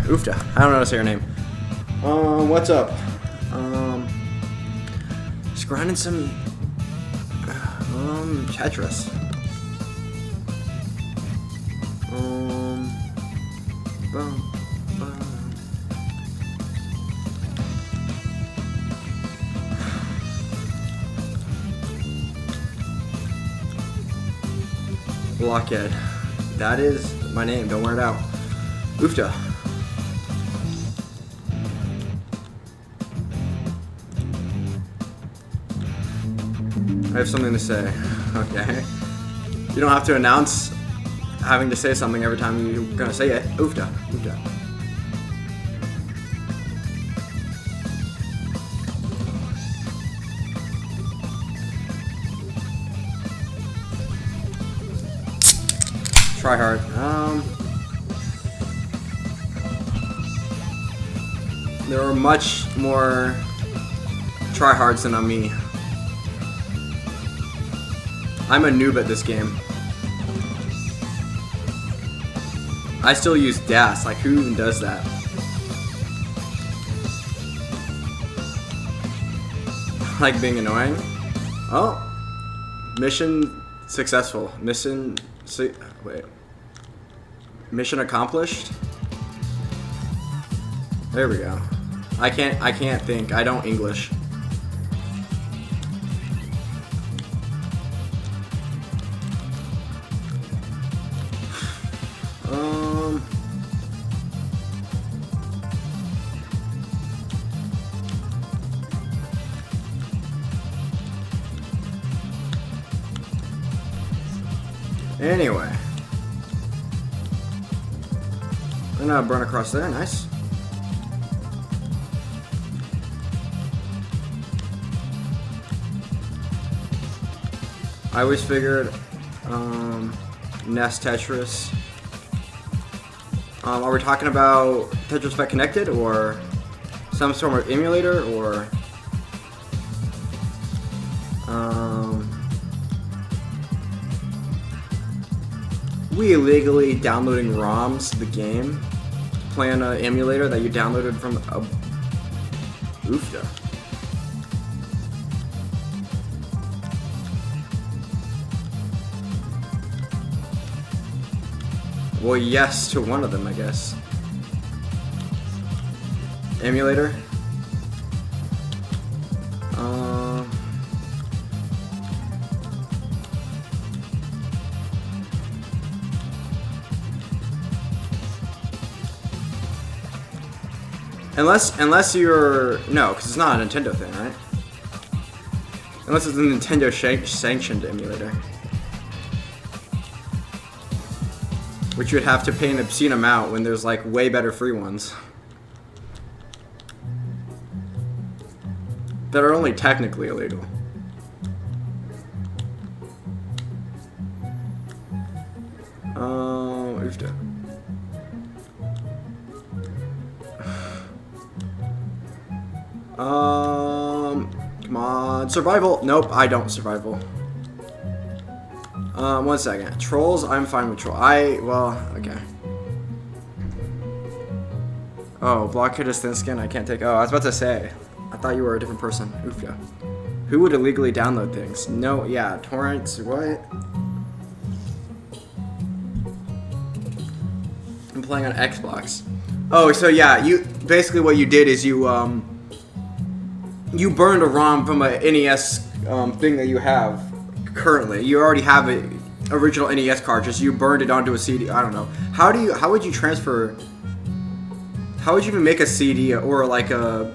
Oofta. I don't know how to say her name. What's up? Just grinding some Tetris. Boom, boom. Blockhead. That is my name. Don't wear it out. Oofta. I have something to say. Okay. You don't have to announce having to say something every time you're gonna say it. Oofta. Oofta. Try hard. There are much more tryhards than me. I'm a noob at this game. I still use DAS. Like, who even does that? Like being annoying. Oh, mission successful. Mission accomplished. There we go. I can't think. I don't English. Anyway, I'm gonna burn across there. Nice. I always figured NES Tetris. Are we talking about Tetris Effect Connected or some sort of emulator or we illegally downloading ROMs to the game, playing an emulator that you downloaded from a Oofta. Well, yes to one of them, I guess. Emulator. Unless you're no, because it's not a Nintendo thing, right? Unless it's a Nintendo sanctioned emulator, which you would have to pay an obscene amount when there's like way better free ones that are only technically illegal. Oofta. Come on, survival. Nope, I don't survival. 1 second. Trolls, I'm fine with troll. Well, okay. Oh, blockhead is thin skin. I can't take. Oh, I was about to say. I thought you were a different person. Oofta. Who would illegally download things? No, yeah, torrents. What? I'm playing on Xbox. Oh, so yeah, you basically what you did is you burned a ROM from a NES thing that you have currently. You already have an original NES cartridge. You burned it onto a CD. I don't know. How would you transfer? How would you even make a CD or like a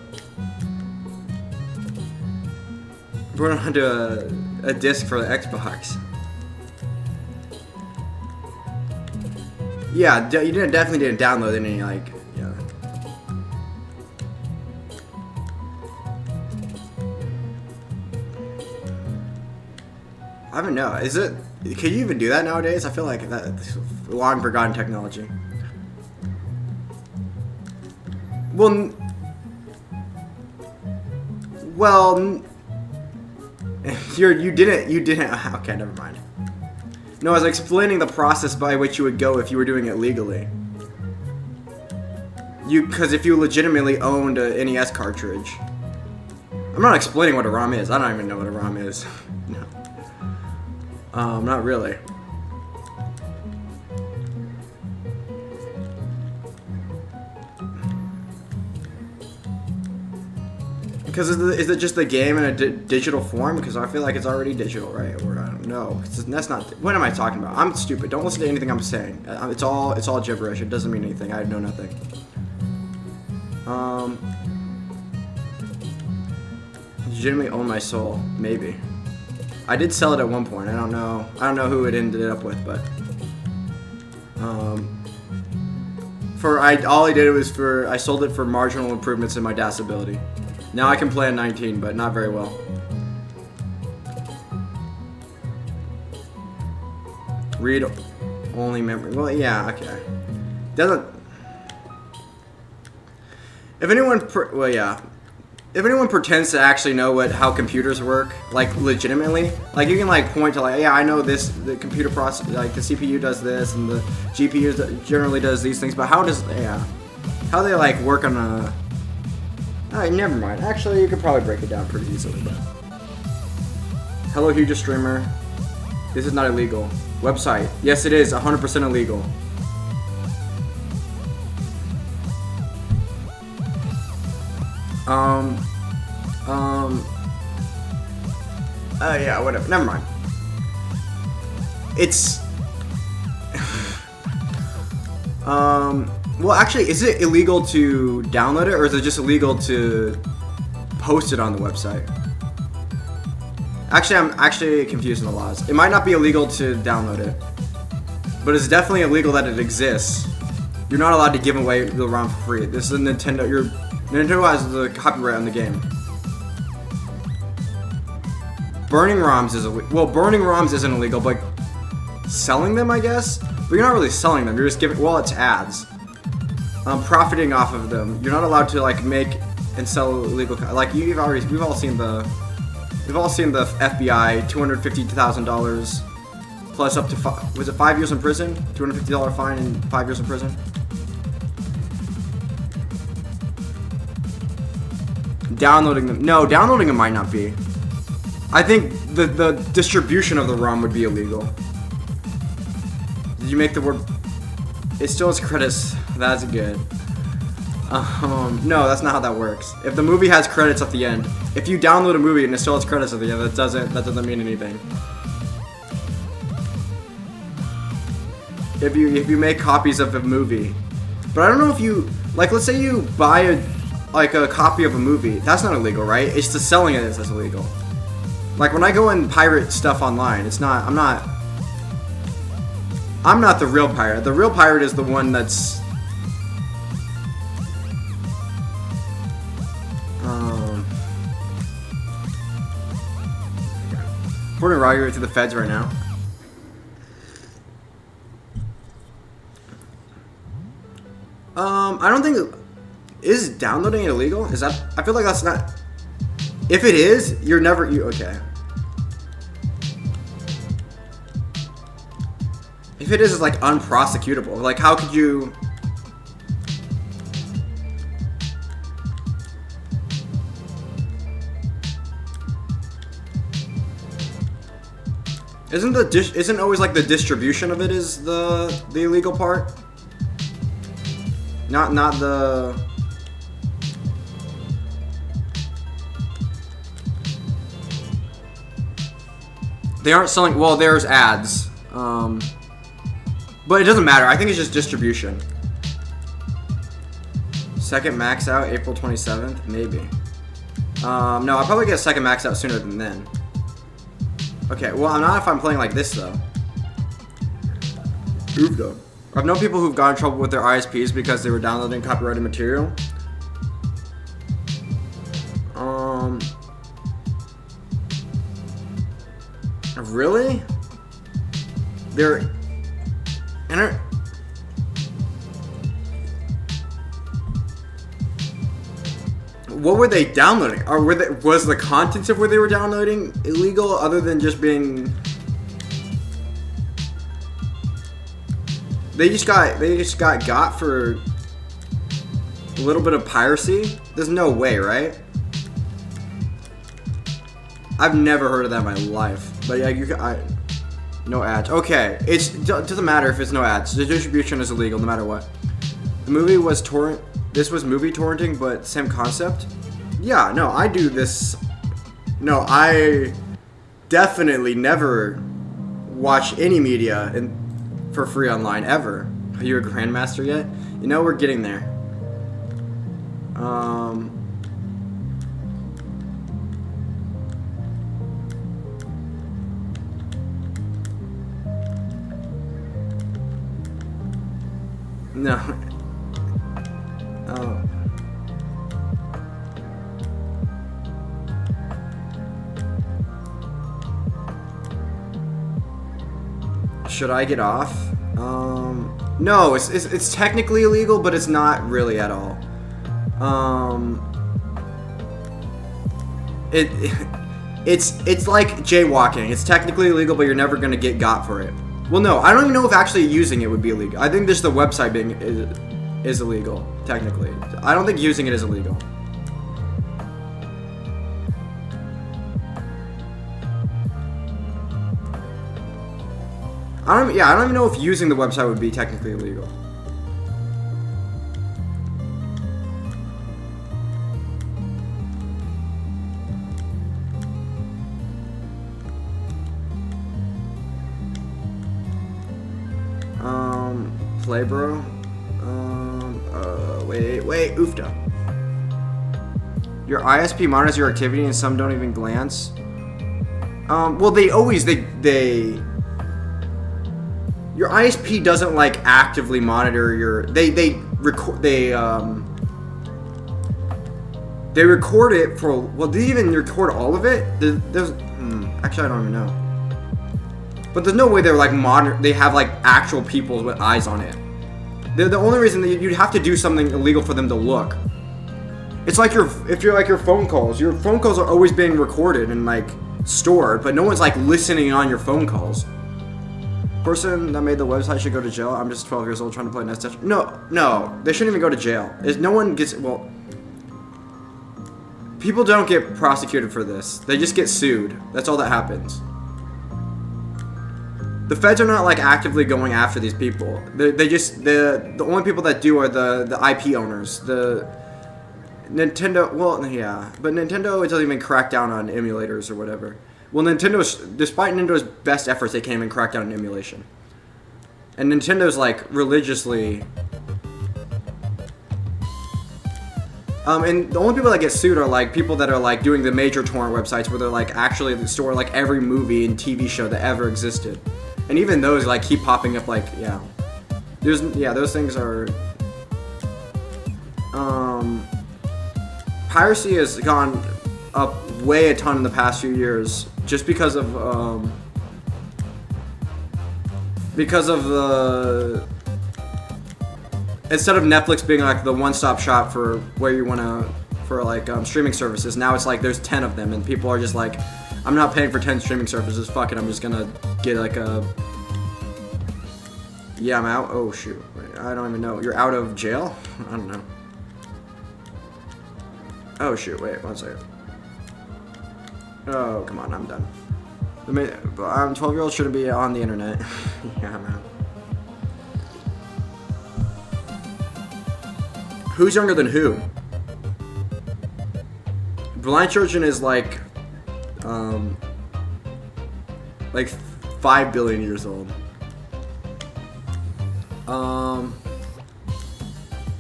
burn onto a disc for the Xbox? Yeah, you definitely didn't download any like. Yeah. I don't know. Is it? Can you even do that nowadays? I feel like that's long forgotten technology. Well, you didn't. Okay, never mind. No, I was explaining the process by which you would go if you were doing it legally. Because if you legitimately owned a NES cartridge. I'm not explaining what a ROM is. I don't even know what a ROM is. No. Not really. Because is it just the game in a digital form? Because I feel like it's already digital, right? Or I don't know. That's not. What am I talking about? I'm stupid. Don't listen to anything I'm saying. It's all gibberish. It doesn't mean anything. I know nothing. Legitimately own my soul, maybe. I did sell it at one point. I don't know who it ended up with, but all I did was I sold it for marginal improvements in my DAS ability. Now I can play a 19, but not very well. Read only memory. Well, yeah, okay. Doesn't. If anyone pretends to actually know how computers work, like legitimately, like you can like point to like, yeah, I know this, the computer process, like the CPU does this and the GPU generally does these things, but how they like work on a. Alright, never mind. Actually, you could probably break it down pretty easily, but. Hello, Huge Streamer. This is not illegal. Website. Yes, it is 100% illegal. Yeah, whatever. Never mind. It's. Well, actually, is it illegal to download it, or is it just illegal to post it on the website? Actually, I'm actually confused in the laws. It might not be illegal to download it, but it's definitely illegal that it exists. You're not allowed to give away the ROM for free. This is a Nintendo. Nintendo has the copyright on the game. Burning ROMs is illegal. Well, burning ROMs isn't illegal, but selling them, I guess. But you're not really selling them. You're just giving. Well, it's ads. Profiting off of them. You're not allowed to like make and sell illegal. Like we've all seen the FBI $250,000 plus up to was it 5 years in prison? $250 fine and 5 years in prison. Downloading them. No, downloading them might not be. I think the distribution of the ROM would be illegal. Did you make the word? It still has credits. That's good. No, that's not how that works. If the movie has credits at the end, if you download a movie and it still has credits at the end, that doesn't mean anything. If you make copies of a movie, but I don't know if you like. Let's say you buy like a copy of a movie, that's not illegal, right? It's the selling of it that's illegal. Like when I go and pirate stuff online, it's not. I'm not the real pirate. The real pirate is the one that's. We're gonna ride to the feds right now. I don't think. Is downloading it illegal? Is that? I feel like that's not. If it is, you're never. Okay. If it is, it's like unprosecutable. Like, how could you? Isn't always like the distribution of it is the illegal part? Not the. They aren't selling. Well, there's ads, but it doesn't matter. I think it's just distribution. Second max out April 27th, maybe. No, I'll probably get a second max out sooner than then. Okay, well, I'm not if I'm playing like this though. Oof though. I've known people who've got in trouble with their ISPs because they were downloading copyrighted material. Really? What were they downloading? Or was the contents of what they were downloading illegal other than just being... They just got for a little bit of piracy? There's no way, right? I've never heard of that in my life. But yeah, no ads. Okay, it doesn't matter if it's no ads. The distribution is illegal no matter what. The movie was torrent. This was movie torrenting, but same concept. Yeah, no, I do this. No, I definitely never watch any media for free online ever. Are you a grandmaster yet? You know, we're getting there. No. Oh. Should I get off? No, it's technically illegal, but it's not really at all. It's like jaywalking. It's technically illegal, but you're never gonna get got for it. Well, no, I don't even know if actually using it would be illegal. I think just the website being is illegal, technically. I don't think using it is illegal. I don't even know if using the website would be technically illegal. Play, bro. Wait, oofda. Your ISP monitors your activity and some don't even glance. Well, they your ISP doesn't like actively monitor your. They record it for. Well, do they even record all of it? Actually, I don't even know. But there's no way they're like they have like actual people with eyes on it. The only reason that you'd have to do something illegal for them to look. It's like your phone calls. Your phone calls are always being recorded and like stored, but no one's like listening on your phone calls. Person that made the website should go to jail. I'm just 12 years old trying to play NES Tetris. No, they shouldn't even go to jail. No one gets people don't get prosecuted for this. They just get sued. That's all that happens. The feds are not like actively going after these people. The only people that do are the IP owners. The Nintendo, well, yeah, but Nintendo doesn't even crack down on emulators or whatever. Well, despite Nintendo's best efforts, they can't even crack down on emulation. And Nintendo's like religiously. And the only people that get sued are like people that are like doing the major torrent websites where they're like actually store like every movie and TV show that ever existed, and even those like keep popping up. Like those things are. Piracy has gone up way a ton in the past few years just because of the. Instead of Netflix being like the one-stop shop for where you want to, for like streaming services, now it's like there's 10 of them, and people are just like, I'm not paying for 10 streaming services. Fuck it, I'm just gonna get like a. Yeah, I'm out. Oh shoot, wait, I don't even know. You're out of jail? I don't know. Oh shoot, wait 1 second. Oh come on, I'm done. 12-year-olds shouldn't be on the internet. Yeah, I'm out. Who's younger than who? Blind Children is like 5 billion years old.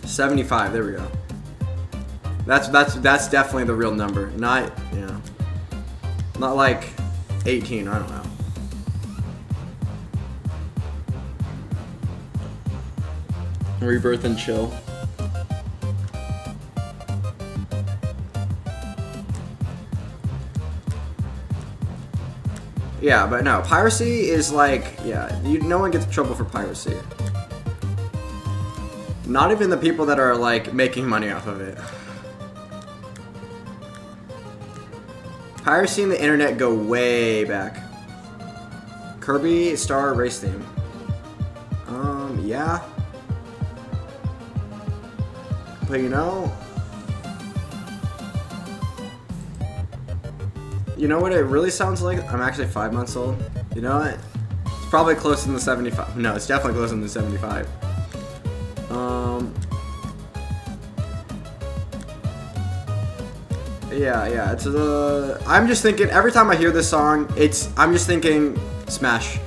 75. There we go. That's definitely the real number. Not not like 18. I don't know. Rebirth and chill. Yeah, but no, piracy is like, no one gets in trouble for piracy. Not even the people that are like making money off of it. Piracy and the internet go way back. Kirby Star Race theme. Yeah. But you know what it really sounds like? I'm actually 5 months old. You know what? It's probably close to the 75. No, it's definitely close to the 75. Yeah. It's I'm just thinking every time I hear this song, I'm just thinking Smash.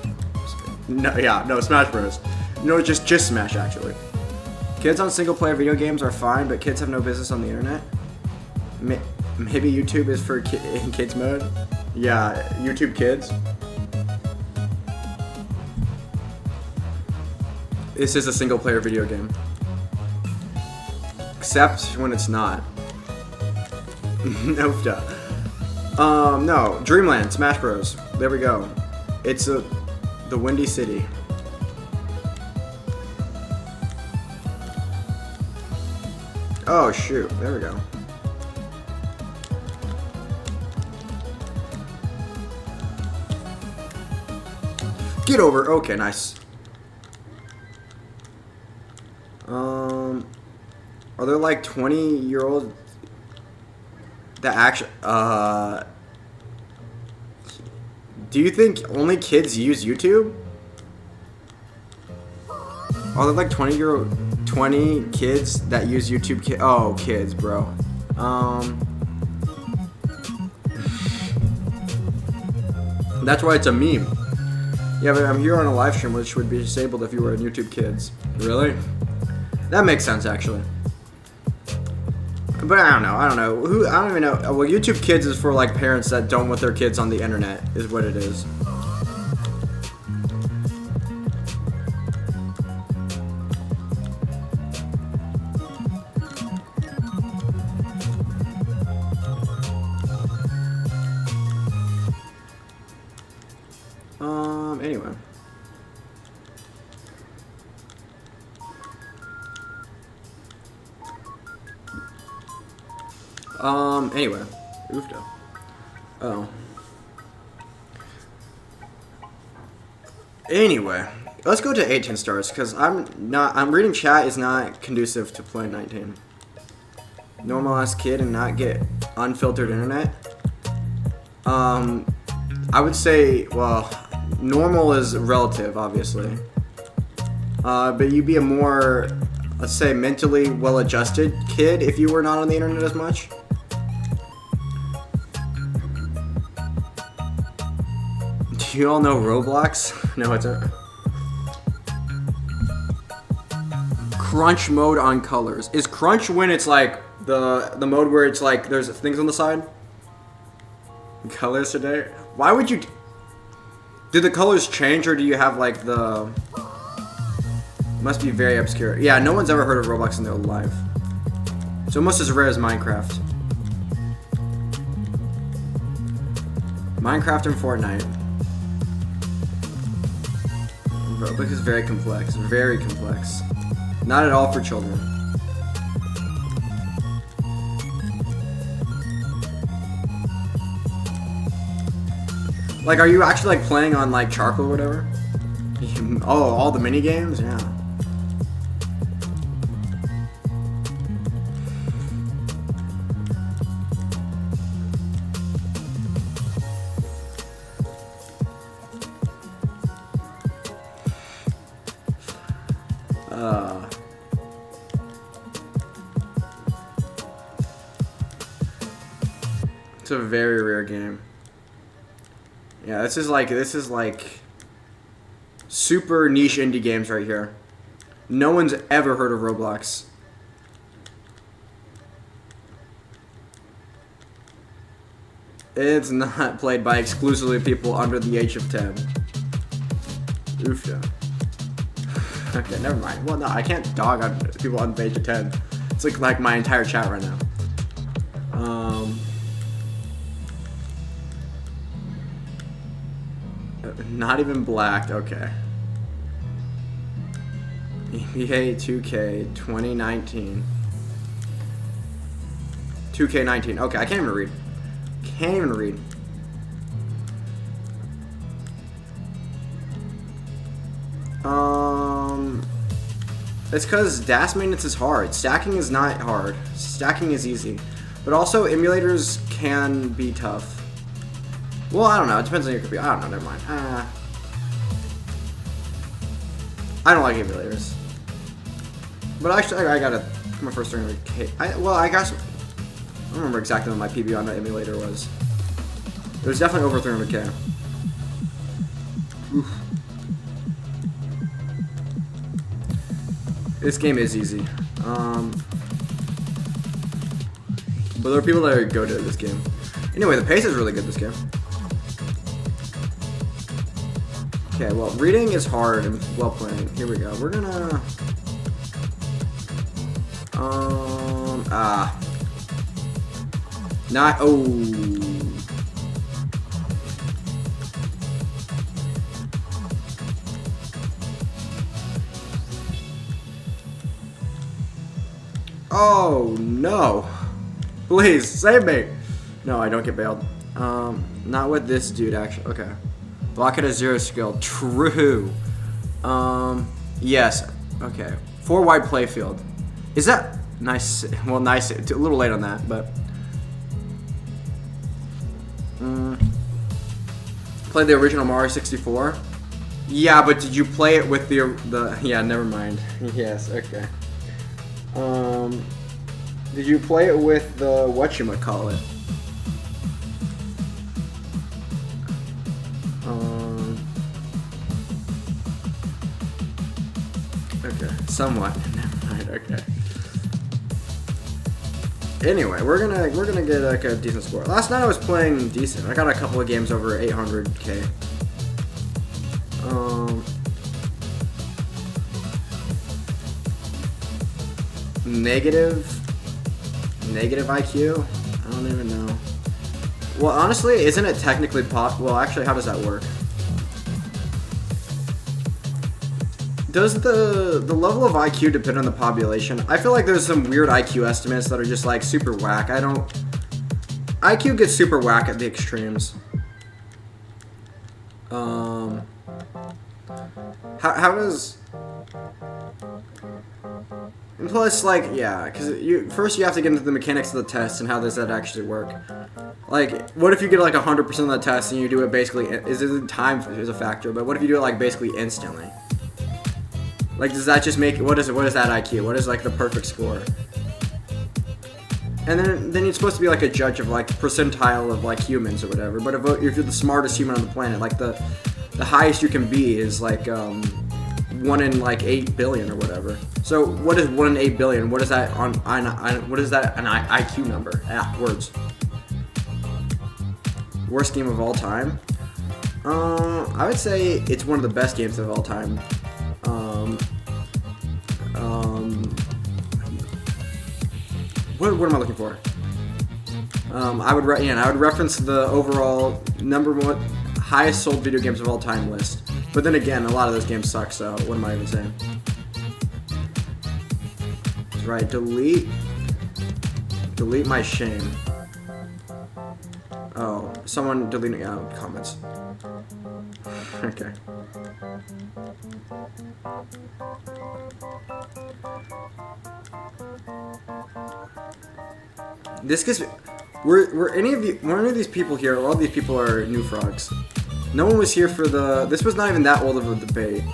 No, Smash Bros. No, just Smash actually. Kids on single-player video games are fine, but kids have no business on the internet. Maybe YouTube is for in kids mode. Yeah, YouTube Kids. This is a single-player video game. Except when it's not. No. Dreamland, Smash Bros. There we go. It's the Windy City. Oh shoot, there we go. Get over. Okay, nice. Are there like 20-year-old that actually? Do you think only kids use YouTube? Are there like 20 kids that use YouTube? Oh, kids, bro. That's why it's a meme. Yeah, but I'm here on a live stream, which would be disabled if you were on YouTube Kids. Really? That makes sense, actually. But I don't know. I don't even know. Well, YouTube Kids is for like parents that don't want their kids on the internet, is what it is. Anyway. Anyway. Oofda. Oh. Anyway. Let's go to 18 stars, because I'm reading chat is not conducive to playing 19. Normal ass kid and not get unfiltered internet. I would say, well, normal is relative, obviously. But you'd be a more, let's say, mentally well-adjusted kid if you were not on the internet as much. Do you all know Roblox? No, it's a crunch mode on colors. Is crunch when it's like The mode where it's like there's things on the side. Colors today. Why would you? Do the colors change, or do you have like the? Must be very obscure. Yeah, no one's ever heard of Roblox in their life. It's almost as rare as Minecraft. Minecraft and Fortnite. Roblox is very complex. Very complex. Not at all for children. Like, are you actually like playing on like charcoal or whatever? Oh, all the mini games, yeah. It's a very rare game. Yeah, this is like super niche indie games right here. No one's ever heard of Roblox. It's not played by exclusively people under the age of 10. Oofda. Okay, never mind. Well, no, I can't dog on people under the age of 10. It's like my entire chat right now. Not even blacked, okay. NBA 2K 2019. 2K19. Okay, I can't even read. Can't even read. It's because DAS maintenance is hard. Stacking is not hard. Stacking is easy. But also, emulators can be tough. Well, I don't know. It depends on your computer. I don't know. Never mind. I don't like emulators. But actually, I got my first 300K. Well, I guess I don't remember exactly what my PB on the emulator was. It was definitely over 300K. Oof. This game is easy. But there are people that are good at this game. Anyway, the pace is really good this game. Okay, well, reading is hard and well playing. Here we go. We're gonna... Not... Oh... Oh, no. Please, save me. No, I don't get bailed. Not with this dude, actually. Okay. Block it at 0 skill. True. Yes. Okay. 4 wide playfield. Is that nice? Well, nice. It's a little late on that, but. Play the original Mario 64. Yeah, but did you play it with the? Yeah, never mind. Yes. Okay. Did you play it with the whatchamacallit? Okay, somewhat. Never mind. Okay. Anyway, we're gonna get like a decent score. Last night I was playing decent. I got a couple of games over 800K. Negative IQ? I don't even know. Well, honestly, isn't it technically well, actually, how does that work? Does the level of IQ depend on the population? I feel like there's some weird IQ estimates that are just like super whack. IQ gets super whack at the extremes. How does... And plus, like, yeah, because first you have to get into the mechanics of the test and how does that actually work. Like, what if you get like 100% of the test and you do it basically, time is a factor, but what if you do it like basically instantly? Like, does that just make, what is that IQ? What is like the perfect score? And then you're supposed to be like a judge of like percentile of like humans or whatever, but if you're the smartest human on the planet, like the highest you can be is like 1 in like 8 billion or whatever. So what is 1 in 8 billion? What is that what is that an IQ number? Words. Worst game of all time? I would say it's one of the best games of all time. What am I looking for? I would reference the overall #1 highest sold video games of all time list. But then again, a lot of those games suck, so what am I even saying? Right, delete my shame. Oh, someone deleting out comments. Okay. This gives me. Were any of these people here? All these people are new frogs. No one was here for the. This was not even that old of a debate.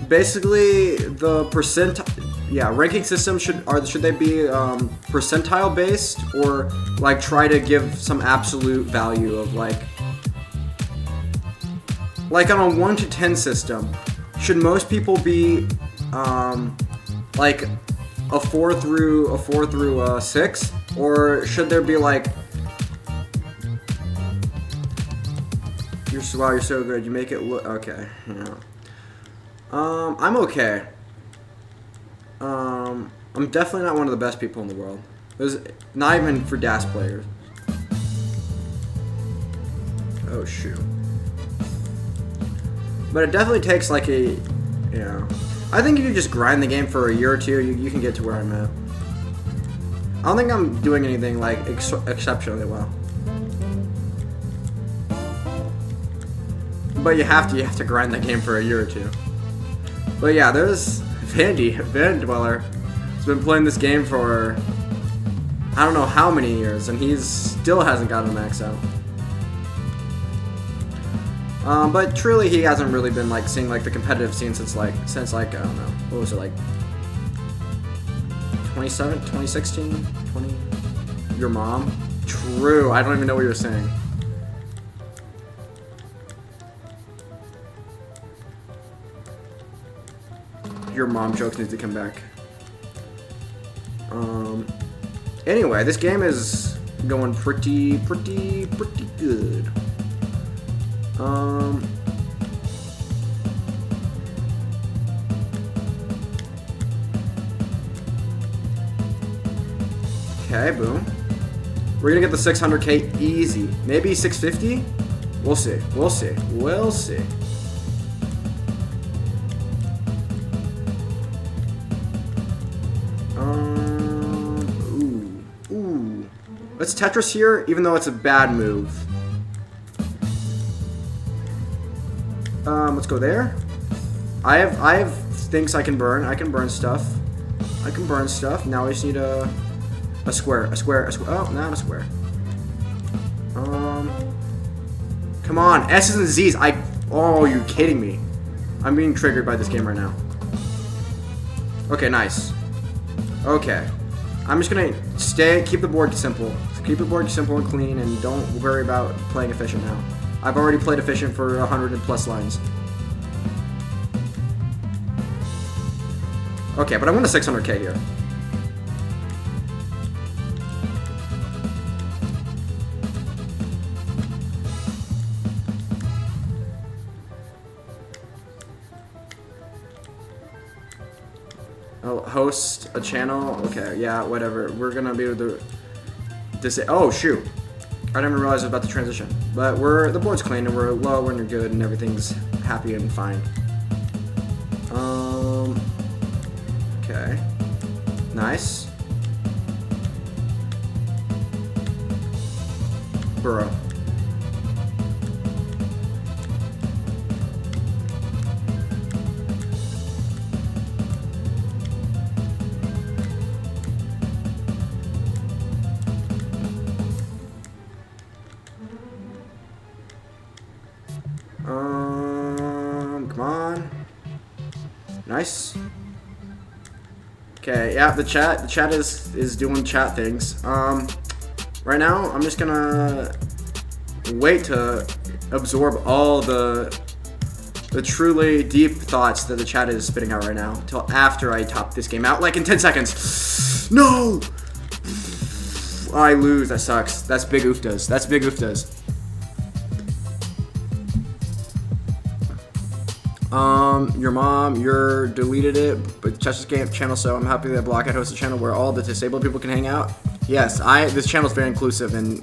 Basically the ranking system should they be percentile based, or like try to give some absolute value of like on a 1 to 10 system, should most people be like a 4 through 6, or should there be like you're so good, you make it look okay, yeah. I'm okay. I'm definitely not one of the best people in the world. There's not even for DAS players. Oh shoot. But it definitely takes like I think if you just grind the game for a year or two, you can get to where I'm at. I don't think I'm doing anything like exceptionally well. But you have to grind that game for a year or two. But yeah, there's Van Dweller. He's been playing this game for I don't know how many years, and he's still hasn't gotten a max out. But truly, he hasn't really been like seeing like the competitive scene since like I don't know, what was it, like 2016, 20. Your mom? True. I don't even know what you were saying. Your mom jokes need to come back. Anyway, this game is going pretty good. Okay, boom. We're gonna get the 600k easy. Maybe 650? We'll see. Let's Tetris here, even though it's a bad move. Let's go there. I have things I can burn. I can burn stuff. Now I just need a square. Oh, not a square. Come on, S's and Z's. Oh, you're kidding me. I'm being triggered by this game right now. Okay, nice. Okay. I'm just gonna keep the board simple. Keep the board simple and clean, and don't worry about playing efficient now. I've already played efficient for 100+ lines. Okay, but I want a 600k here. I'll host a channel. Okay, yeah, whatever. We're gonna be able to say, oh shoot, I didn't even realize I was about to transition. But the board's clean and we're low and we're good and everything's happy and fine. Okay, nice. Burrow. Come on. Nice. Okay, yeah, the chat is doing chat things. Right now, I'm just gonna wait to absorb all the the truly deep thoughts that the chat is spitting out right now until after I top this game out, like in 10 seconds. No! I lose. That sucks. That's big oofdas. That's big oofdas. Your mom, you're deleted it, but Chester's Game channel, so I'm happy that Blockhead hosts a channel where all the disabled people can hang out. Yes, this channel is very inclusive, and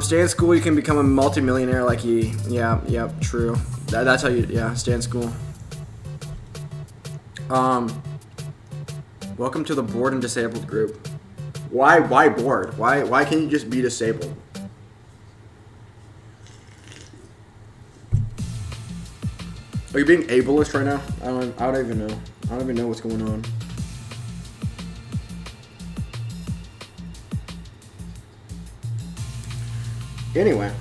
stay in school, you can become a multi-millionaire like he. Yeah, yep, true. That's how you, yeah, stay in school. Welcome to the bored and disabled group. Why bored? Why can't you just be disabled? Are you being ableist right now? I don't even know. I don't even know what's going on. Anyway.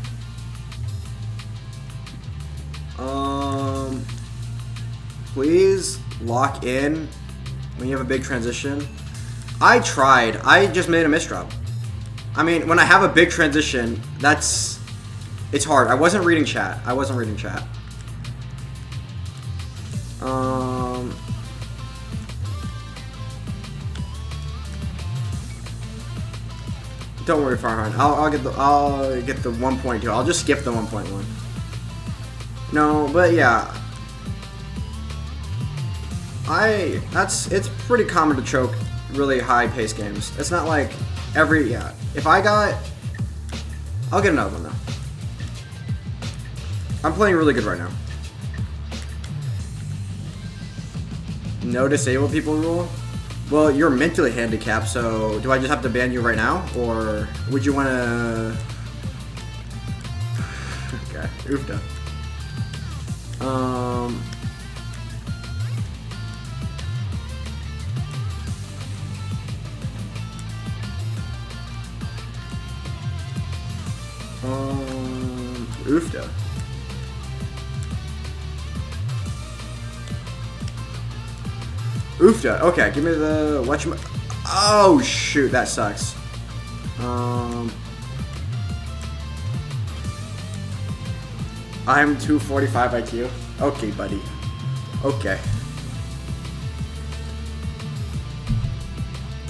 Please lock in when you have a big transition. I tried. I just made a misdrop. I mean, when I have a big transition, it's hard. I wasn't reading chat. Don't worry, Farhan. I'll get the 1.2. I'll just skip the 1.1. No, but yeah. It's pretty common to choke really high pace games. It's not like if I'll get another one though. I'm playing really good right now. No disabled people rule? Well, you're mentally handicapped, so do I just have to ban you right now? Or would you want to... Okay, oofda. Oofda. Oofda. Okay, give me the oh shoot, that sucks. I'm 245 IQ. Okay, buddy. Okay.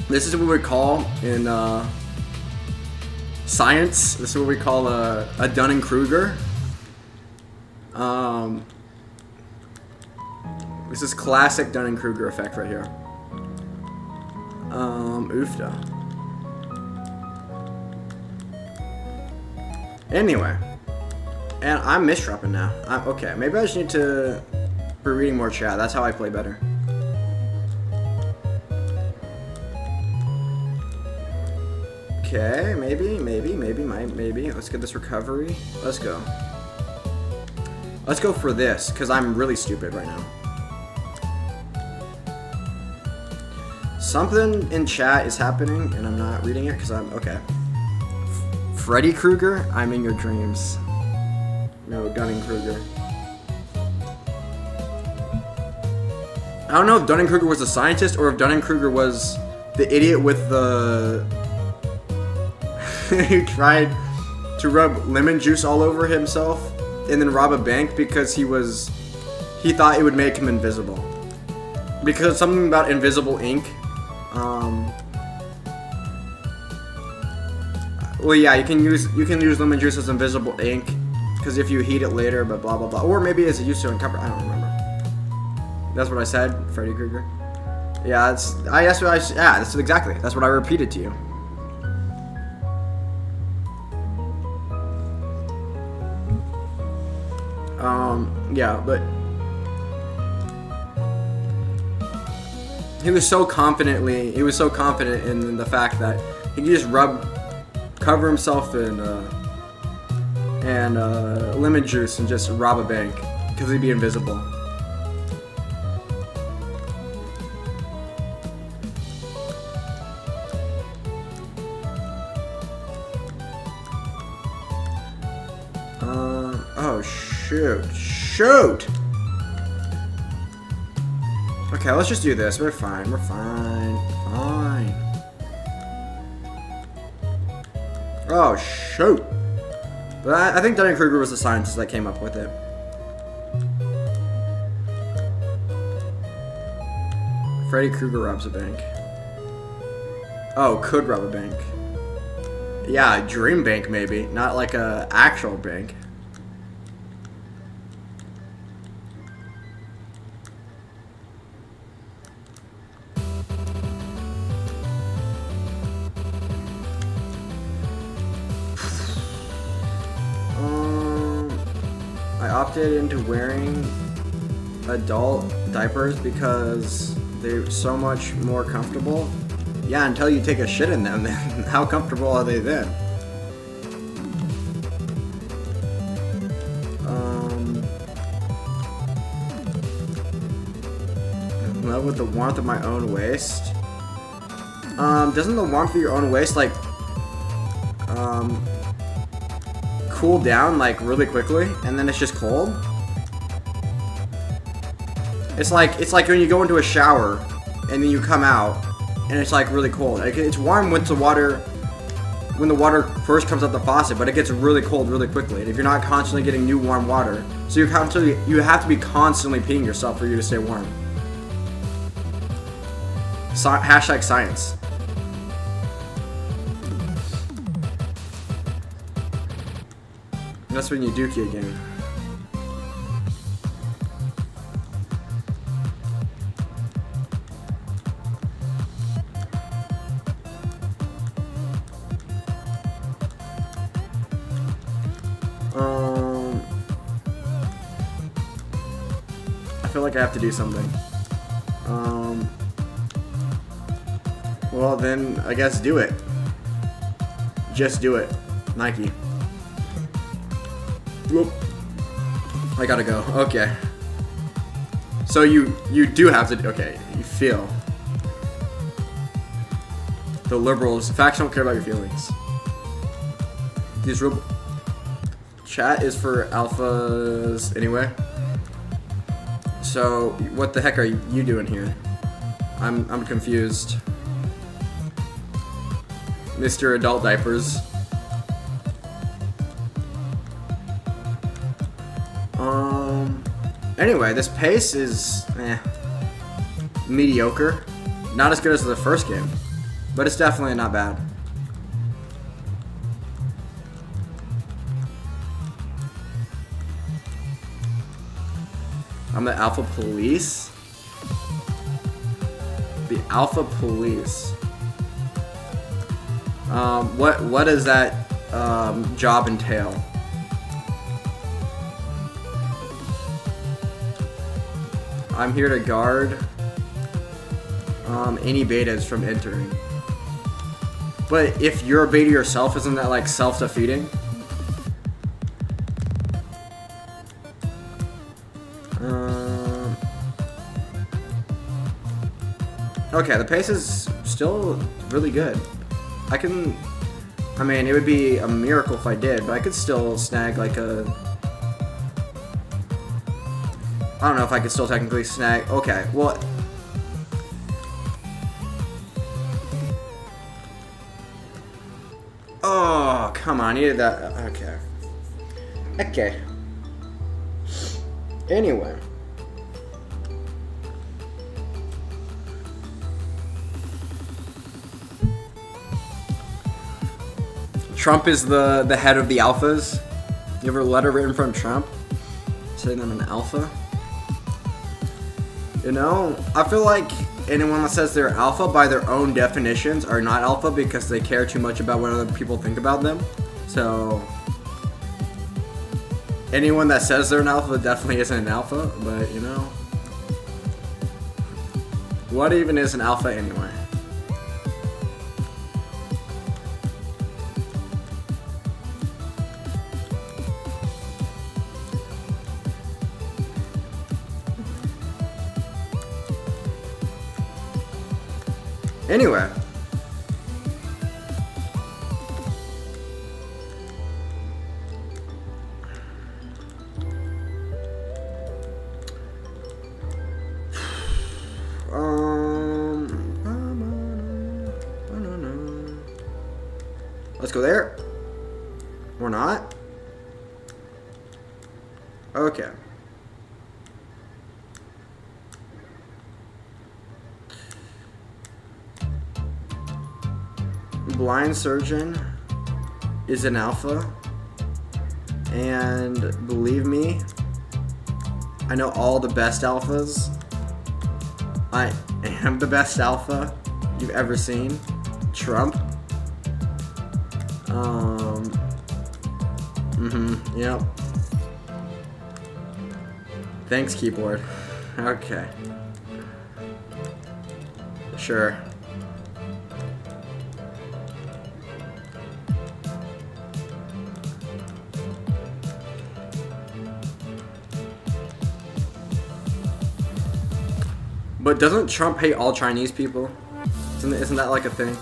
This is what we call in science. This is what we call a Dunning-Kruger. This is classic Dunning-Kruger effect right here. Oofda. Anyway. And I'm misdropping now. Okay, maybe I just need to be reading more chat. That's how I play better. Okay, maybe. Let's get this recovery. Let's go. Let's go for this, because I'm really stupid right now. Something in chat is happening, and I'm not reading it, because I'm... Okay. Freddy Krueger, I'm in your dreams. No, Dunning-Kruger. I don't know if Dunning-Kruger was the scientist, or if Dunning-Kruger was the idiot with the... He tried to rub lemon juice all over himself and then rob a bank because he thought it would make him invisible. Because something about invisible ink. Well, yeah, you can use lemon juice as invisible ink because if you heat it later, but blah blah blah. Or maybe it's used to uncover. I don't remember. That's what I said, Freddy Krueger. Yeah, that's exactly. That's what I repeated to you. Yeah, but he was so confident in the fact that he could just cover himself in lemon juice and just rob a bank because he'd be invisible. Oh shoot! Okay, let's just do this. We're fine. Oh shoot! But I think Dunning-Kruger was the scientist that came up with it. Freddy Krueger robs a bank. Oh, could rob a bank. Yeah, a dream bank maybe, not like a actual bank. I opted into wearing adult diapers because they're so much more comfortable. Yeah, until you take a shit in them, then how comfortable are they then? In love with the warmth of my own waist. Doesn't the warmth of your own waist like cool down like really quickly and then it's just cold? It's like when you go into a shower and then you come out and it's like really cold. Like, it's warm when the water first comes out the faucet, but it gets really cold really quickly. And if you're not constantly getting new warm water, so you have to be constantly peeing yourself for you to stay warm. Hashtag science. That's when you dookie again. I feel like I have to do something. Well then, I guess do it. Just do it. Nike. Whoop. I gotta go. Okay. So you do have to. Okay, you feel. The liberals. Facts don't care about your feelings. These real. Chat is for alphas anyway. So what the heck are you doing here? I'm confused. Mr. Adult Diapers. Anyway, this pace is mediocre. Not as good as the first game, but it's definitely not bad. I'm the Alpha Police. The Alpha Police. What does that job entail? I'm here to guard any betas from entering. But if you're a beta yourself, isn't that like self-defeating? Okay, the pace is still really good. I mean, it would be a miracle if I did, but I could still snag like a... I don't know if I could still technically snag... Okay, well... Oh, come on, you did that... Okay. Okay. Anyway. Trump is the head of the alphas. You ever a letter written from Trump saying I'm an alpha? You know, I feel like anyone that says they're alpha by their own definitions are not alpha because they care too much about what other people think about them. So anyone that says they're an alpha definitely isn't an alpha, but you know, what even is an alpha anyway? Anyway. Let's go there. Or not. Okay. Blind Surgeon is an alpha, and believe me, I know all the best alphas. I am the best alpha you've ever seen. Trump. Yep. Thanks, keyboard. Okay. Sure. But doesn't Trump hate all Chinese people? Isn't that like a thing?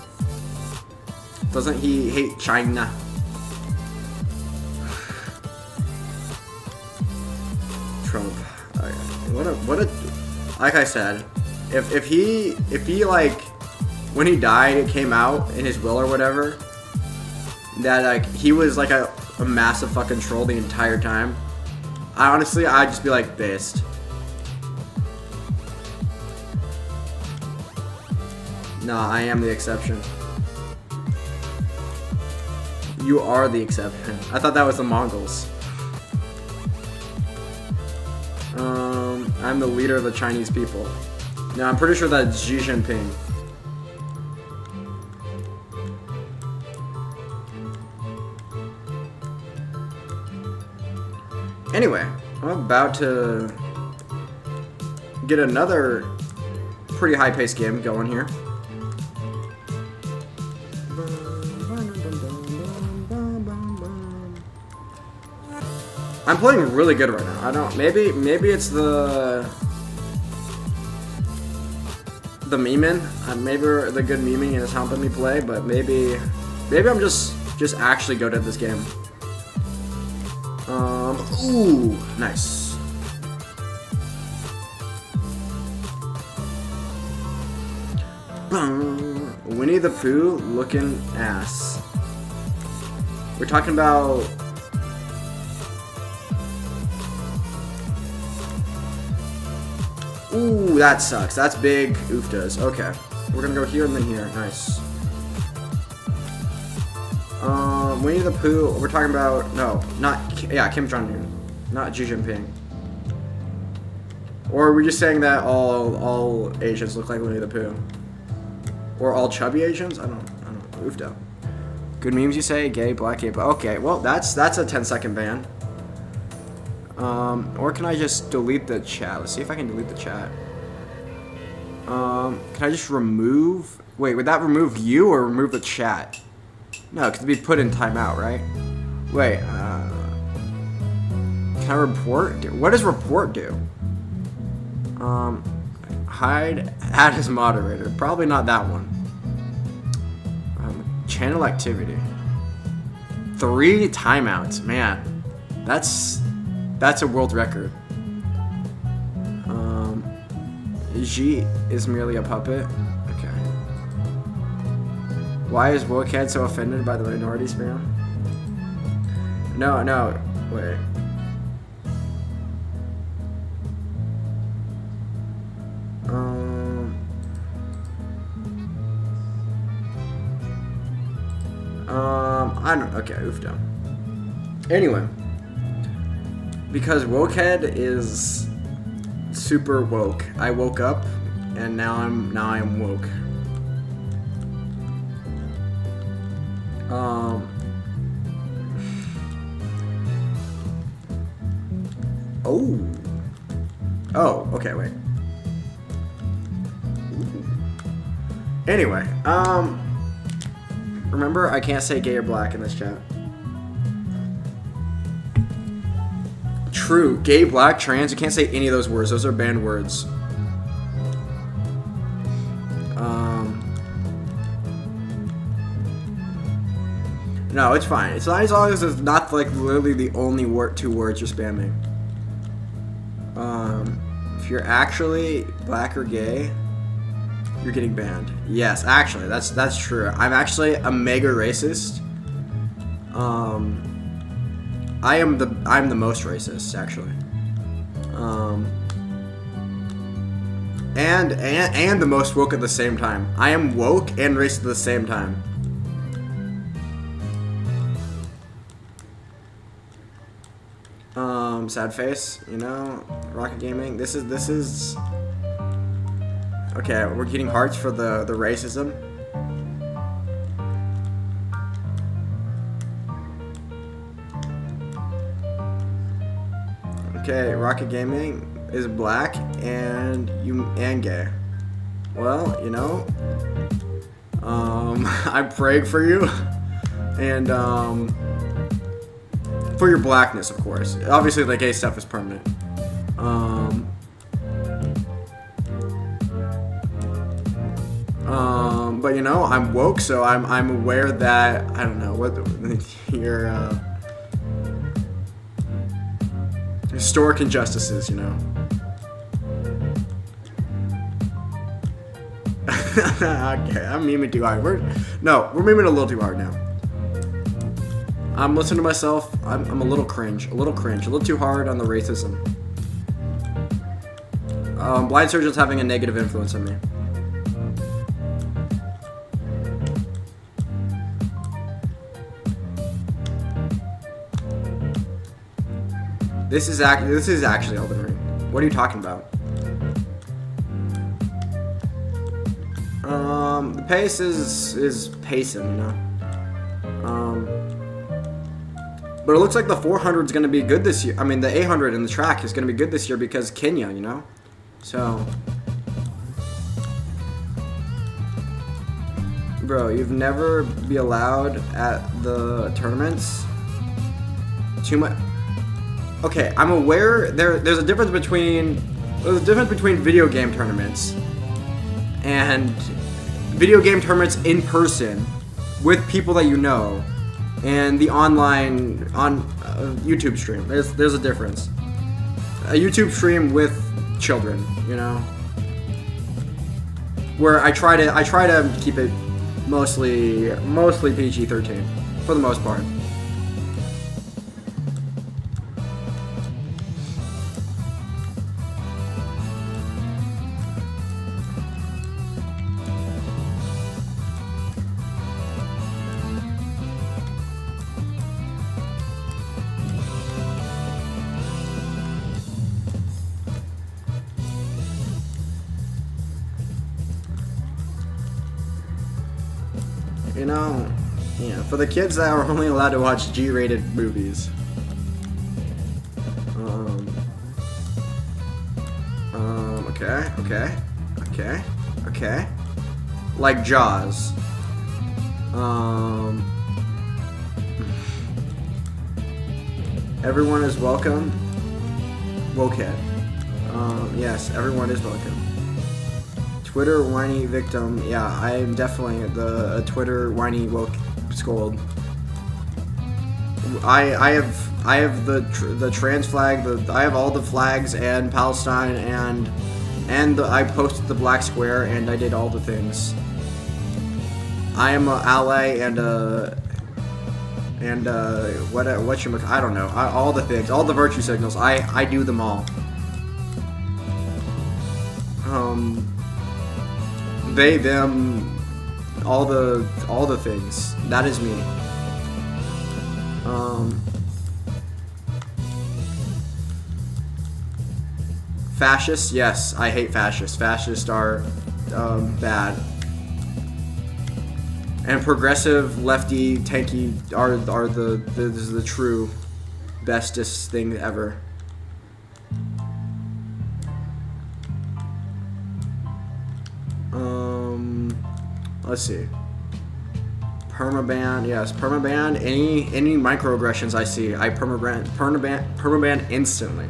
Doesn't he hate China? Trump. What a like I said, if he like when he died it came out in his will or whatever that like he was like a massive fucking troll the entire time. I'd just be like pissed. No, I am the exception. You are the exception. I thought that was the Mongols. I'm the leader of the Chinese people. No, I'm pretty sure that's Xi Jinping. Anyway, I'm about to get another pretty high-paced game going here. I'm playing really good right now. I don't. Maybe it's the memeing. Maybe the good memeing is helping me play, but maybe I'm just actually good at this game. Ooh, nice. Winnie the Pooh looking ass. We're talking about. Ooh, that sucks. That's big ooftas. Okay. We're gonna go here and then here. Nice. Winnie the Pooh, we're talking about, no, Kim Jong-un. Not Xi Jinping. Or are we just saying that all Asians look like Winnie the Pooh? Or all chubby Asians? I don't know. Oofed out. Good memes you say? Gay, black, gay, black. Okay, well, that's a 10-second ban. Or can I just delete the chat? Let's see if I can delete the chat. Can I just remove... Wait, would that remove you or remove the chat? No, because it'd be put in timeout, right? Wait, can I report? What does report do? Hide, add as moderator. Probably not that one. Channel activity. 3 timeouts, man. That's a world record. Xi is merely a puppet. Okay. Why is Wokehead so offended by the minority spam? No, wait. I don't. Okay, oofed out. Anyway, because Wokehead is super woke. I woke up, and now I'm woke. Oh, okay, wait. Anyway, remember, I can't say gay or black in this chat. True, gay, black, trans, you can't say any of those words. Those are banned words. No, it's fine. It's as long as it's not like literally the only 2 words you're spamming. If you're actually black or gay, you're getting banned. Yes, actually, that's true. I'm actually a mega racist. I'm the most racist, actually. and the most woke at the same time. I am woke and racist at the same time. Sad face, you know, Rocket Gaming. This is okay. We're getting hearts for the racism. Okay, Rocket Gaming is black and gay. Well, you know, I'm praying for you, and for your blackness, of course. Obviously, the gay stuff is permanent. But you know, I'm woke, so I'm aware that I don't know what your historic injustices, you know. Okay, I'm memeing too hard. We're memeing a little too hard now. I'm listening to myself. I'm a little cringe, a little too hard on the racism. Blind Surgeon's having a negative influence on me. This is actually Elden Ring. What are you talking about? The pace is pacing, you know. But it looks like the 400 is going to be good this year. I mean, the 800 in the track is going to be good this year because Kenya, you know. So, bro, you've never be allowed at the tournaments. Too much. Okay, I'm aware there's a difference between video game tournaments and video game tournaments in person with people that you know and the online on YouTube stream. There's a difference. A YouTube stream with children, you know, where I try to keep it mostly PG-13 for the most part. You know, yeah, for the kids that are only allowed to watch G-rated movies. Okay. Like Jaws. Everyone is welcome. Wokehead. Yes, everyone is welcome. Twitter whiny victim. Yeah, I am definitely the Twitter whiny woke scold. I have the trans flag. I have all the flags and Palestine and I posted the black square and I did all the things. I am a ally and what you I don't know. All the things, all the virtue signals. I do them all. They, them, all the things. That is me. Fascists, yes, I hate fascists. Fascists are bad. And progressive, lefty, tanky are the true bestest thing ever. Let's see. Permaban, yes, permaban. Any microaggressions I see, I permaban instantly.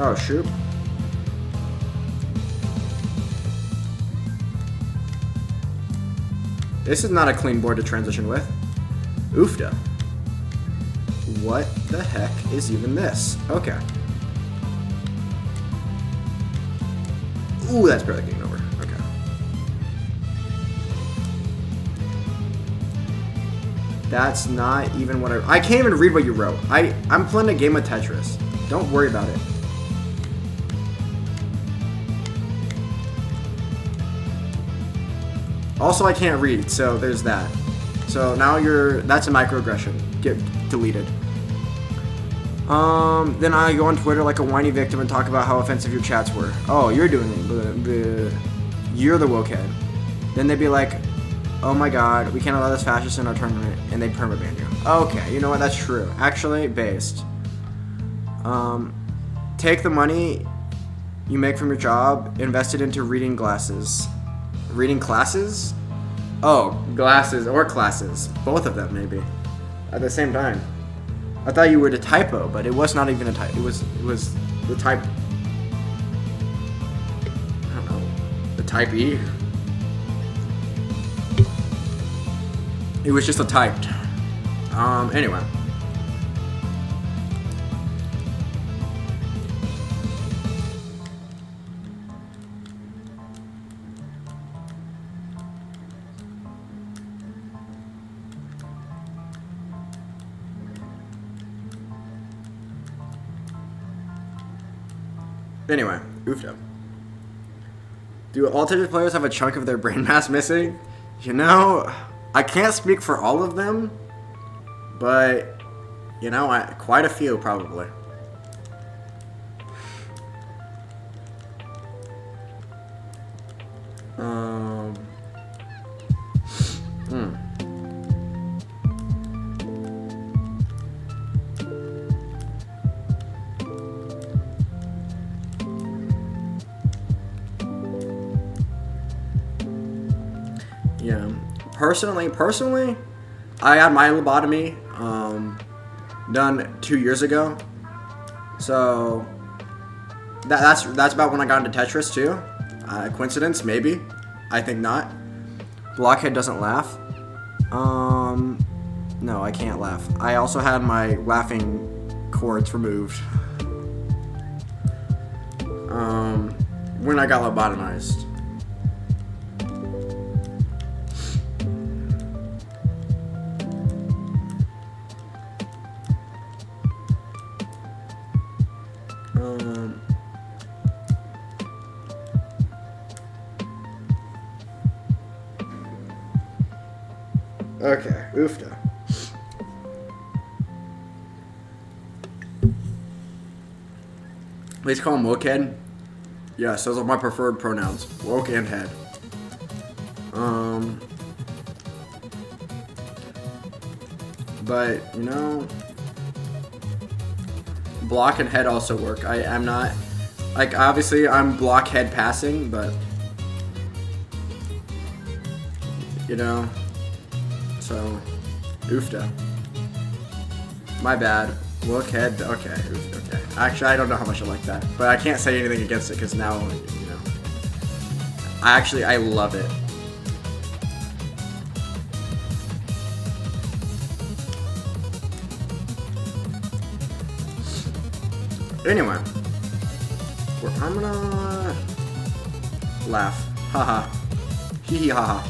Oh shoot. This is not a clean board to transition with. Oofda. What the heck is even this? Okay. Ooh, that's barely getting over. Okay. That's not even what I can't even read what you wrote. I'm playing a game of Tetris. Don't worry about it. Also, I can't read, so there's that. So now that's a microaggression. Get deleted. Then I go on Twitter like a whiny victim and talk about how offensive your chats were. Oh, you're doing it. You're the wokehead. Then they'd be like, oh my god, we can't allow this fascist in our tournament, and they'd permaban you. Okay, you know what, that's true. Actually, based. Take the money you make from your job, invest it into reading glasses. Reading classes? Oh, glasses or classes. Both of them, maybe. At the same time. I thought you were the typo, but it was not even a type. It was the type. I don't know. The type E. It was just a typed. Anyway. Anyway, oofda. Do all Tetris players have a chunk of their brain mass missing? You know, I can't speak for all of them, but, you know, quite a few probably. Yeah. Personally, I had my lobotomy done 2 years ago. So that's about when I got into Tetris too. Coincidence? Maybe. I think not. Blockhead doesn't laugh. No, I can't laugh. I also had my laughing cords removed. When I got lobotomized. Okay, oofda. Please call him wokehead. Yes, those are my preferred pronouns. Woke and head. But, you know, block and head also work. I'm not, like, obviously I'm blockhead passing, but, you know, so, oofda. My bad. Wookhead, okay, okay. Actually, I don't know how much I like that, but I can't say anything against it because now, you know, I love it. Anyway, I'm gonna laugh. Haha. Hee hee haha.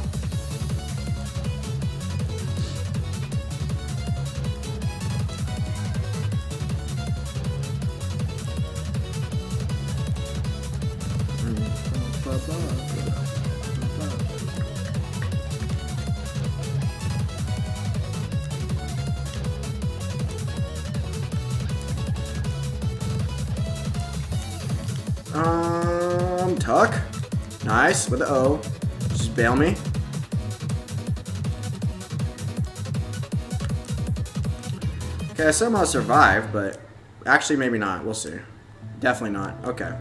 Tuck. Nice, with the O. Just bail me. Okay, I somehow survived, but actually maybe not. We'll see. Definitely not. Okay.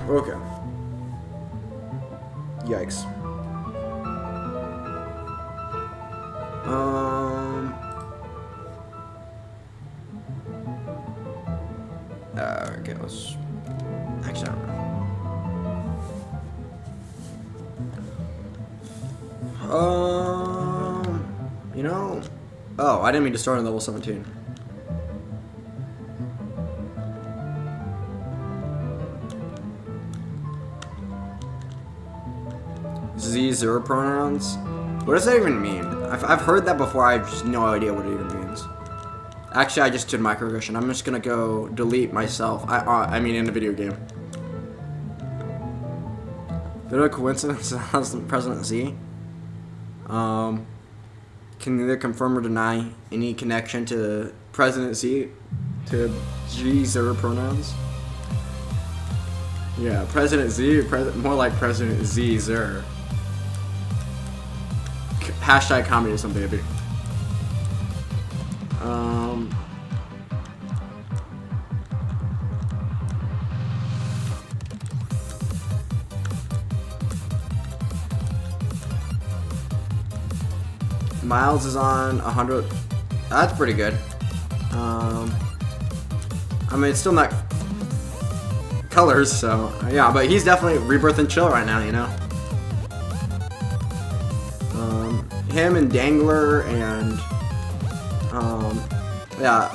Okay. Yikes. Okay, let's... Actually, I don't know. Oh, I didn't mean to start on level 17. Z0 pronouns? What does that even mean? I've heard that before, I have just no idea what it even means. Actually, I just did microaggression. I'm just gonna go delete myself. I mean in the video game. Bit of a coincidence as President Z. Can neither confirm or deny any connection to President Z, to Z0 pronouns. Yeah, President Z, more like President Z0. Hashtag communism, baby. Miles is on 100. That's pretty good. I mean, it's still not colors, so yeah, but he's definitely rebirth and chill right now, you know. Him and Dangler and yeah,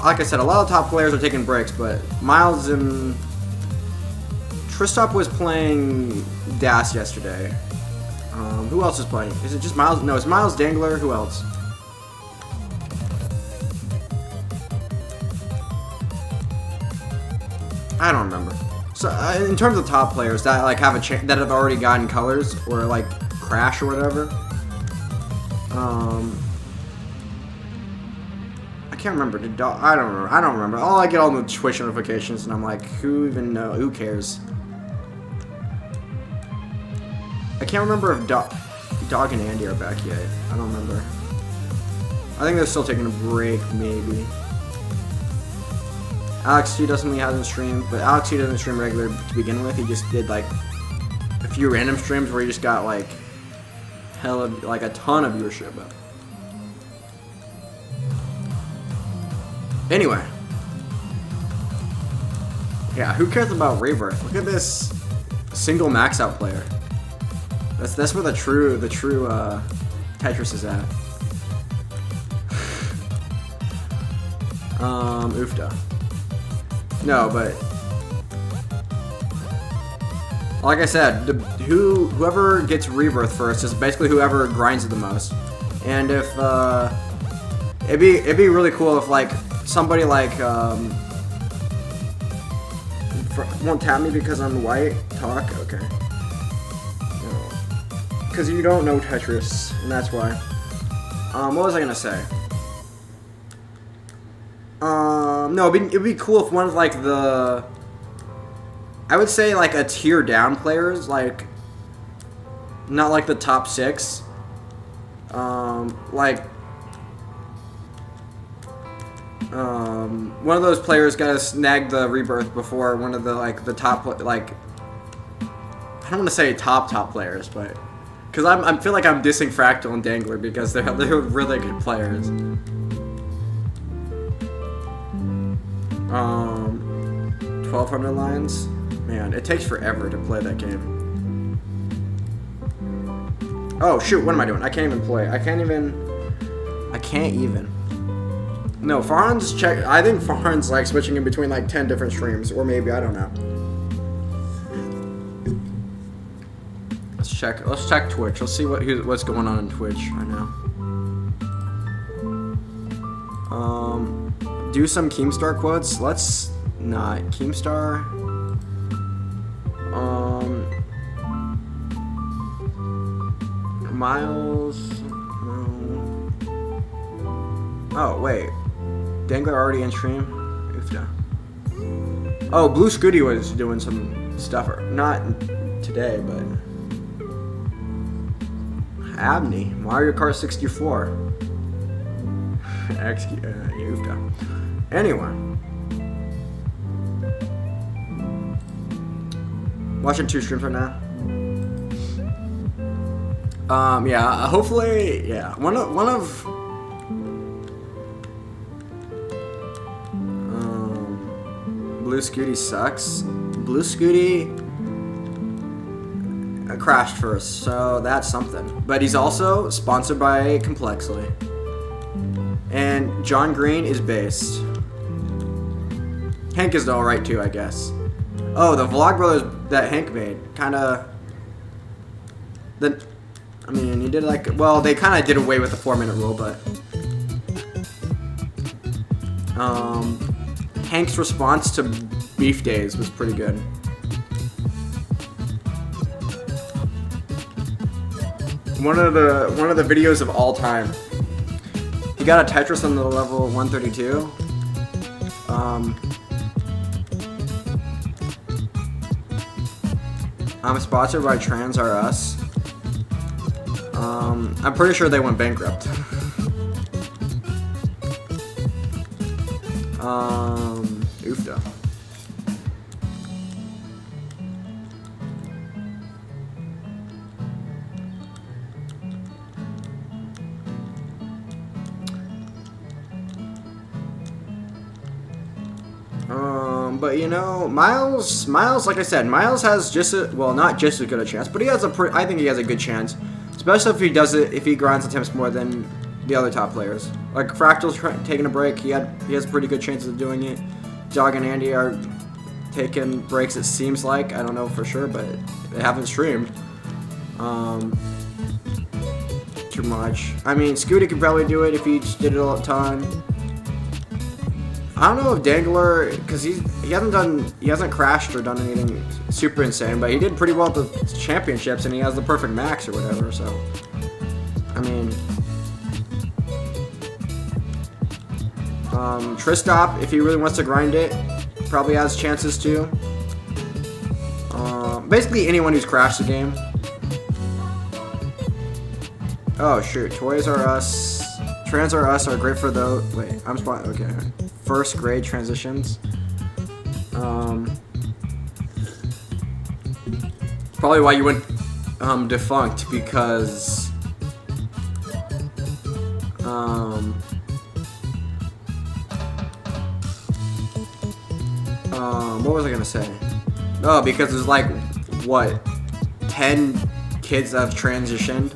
like I said, a lot of top players are taking breaks, but Miles and Tristop was playing Das yesterday. Who else is playing? Is it just Miles? No, it's Miles, Dangler. Who else? I don't remember. So in terms of top players that like have a that have already gotten colors or like Crash or whatever. I can't remember. I don't remember. I don't remember. All I get all the Twitch notifications, and I'm like, who even know? Who cares? I can't remember if Dog and Andy are back yet. I don't remember. I think they're still taking a break, maybe. Alex T definitely hasn't streamed, but Alex T doesn't stream regular to begin with. He just did like a few random streams where he just got like like a ton of viewership. But anyway, yeah, who cares about Rebirth? Look at this single max out player. That's where the true Tetris is at. Oofda. No, but like I said, whoever gets Rebirth first is basically whoever grinds it the most. And if it'd be really cool if like somebody like won't tap me because I'm white. Talk, okay. Because you don't know Tetris, and that's why. What was I gonna say? No, it'd be cool if one of like I would say like a tier down players, like not like the top 6. Like one of those players got to snag the Rebirth before one of the like the top like I don't want to say top players, but because I feel like I'm dissing Fractal and Dangler because they're really good players. 1200 lines. Man, it takes forever to play that game. Oh shoot, what am I doing? I can't even play. I can't even. No, Farhan's check. I think Farhan's like switching in between like 10 different streams, or maybe I don't know. Let's check Twitch. Let's see what's going on in Twitch right now. Do some Keemstar quotes. Let's not Keemstar. Miles. Oh wait, Dangler already in stream. Oh, Blue Scooty was doing some stuff. Not today, but. Abney, Mario Kart 64. Anyway. Watching 2 streams right now. Yeah, hopefully, yeah. One of Blue Scooty sucks. Blue Scooty crashed first, so that's something. But he's also sponsored by Complexly. And John Green is based. Hank is alright too, I guess. Oh, the Vlog Brothers that Hank made. Kinda... I mean, he did like... Well, they kinda did away with the 4-minute rule, but... Hank's response to Beef Days was pretty good. One of the videos of all time. He got a Tetris on the level 132. I'm sponsored by Trans R Us. I'm pretty sure they went bankrupt. Oofda. But you know, Miles, like I said, Miles has just not just as good a chance, but he has I think he has a good chance, especially if he grinds attempts more than the other top players. Like Fractal's taking a break, he has pretty good chances of doing it. Dog and Andy are taking breaks. It seems like, I don't know for sure, but they haven't streamed too much. I mean, Scooty could probably do it if he just did it all the time. I don't know if Dangler, because he hasn't crashed or done anything super insane, but he did pretty well at the championships, and he has the perfect max or whatever. So, I mean, Tristop, if he really wants to grind it, probably has chances too. Basically anyone who's crashed the game. Oh shoot, Toys R Us, Trans R Us are great for the. Wait, I'm spot. Okay. First grade transitions. Probably why you went defunct, because what was I gonna say? Oh, because there's like what 10 kids that have transitioned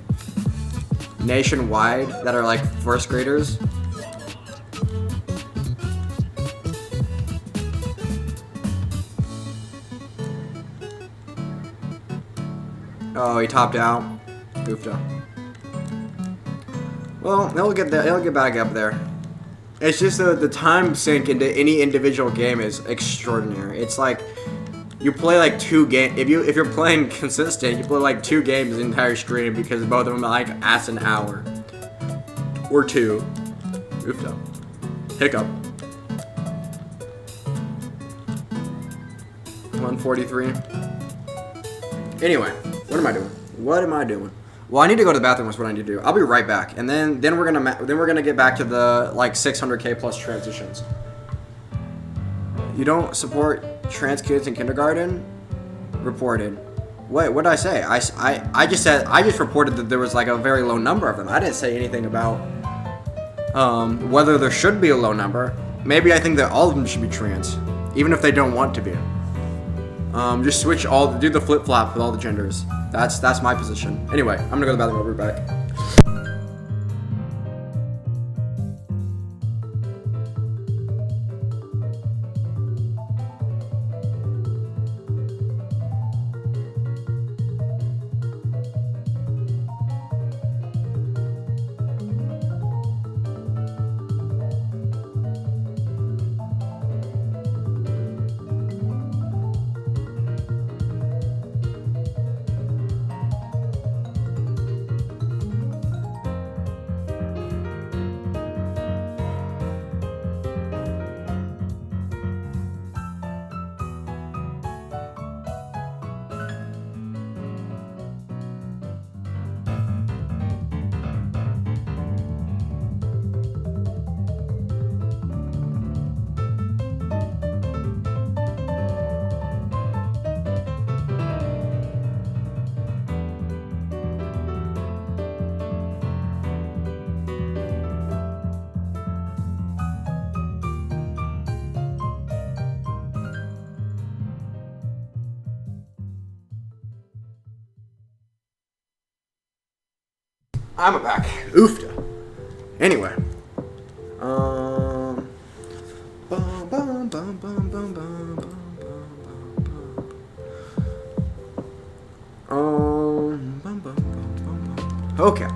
nationwide that are like first graders. Oh, he topped out. Goofed up. Well, he'll get there. He'll get back up there. It's just the time sink into any individual game is extraordinary. It's like you play like 2 games. If you're playing consistent, you play like 2 games the entire stream, because both of them are like at an hour or 2. Goofed up. Hiccup. 143. Anyway. What am I doing? Well, I need to go to the bathroom. That's what I need to do. I'll be right back, and then we're gonna get back to the like 600K plus transitions. You don't support trans kids in kindergarten? Reported. What did I say? I just reported that there was like a very low number of them. I didn't say anything about whether there should be a low number. Maybe I think that all of them should be trans, even if they don't want to be. Just do the flip-flop with all the genders. That's my position. Anyway, I'm gonna go to the bathroom. I'll be back. I'm back. Oofda. Anyway, Um. Bum, bum, bum, bum, bum, bum, bum, bum, bum, bum. Okay.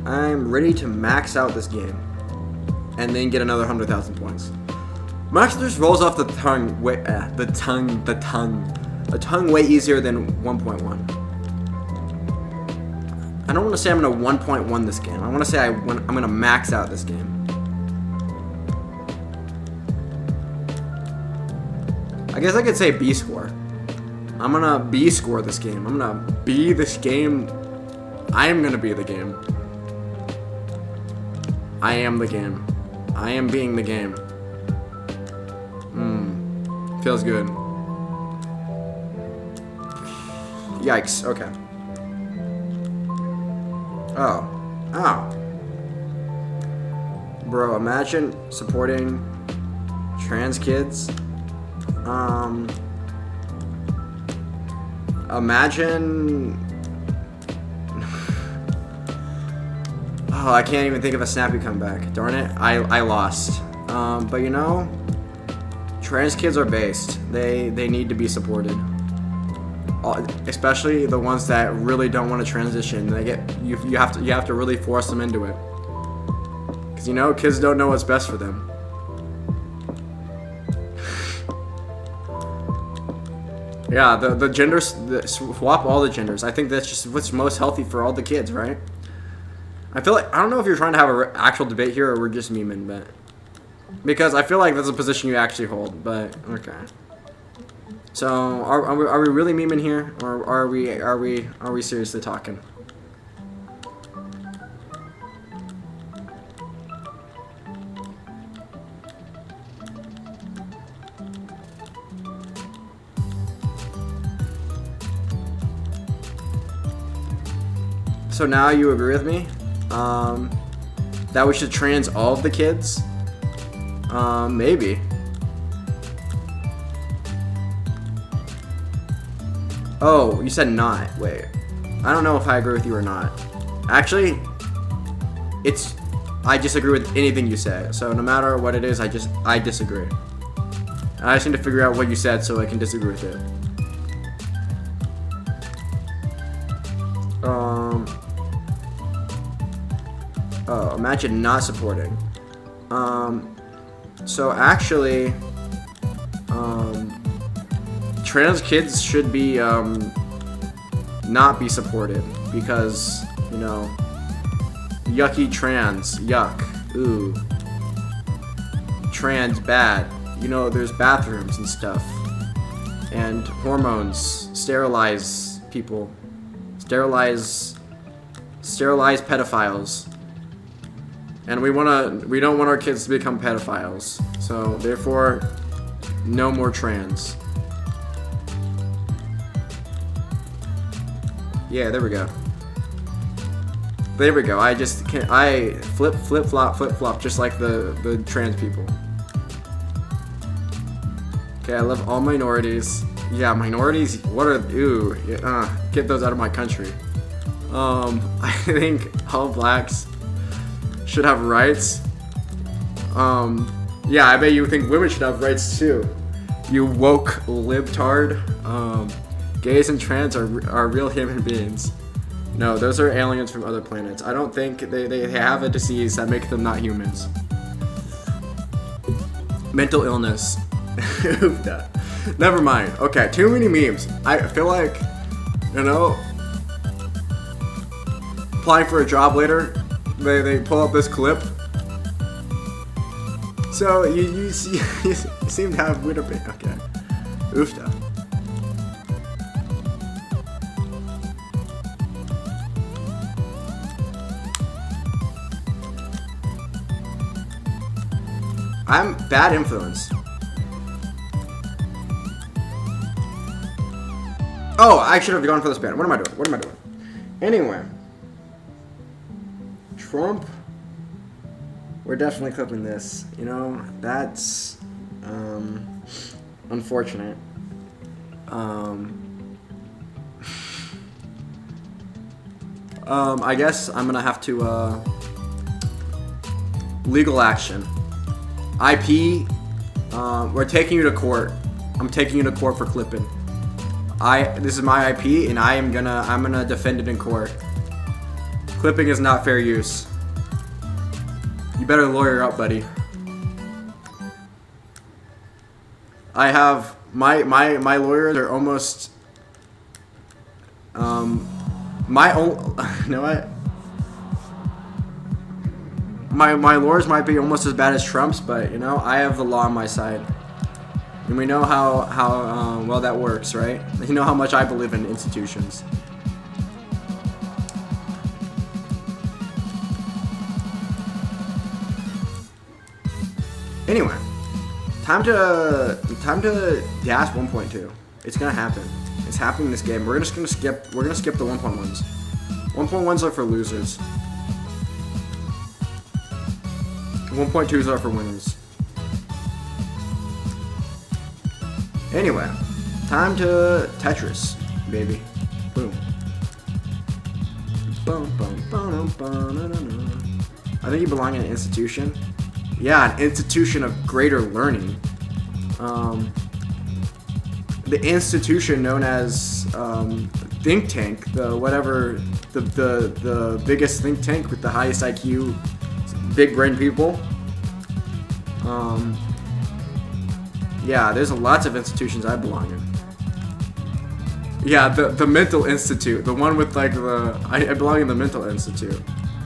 I'm ready to max out this game. And then get another 100,000 points. Max just rolls off the tongue way, the tongue way easier than 1.1. I don't want to say I'm gonna 1.1 this game. I want to say I'm gonna max out this game. I guess I could say B score. I'm gonna B score this game. I'm gonna be this game. I am gonna be the game. I am the game. I am being the game. Feels good. Yikes, okay. Oh. Bro, imagine supporting trans kids. Imagine... Oh, I can't even think of a snappy comeback. Darn it, I lost. But you know, trans kids are based. They need to be supported. Especially the ones that really don't want to transition. You have to really force them into it. Cause you know, kids don't know what's best for them. Yeah, the genders, swap all the genders. I think that's just what's most healthy for all the kids, right? I feel like, I don't know if you're trying to have an actual debate here or we're just memeing, but because I feel like that's a position you actually hold, but okay. So are we really memeing here, or are we seriously talking? So now you agree with me? That we should trans all of the kids? Maybe. Oh, you said not. Wait. I don't know if I agree with you or not. Actually, I disagree with anything you say. So no matter what it is, I disagree. I just need to figure out what you said so I can disagree with it. Oh, imagine not supporting. So actually, trans kids should be, not be supported because, you know, yucky trans, yuck, ooh. Trans, bad. You know, there's bathrooms and stuff. And hormones sterilize people. Sterilize pedophiles. And we don't want our kids to become pedophiles. So therefore, no more trans. Yeah, there we go. There we go. I flip flop just like the trans people. Okay, I love all minorities. Yeah, minorities. What are get those out of my country. I think all blacks should have rights. Yeah, I bet you think women should have rights too. You woke libtard. Gays and trans are real human beings. No, those are aliens from other planets. I don't think they have a disease that makes them not humans. Mental illness. Never mind. Okay, too many memes. I feel like, you know, applying for a job later, they pull up this clip. So you seem to have weird opinion. Okay. Oofda. I'm bad influence. Oh, I should have gone for this band. What am I doing? Anyway. Trump. We're definitely clipping this. You know, that's unfortunate. I guess I'm gonna have to Legal action. IP. We're taking you to court. I'm taking you to court for clipping. This is my IP, and I'm gonna defend it in court. Clipping is not fair use. You better lawyer up, buddy. I have my lawyers are almost my own. You know what? My lawyers might be almost as bad as Trump's, but you know I have the law on my side, and we know how well that works, right? You know how much I believe in institutions. Anyway, time to dash 1.2. It's gonna happen. It's happening in this game. We're gonna skip the 1.1s. 1.1s are for losers. 1.2s are for winners. Anyway, time to Tetris, baby. Boom. I think you belong in an institution. Yeah, an institution of greater learning. The institution known as think tank, the biggest think tank with the highest IQ, big brain people. Yeah, there's lots of institutions I belong in. Yeah, the mental institute, the one with like I belong in the mental institute.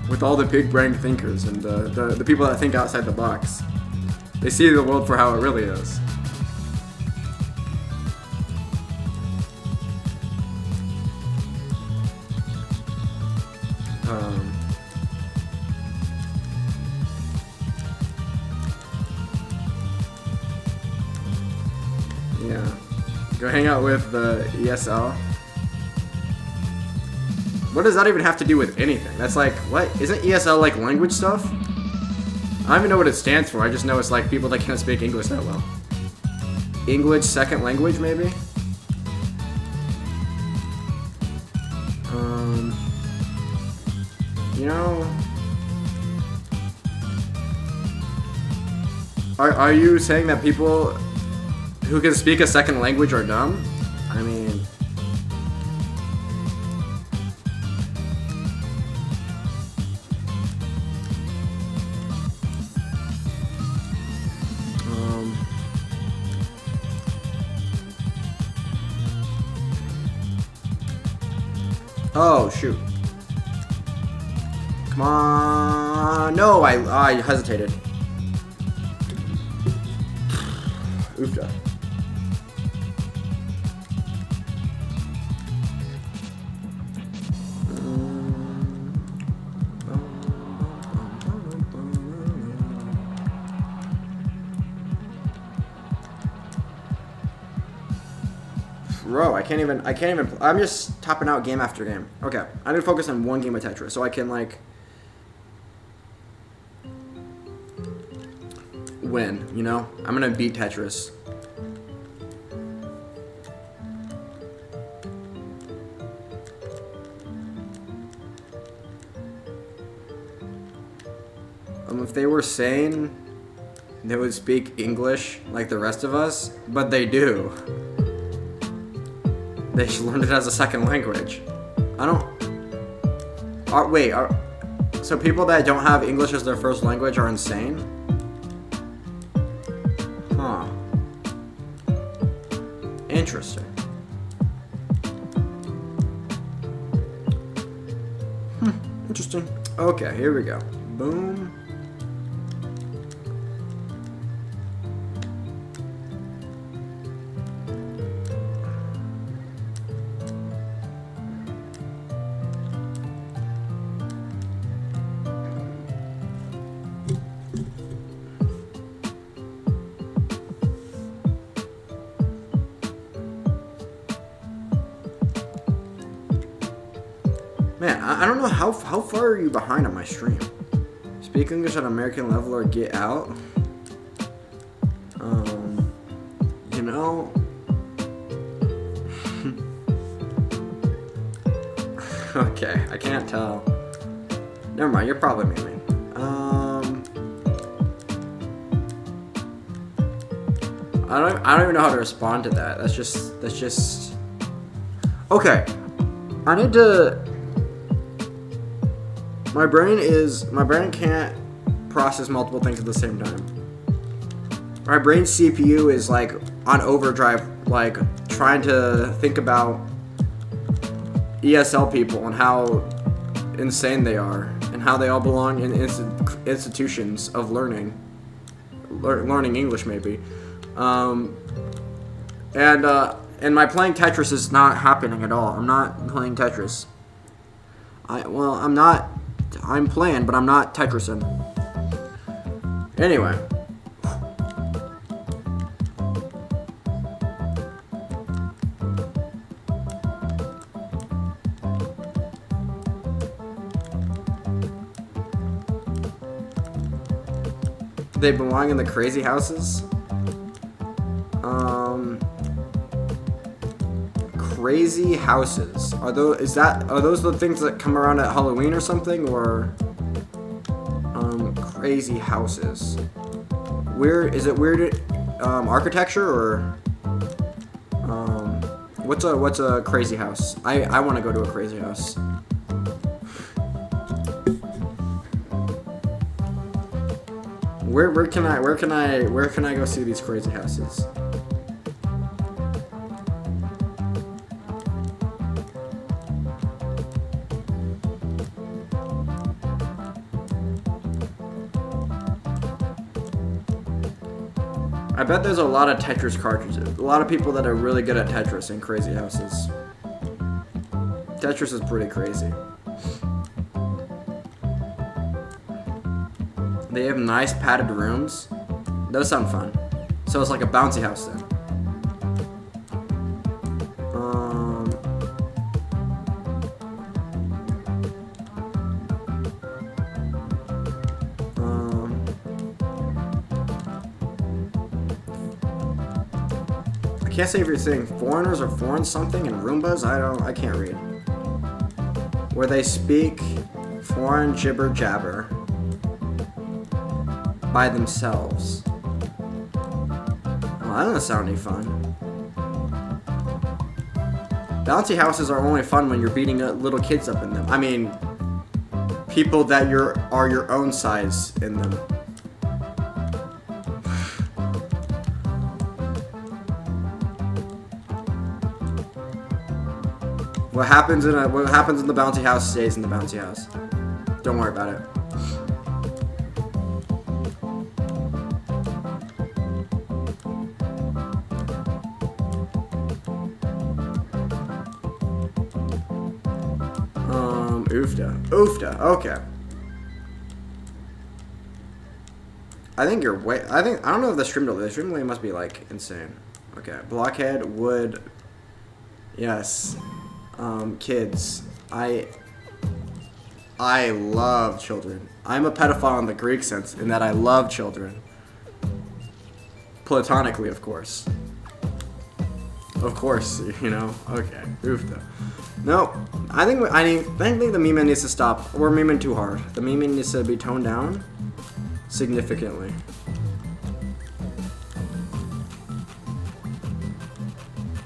With all the big brain thinkers and the people that think outside the box. They see the world for how it really is. Yeah. Go hang out with the ESL. What does that even have to do with anything? That's like, what? Isn't ESL like language stuff? I don't even know what it stands for. I just know it's like people that can't speak English that well. English second language, maybe? You know... Are you saying that people who can speak a second language are dumb? I mean... Oh, shoot. Come on. No, I hesitated. Oofda. Bro, I can't even, I'm just topping out game after game. Okay, I need to focus on one game of Tetris so I can, like, win, you know? I'm gonna beat Tetris. If they were sane, they would speak English like the rest of us, but they do. They should learn it as a second language. So people that don't have English as their first language are insane? Huh. Interesting. Interesting. Okay, here we go. Boom. Man, I don't know how far are you behind on my stream? Speak English at American level or get out. You know. Okay, I can't tell. Never mind, you're probably memeing. I don't even know how to respond to that. That's just. Okay. I need to. My brain can't process multiple things at the same time. My brain's CPU is like on overdrive, like trying to think about ESL people and how insane they are and how they all belong in institutions of learning English maybe. And my playing Tetris is not happening at all. I'm not playing Tetris. I'm playing, but I'm not Tetrising. Anyway. They belong in the crazy houses? Crazy houses. Are those the things that come around at Halloween or something, or crazy houses? Is it weird architecture, or what's a crazy house? I want to go to a crazy house. Where can I go see these crazy houses? I bet there's a lot of Tetris cartridges. A lot of people that are really good at Tetris in crazy houses. Tetris is pretty crazy. They have nice padded rooms. Those sound fun. So it's like a bouncy house then. I can't say if you're saying foreigners or foreign something and Roombas. I can't read. Where they speak foreign jibber jabber by themselves. Well, that doesn't sound any fun. Bouncy houses are only fun when you're beating little kids up in them. I mean, people that are your own size in them. What happens in the bouncy house stays in the bouncy house. Don't worry about it. Oofda. Okay. I think you're I don't know if the stream delay must be like insane. Okay. Blockhead, wood. Yes. Kids. I love children. I'm a pedophile in the Greek sense, in that I love children. Platonically, of course. Of course, you know. Okay. Oofda. No, I think the meme needs to stop. We're memeing too hard. The meme needs to be toned down significantly.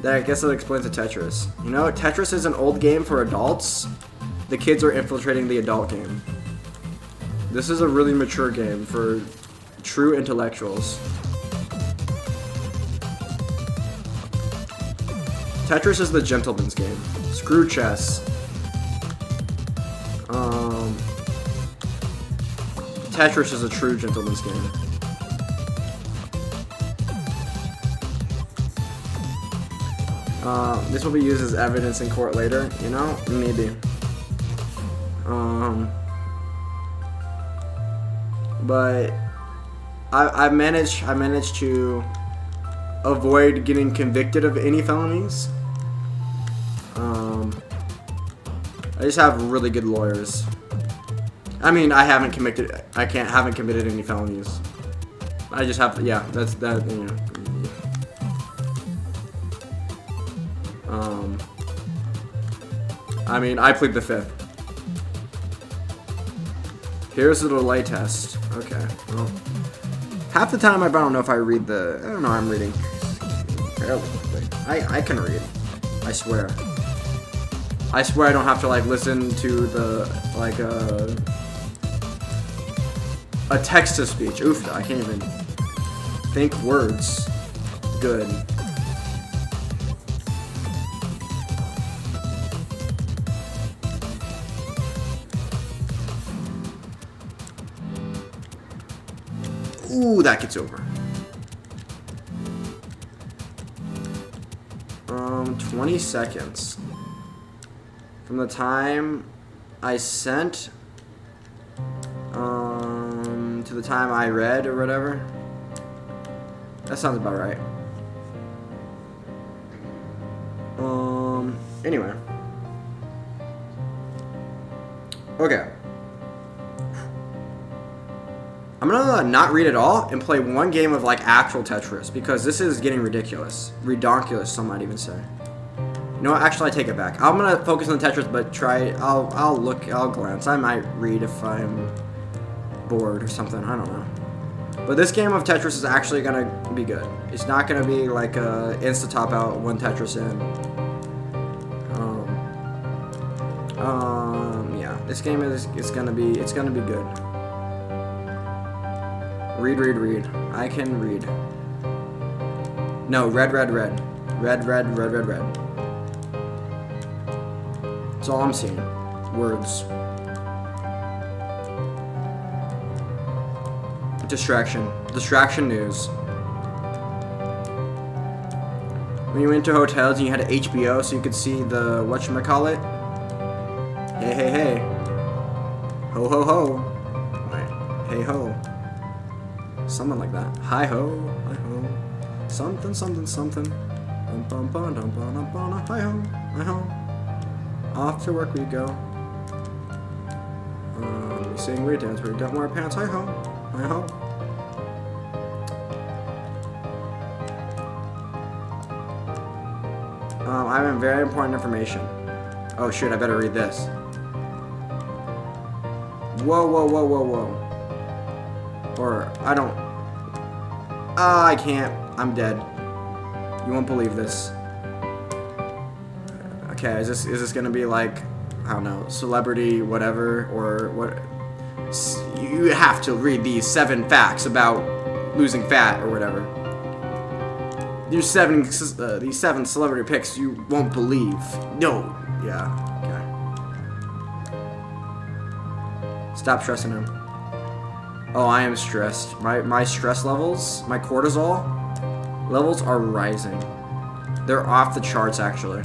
I guess that explains the Tetris. You know, Tetris is an old game for adults. The kids are infiltrating the adult game. This is a really mature game for true intellectuals. Tetris is the gentleman's game. Screw chess. Tetris is a true gentleman's game. This will be used as evidence in court later, you know? Maybe. But I managed to avoid getting convicted of any felonies. I just have really good lawyers. I mean, I haven't committed any felonies. I just have to, yeah, that's that, you know. I mean, I plead the fifth. Here's the delay test. Okay, well, half the time I don't know if I read the, I don't know, I'm reading. fairly quickly. I can read. I swear. I swear I don't have to like listen to the like a text to speech. Oof, I can't even think words. Good. Ooh, that gets over. 20 seconds. From the time I sent, to the time I read or whatever. That sounds about right. Anyway. Okay. I'm gonna not read at all and play one game of like actual Tetris because this is getting ridiculous. Redonkulous, some might even say. You know what? Actually, I take it back. I'm gonna focus on the Tetris, but I'll glance. I might read if I'm bored or something. I don't know. But this game of Tetris is actually gonna be good. It's not gonna be like a insta top out one Tetris in. Yeah. This game it's gonna be good. Read. I can read. No, red. Red. That's all I'm seeing. Words. Distraction news. When you went to hotels and you had HBO so you could see the whatchamacallit? Hey. Ho. Wait. Hey ho. Something like that. Hi ho. Something. Hi ho. Off to work we go. We sing, we dance, we don't wear pants. Hi ho. I have very important information. Oh shoot, I better read this. Whoa. Or, I don't... I can't. I'm dead. You won't believe this. Okay, is this gonna be like, I don't know, celebrity whatever, or what? You have to read these 7 facts about losing fat or whatever. These 7 celebrity picks you won't believe. No. Yeah. Okay. Stop stressing him. Oh, I am stressed. My stress levels, my cortisol levels are rising. They're off the charts, actually.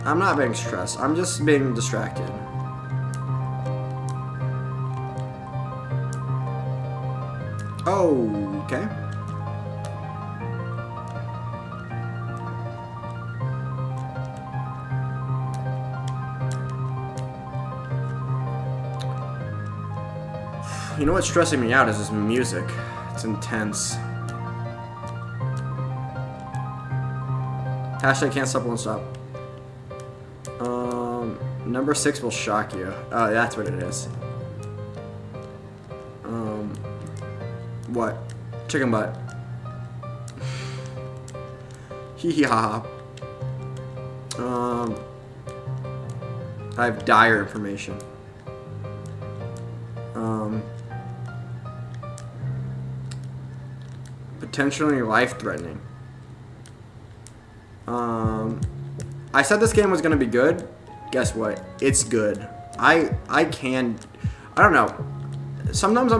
I'm not being stressed. I'm just being distracted. Oh, okay. You know what's stressing me out is this music. It's intense. Hashtag can't stop, won't stop. Number 6 will shock you. Oh, that's what it is. What? Chicken butt. Hee hee ha ha. I have dire information. Potentially life-threatening. I said this game was gonna be good. Guess what? It's good. I don't know. Sometimes I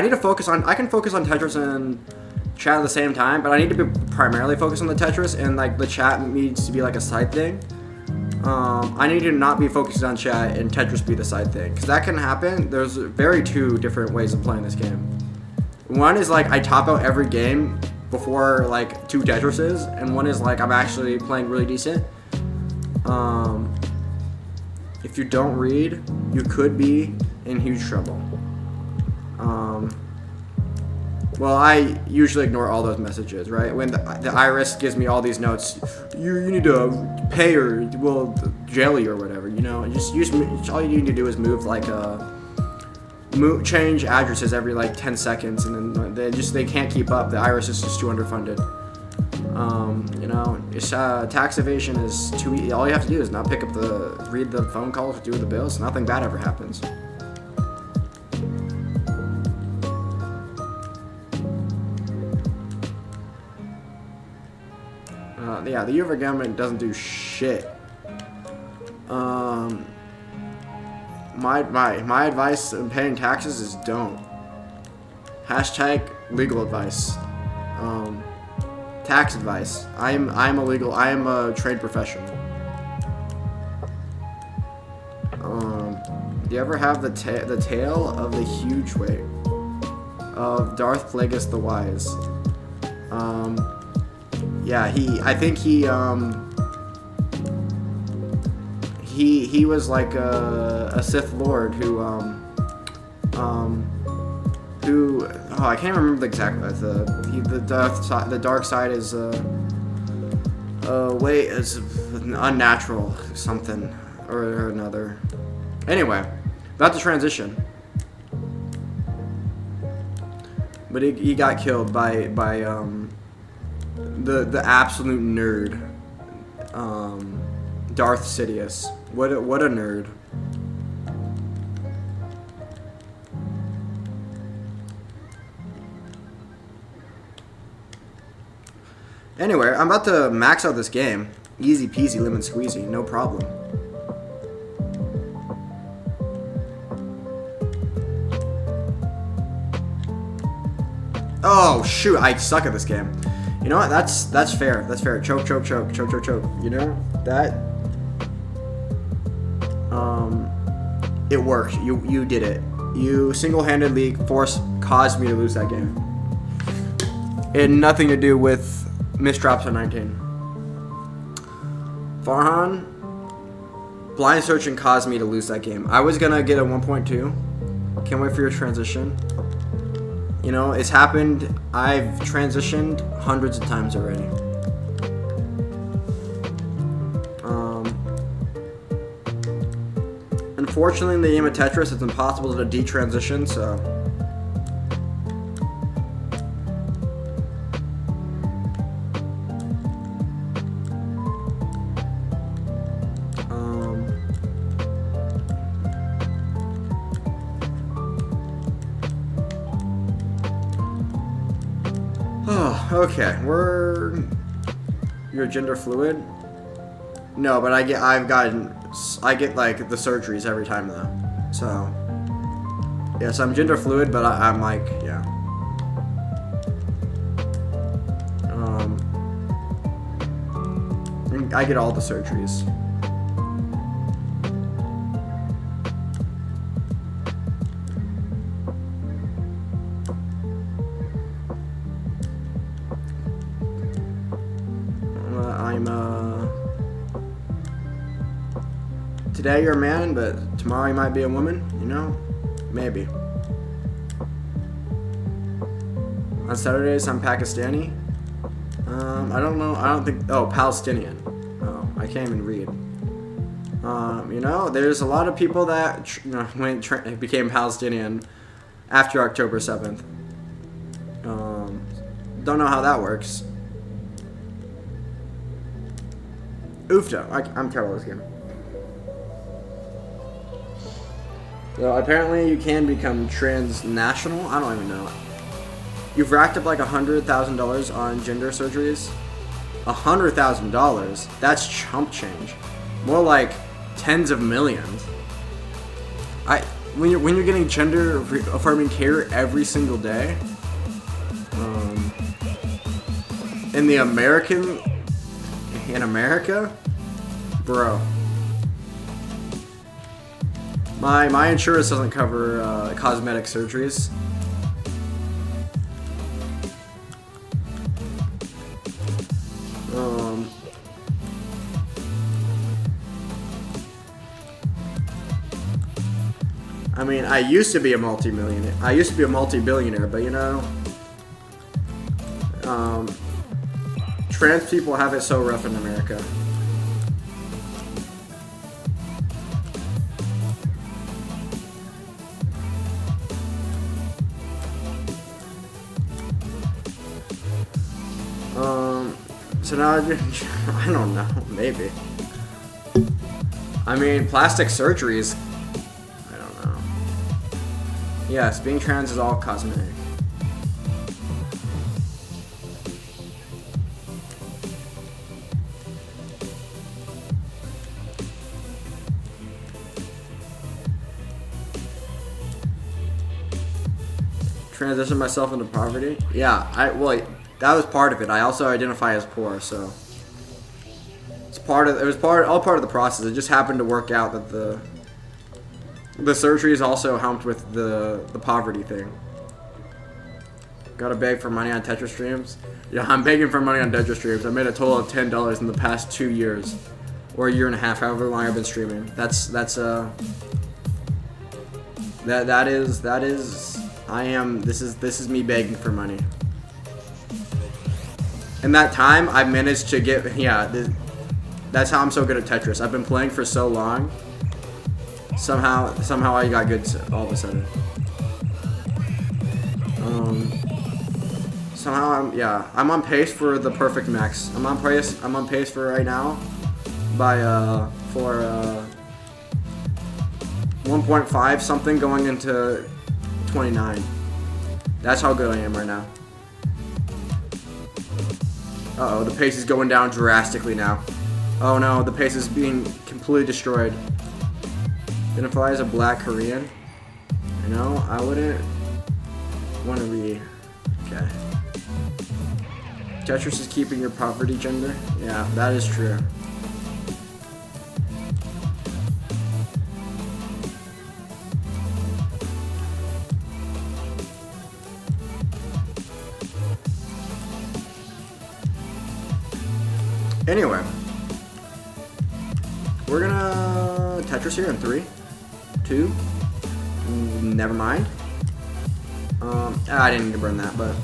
need to focus on. I can focus on Tetris and chat at the same time, but I need to be primarily focused on the Tetris, and like the chat needs to be like a side thing. I need to not be focused on chat and Tetris be the side thing, because that can happen. There's two different ways of playing this game. One is like I top out every game before like 2 Tetrises, and one is like I'm actually playing really decent. If you don't read, you could be in huge trouble. Well, I usually ignore all those messages, right? When the iris gives me all these notes, you need to pay or we'll jail you or whatever, you know. And just all you need to do is move change addresses every like 10 seconds, and then they can't keep up. The IRS is just too underfunded. You know, it's, tax evasion is too easy. All you have to do is not read the phone calls, do the bills. Nothing bad ever happens. Yeah, the U.S. government doesn't do shit. My advice in paying taxes is don't. Hashtag legal advice. Tax advice. I am a trained professional. Do you ever have the tale of the huge weight of Darth Plagueis the Wise? Yeah, I think he was like a Sith Lord who I can't remember the exact the dark side is unnatural something or another. Anyway, about the transition. But he got killed by the absolute nerd, Darth Sidious. What a nerd. Anyway, I'm about to max out this game. Easy peasy lemon squeezy, no problem. Oh shoot, I suck at this game. You know what? That's fair. That's fair. Choke. You know that. It worked. You did it. You single-handedly caused me to lose that game. It had nothing to do with misdrops on 19. Farhan, blind searching caused me to lose that game. I was gonna get a 1.2. Can't wait for your transition. You know, it's happened. I've transitioned hundreds of times already. Unfortunately, in the game of Tetris, it's impossible to detransition, so... Okay, you're gender fluid? No, but I get like the surgeries every time though. So yes, I'm gender fluid, but I'm like, yeah. I get all the surgeries. Today you're a man, but tomorrow you might be a woman, you know? Maybe. On Saturdays I'm Pakistani. I don't know, I don't think, Palestinian. Oh, I can't even read. You know, there's a lot of people that became Palestinian after October 7th. Don't know how that works. Oofta, I'm terrible at this game. So apparently you can become transnational. I don't even know. You've racked up like $100,000 on gender surgeries. $100,000? That's chump change. More like tens of millions. When you're getting gender affirming care every single day, in America, bro. My insurance doesn't cover cosmetic surgeries. I mean, I used to be a multi-billionaire, but you know, trans people have it so rough in America. So now, I don't know, maybe. I mean, plastic surgeries, I don't know. Yes, being trans is all cosmetic. Transition myself into poverty? Yeah, well, that was part of it. I also identify as poor, so it's all part of the process. It just happened to work out that the surgeries also helped with the poverty thing. Gotta beg for money on Tetris streams? Yeah, I'm begging for money on Tetris streams. I made a total of $10 in the past 2 years, or a year and a half, however long I've been streaming. That is. This is me begging for money. In that time, I managed to get, that's how I'm so good at Tetris. I've been playing for so long. Somehow I got good all of a sudden. Somehow I'm on pace for the perfect max. I'm on pace for right now for 1.5 something going into 29. That's how good I am right now. Uh-oh, the pace is going down drastically now. Oh no, the pace is being completely destroyed. Identify as a black Korean? You know, I wouldn't want to be... Okay. Tetris is keeping your poverty gender? Yeah, that is true. Anyway, we're gonna Tetris here in 3, 2, never mind. I didn't need to burn that, but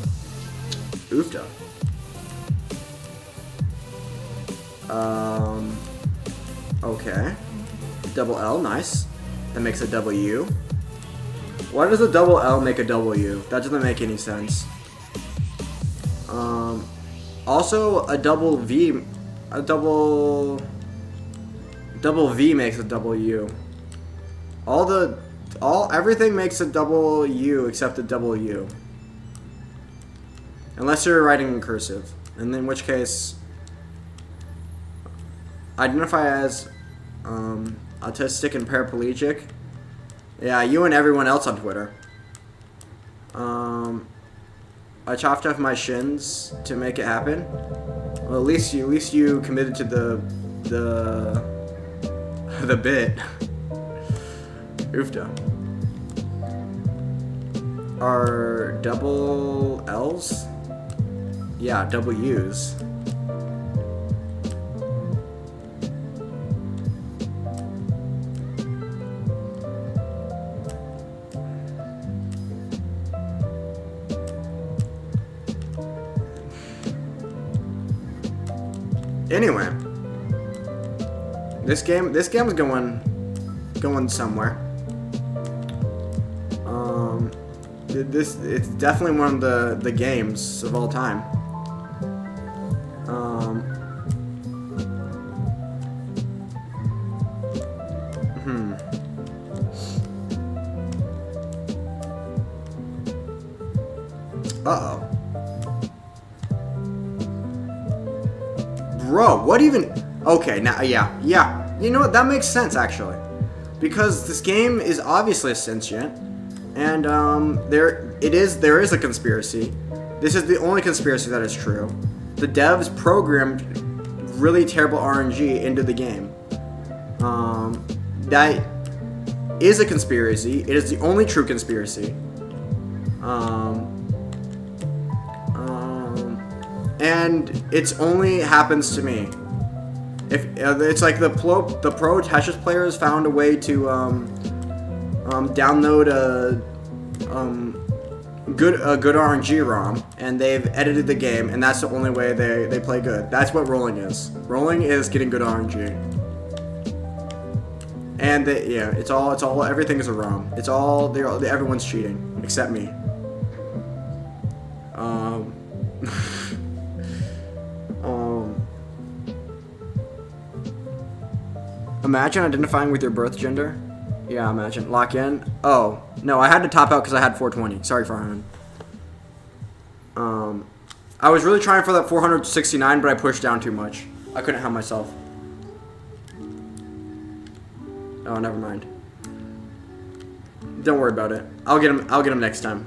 oofda. Okay. Double L, nice. That makes a W. Why does a double L make a W? That doesn't make any sense. Also, a double V. A double V makes a double U. Everything makes a double U except a double U. Unless you're writing in cursive, and in which case, identify as autistic and paraplegic. Yeah, you and everyone else on Twitter. I chopped off my shins to make it happen. Well, at least you committed to the bit. Oofda. Are double L's? Yeah, double U's. Anyway, this game is going somewhere. It's definitely one of the games of all time. Uh-oh. Bro, what even... Okay, now, yeah. You know what? That makes sense, actually. Because this game is obviously sentient. And, there is a conspiracy. This is the only conspiracy that is true. The devs programmed really terrible RNG into the game. That is a conspiracy. It is the only true conspiracy. And it's only happens to me. If it's like the pro Tetris players found a way to download a good RNG ROM, and they've edited the game, and that's the only way they play good. That's what rolling is. Rolling is getting good RNG. And it's all everything is a ROM. It's all everyone's cheating except me. Imagine identifying with your birth gender. Yeah, imagine. Lock in. Oh, no, I had to top out because I had 420. Sorry, Farhan. I was really trying for that 469, but I pushed down too much. I couldn't help myself. Oh, never mind. Don't worry about it. I'll get him next time.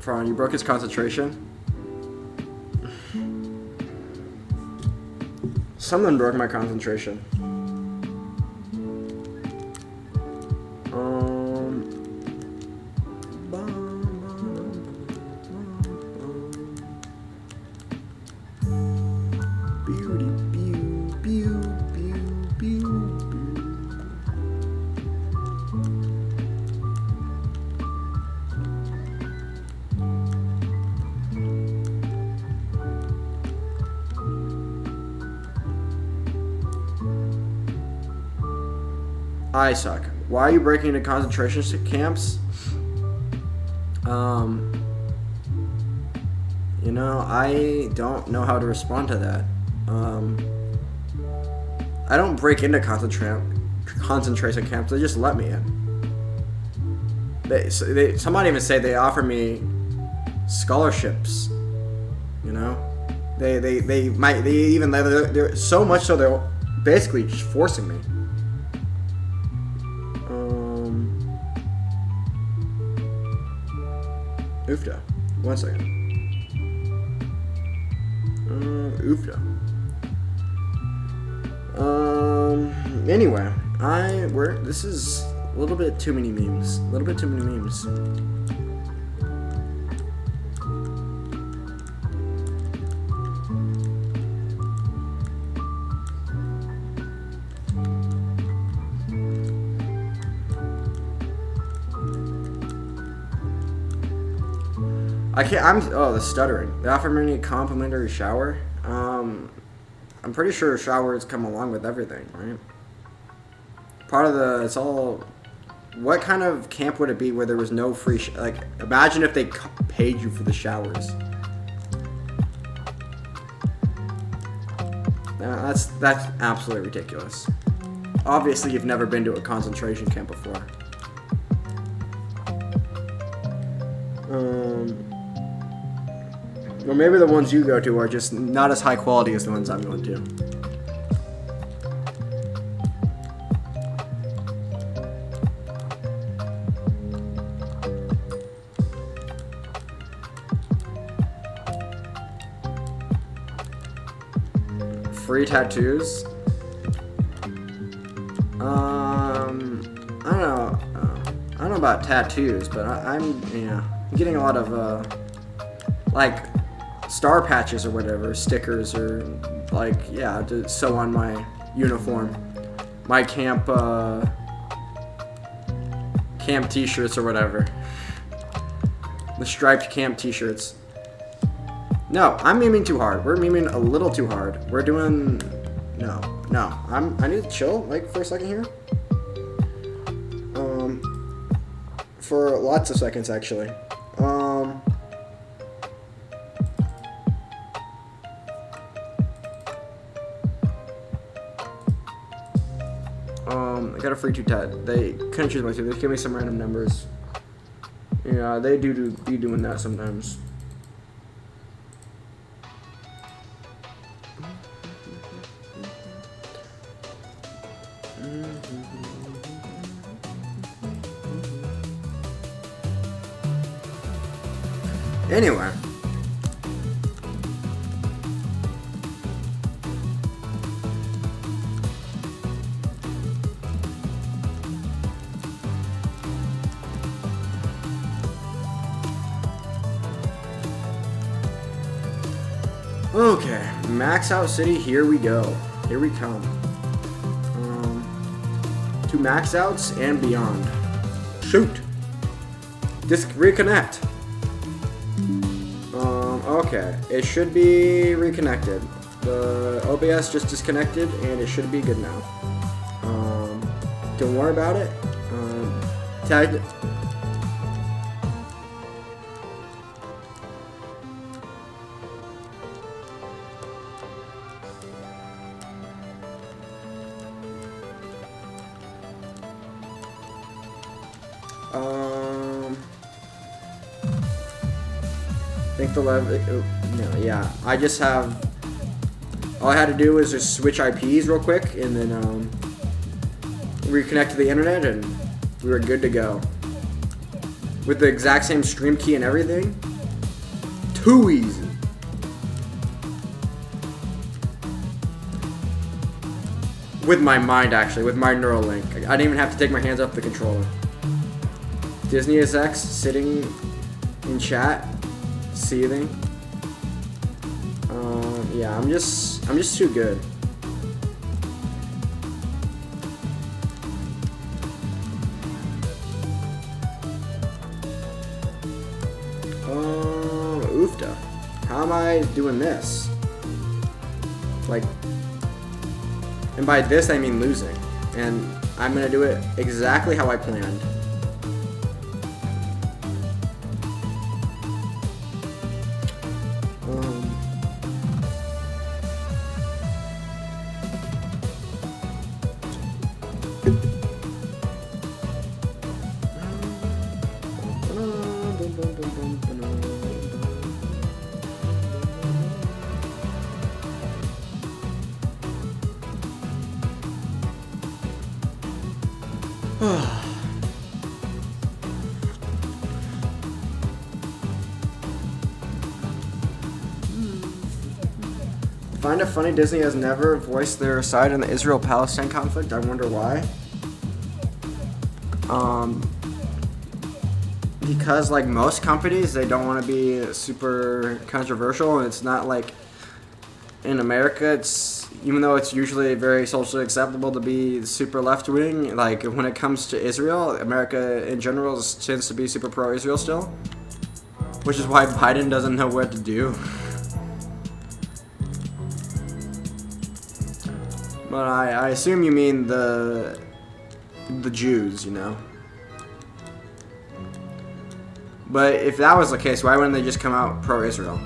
Farhan, you broke his concentration. Someone broke my concentration. I suck. Why are you breaking into concentration camps? You know, I don't know how to respond to that. I don't break into concentration camps. They just let me in. Some might even say they offer me scholarships. You know, they're so much so they're basically just forcing me. Oofda. 1 second. Oofda. Anyway, this is a little bit too many memes. A little bit too many memes. The stuttering. They offer me a complimentary shower. I'm pretty sure showers come along with everything, right? It's all, what kind of camp would it be where there was no free, imagine if they paid you for the showers. That's absolutely ridiculous. Obviously, you've never been to a concentration camp before. Or maybe the ones you go to are just not as high quality as the ones I'm going to. Free tattoos? I don't know about tattoos, but I'm getting a lot of star patches or whatever, stickers or to sew on my uniform, my camp t-shirts or whatever, the striped camp t-shirts. No, I'm memeing too hard. We're memeing a little too hard. We're doing no. I need to chill for a second here. For lots of seconds actually. I got a free 2 tat. They couldn't choose my 2. They gave me some random numbers. Yeah, they do be doing that sometimes. Anyway. Okay, Max Out City, here we go. Here we come. To Max Outs and beyond. Shoot! Reconnect. Okay, it should be reconnected. The OBS just disconnected and it should be good now. Don't worry about it. Tag. I think the level. No, yeah. I just have. All I had to do was just switch IPs real quick, and then reconnect to the internet, and we were good to go. With the exact same stream key and everything. Too easy. With my mind, actually, with my Neuralink. I didn't even have to take my hands off the controller. Disney is X sitting in chat, seething. Yeah, I'm just too good. Oofda. How am I doing this? Like, and by this I mean losing. And I'm gonna do it exactly how I planned. Find it funny Disney has never voiced their side in the Israel-Palestine conflict. I wonder why. Because like most companies, they don't want to be super controversial, and it's not like in America, it's even though it's usually very socially acceptable to be super left-wing, like when it comes to Israel, America in general tends to be super pro-Israel still, which is why Biden doesn't know what to do. But I assume you mean the Jews, you know. But if that was the case, why wouldn't they just come out pro-Israel?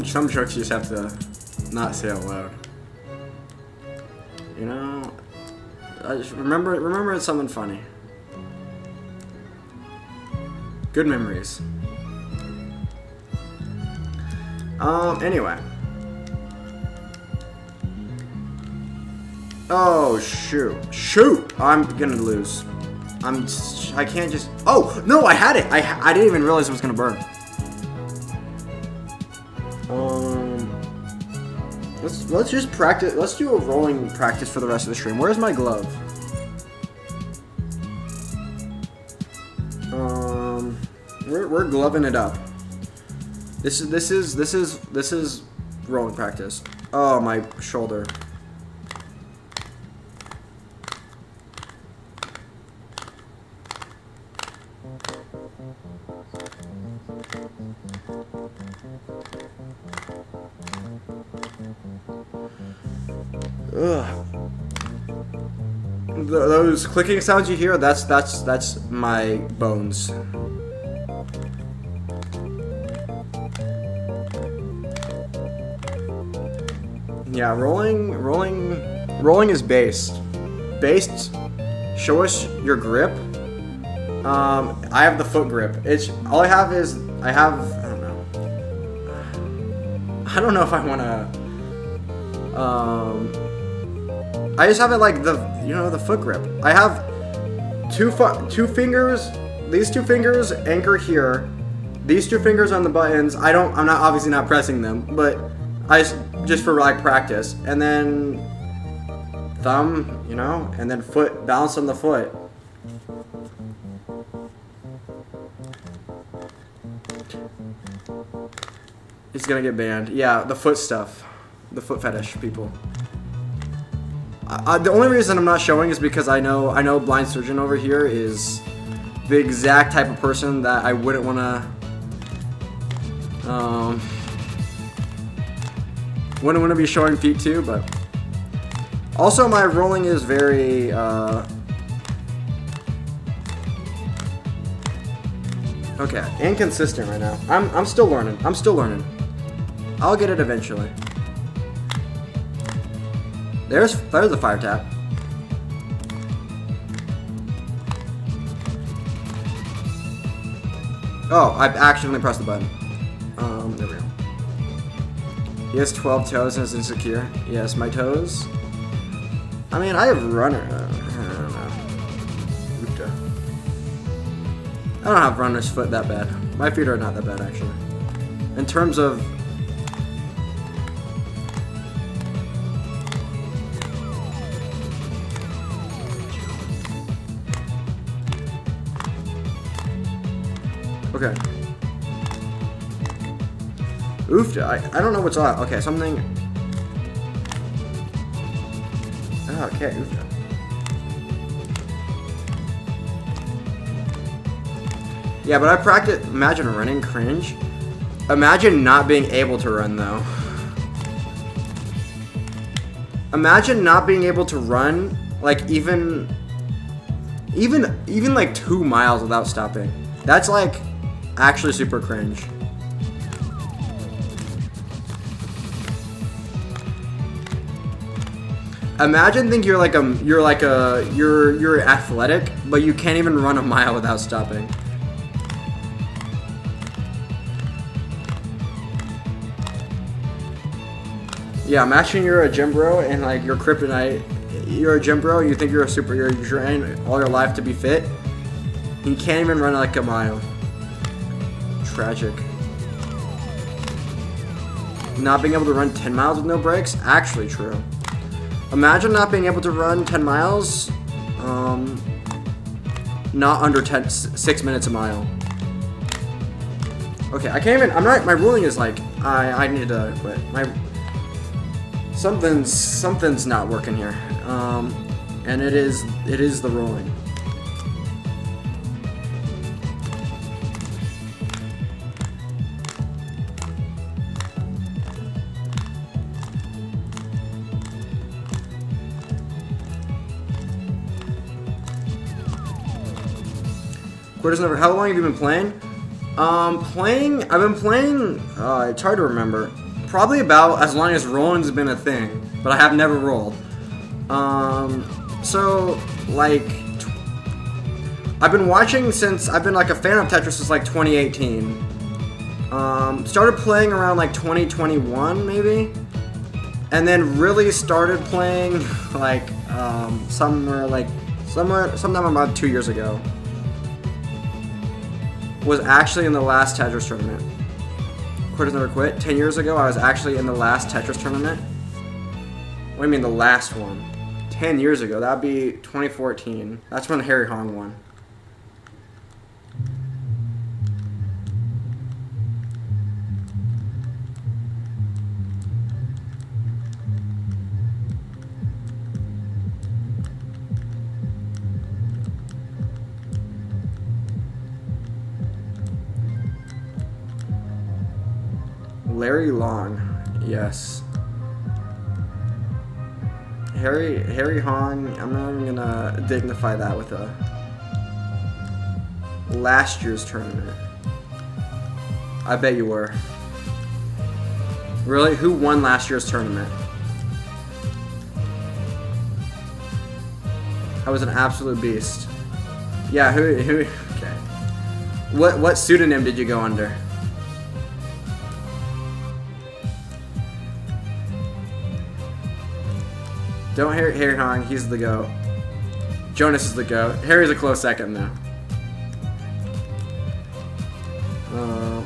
Some jokes you just have to not say out loud. You know, I just remember it's something funny. Good memories. Anyway. Oh shoot! I'm gonna lose. I can't just. Oh no! I had it. I didn't even realize it was gonna burn. Let's just practice. Let's do a rolling practice for the rest of the stream. Where's my glove? We're gloving it up. This is rolling practice. Oh, my shoulder. Ugh. Those clicking sounds you hear, that's my bones. Yeah, rolling is based. Based, show us your grip. I have the foot grip. All I have is I don't know if I wanna I just have it like the, you know, the foot grip. I have two fingers. These two fingers anchor here. These two fingers on the buttons. I'm not obviously not pressing them, but I just for like practice. And then thumb, you know, and then foot, balance on the foot. It's gonna get banned. Yeah, the foot stuff. The foot fetish people. The only reason I'm not showing is because I know Blind Surgeon over here is the exact type of person that I wouldn't want to be showing feet to, but also my rolling is very okay, inconsistent right now. I'm still learning. I'll get it eventually. There's a fire tap. Oh, I accidentally pressed the button. There we go. He has 12 toes and is insecure. Yes, my toes. I mean, I have runner. I don't know. I don't have runner's foot that bad. My feet are not that bad, actually. In terms of... Okay. Oofta. I don't know what's on. Okay, something... Oh, okay, oofta. Yeah, but I practice... Imagine running cringe. Imagine not being able to run, though. Imagine not being able to run, like, even like 2 miles without stopping. That's, like, actually super cringe. Imagine think you're athletic, but you can't even run a mile without stopping. Yeah, imagine you're a gym bro and like your kryptonite, you're a gym bro, you think you're you train all your life to be fit. You can't even run like a mile. Tragic. Not being able to run 10 miles with no brakes? Actually true. Imagine not being able to run 10 miles, not under 6 minutes a mile. Okay, I can't even, my ruling is like, I need to quit. Something's not working here. And it is the ruling. Quarters number. How long have you been playing? I've been playing, it's hard to remember. Probably about as long as rolling's been a thing, but I have never rolled. So, like, I've been watching since, I've been like a fan of Tetris since like 2018. Started playing around like 2021 maybe, and then really started playing like, sometime about 2 years ago. Was actually in the last Tetris tournament. Quitters never quit. 10 years ago, I was actually in the last Tetris tournament. What do you mean the last one? 10 years ago, that'd be 2014. That's when Harry Hong won. Larry Long, yes. Harry Hong, I'm not even gonna dignify that with a last year's tournament. I bet you were. Really? Who won last year's tournament? I was an absolute beast. Yeah, who okay. What pseudonym did you go under? Don't Harry Hong. He's the GOAT. Jonas is the GOAT. Harry's a close second though.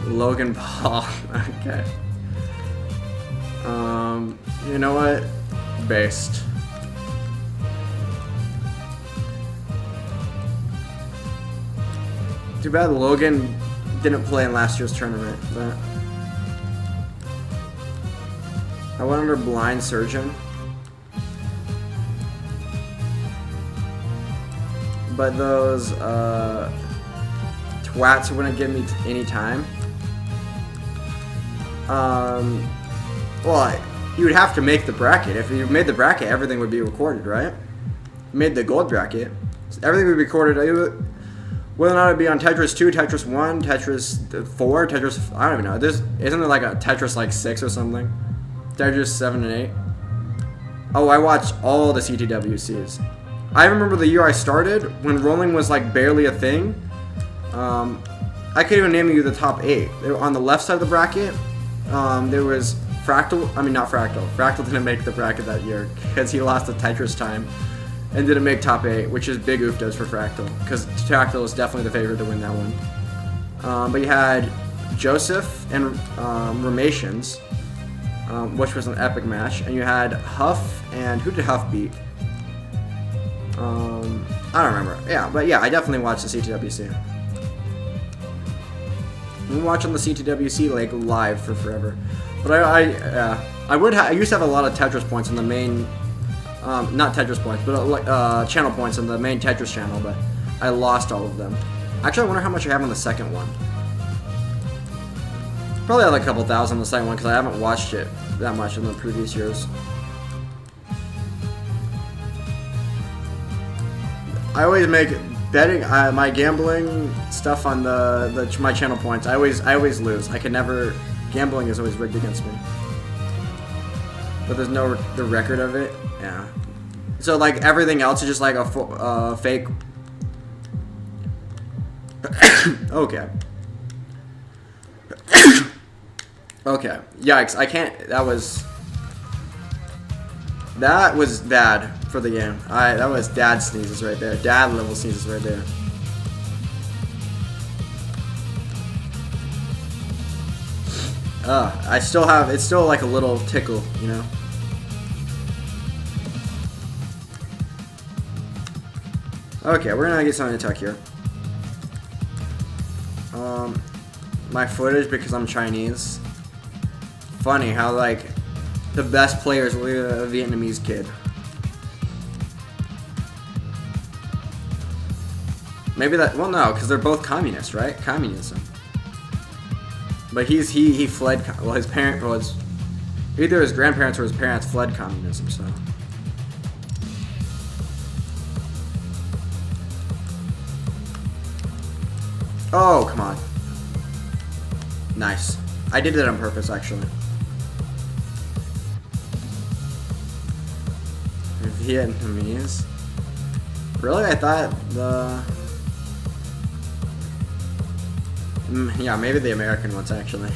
Logan Paul. Okay. You know what? Based. Too bad Logan didn't play in last year's tournament, but I went under Blind Surgeon. But those twats wouldn't give me any time. Well, you would have to make the bracket. If you made the bracket, everything would be recorded, right? You made the gold bracket. Everything would be recorded. Whether or not it'd be on Tetris 2, Tetris 1, Tetris 4, Tetris... I don't even know. Isn't there like a Tetris like 6 or something? Tetris 7 and 8? Oh, I watched all the CTWCs. I remember the year I started, when rolling was like barely a thing. I could even name you the top 8. They were on the left side of the bracket. There was Fractal. I mean, not Fractal. Fractal didn't make the bracket that year because he lost the Tetris time and didn't make top 8, which is big oof does for Fractal because Fractal was definitely the favorite to win that one. But you had Joseph and Ramations, which was an epic match, and you had Huff and who did Huff beat? I don't remember. Yeah, but yeah, I definitely watched the CTWC. We watched on the CTWC like live for forever. But I used to have a lot of Tetris points in the main, not Tetris points, but channel points in the main Tetris channel. But I lost all of them. Actually, I wonder how much I have on the second one. Probably had like a couple thousand on the second one because I haven't watched it that much in the previous years. I always make betting my gambling stuff on my channel points. I always lose. I can never. Gambling is always rigged against me. But there's no the record of it. Yeah. So like everything else is just like a fake. Okay. Okay. Yikes! I can't. That was bad for the game. That was dad sneezes right there. Dad level sneezes right there. I still have, it's still like a little tickle, you know? Okay, we're gonna get something to tuck here. My footage because I'm Chinese. Funny how like the best players were a Vietnamese kid. Maybe that, well no, because they're both communists, right? Communism. But he fled, well his parent was, either his grandparents or his parents fled communism, so. Oh, come on. Nice. I did it on purpose, actually. Vietnamese? Really? I thought the... yeah, maybe the American ones, actually.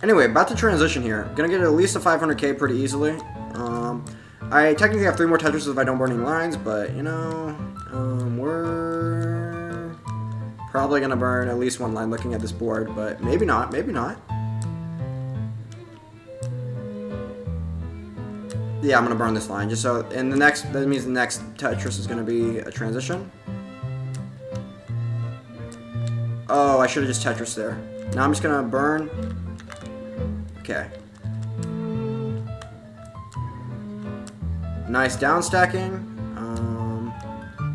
Anyway, about to transition here. Gonna get at least a 500k pretty easily. I technically have 3 more Tetrises if I don't burn any lines, but, you know, we're probably gonna burn at least 1 line looking at this board, but maybe not, maybe not. Yeah, I'm gonna burn this line, just so, and the next, that means the next Tetris is gonna be a transition. Oh, I should have just Tetris there. Now I'm just gonna burn. Okay. Nice down stacking.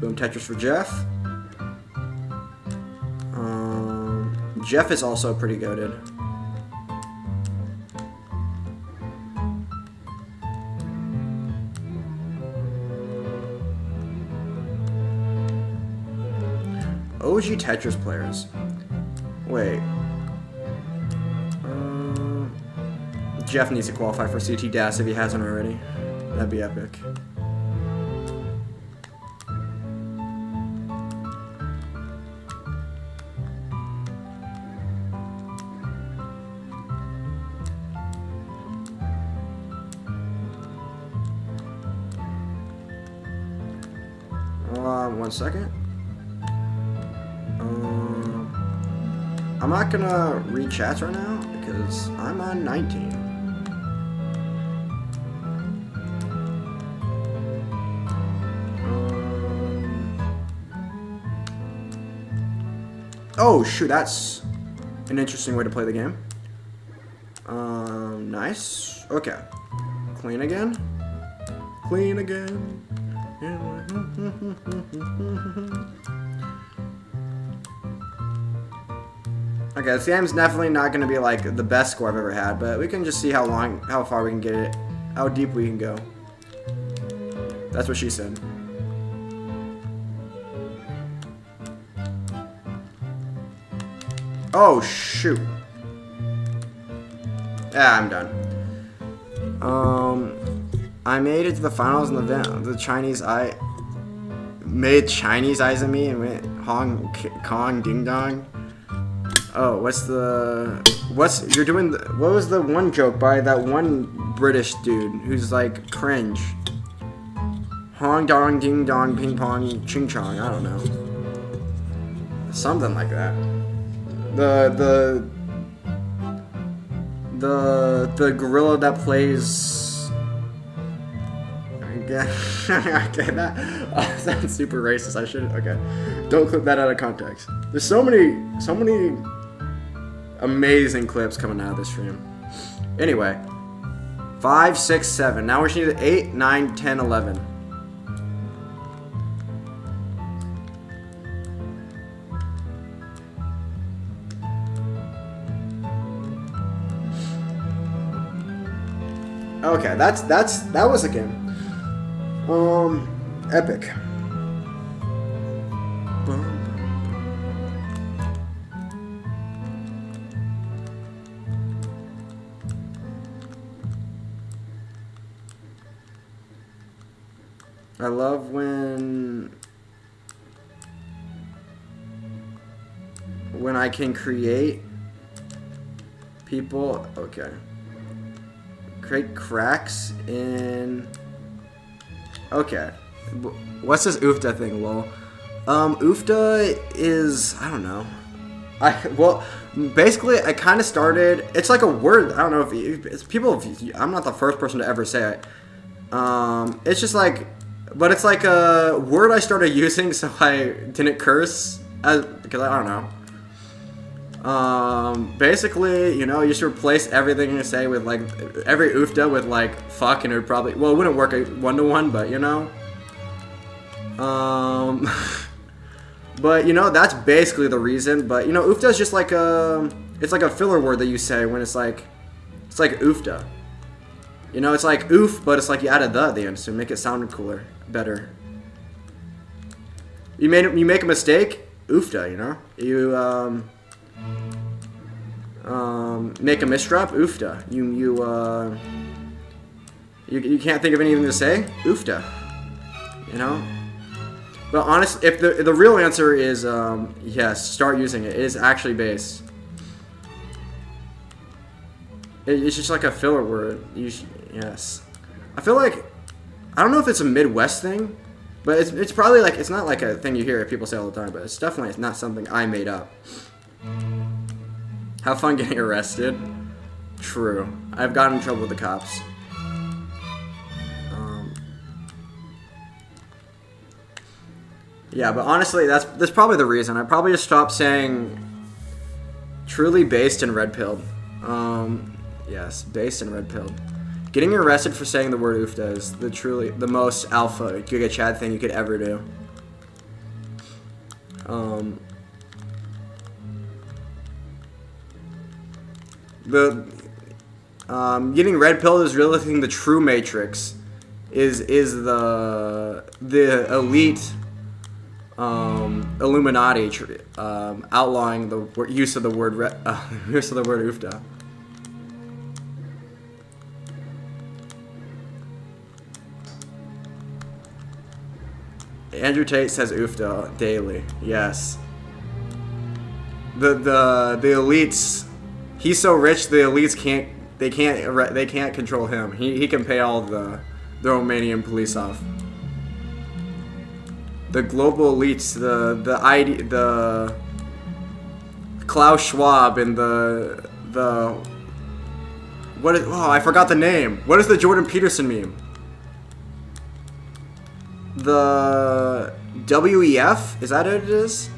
Boom, Tetris for Jeff. Jeff is also pretty goated. OG Tetris players. Wait. Jeff needs to qualify for CT DAS if he hasn't already. That'd be epic. One second. I'm not gonna read chats right now because I'm on 19. Oh shoot, that's an interesting way to play the game. Nice. Okay. Clean again. Clean again. Okay, this game's definitely not going to be like the best score I've ever had, but we can just see how far we can get it, how deep we can go. That's what she said. Oh shoot. Yeah, I'm done. I made it to the finals in the event. The Chinese made Chinese eyes at me and went Hong Kong Ding Dong. Oh, what was the one joke by that one British dude who's like cringe? Hong Dong Ding Dong Ping Pong Ching Chong. I don't know. Something like that. The gorilla that plays. Okay, that sounds super racist. I should. Okay, don't clip that out of context. There's so many amazing clips coming out of this stream. Anyway, 5, 6, 7. Now we're just need 8, 9, 10, 11. Okay, that was a game. Epic. I love when I can create people. Okay. Create cracks in. Okay. What's this UFTA thing, lol? UFTA is, I don't know. Basically, I kind of started. It's like a word. I don't know if it's people. I'm not the first person to ever say it. It's just like, but it's like a word I started using so I didn't curse, because I don't know. Basically, you know, you should replace everything you say with like every UFTA with like fuck, and it would probably, well, it wouldn't work 1-to-1, but you know. But you know, that's basically the reason. But you know, UFTA is just like it's like a filler word that you say when it's like UFTA. You know, it's like oof, but it's like you added the at the end to make it sound cooler, better. You make a mistake, UFTA. You know, you make a misdrop, UFTA. You can't think of anything to say, UFTA. You know. But honestly, if the real answer is yes, start using it. It is actually bass. It's just like a filler word. Yes. I feel like, I don't know if it's a Midwest thing, but it's probably like, it's not like a thing you hear people say all the time, but it's definitely not something I made up. Have fun getting arrested. True. I've gotten in trouble with the cops. Yeah, but honestly, that's probably the reason. I probably just stopped saying truly based and red pilled. Yes, based and red pilled. Getting arrested for saying the word oofda is the most alpha Giga Chad thing you could ever do. Getting red pilled is realizing the true Matrix is the elite Illuminati outlawing the use of the word UFTA. Andrew Tate says oofda daily. Yes. The elites. He's so rich, the elites can't control him. He can pay all the Romanian police off. The global elites, the Klaus Schwab and I forgot the name. What is the Jordan Peterson meme? The WEF? Is that what it is?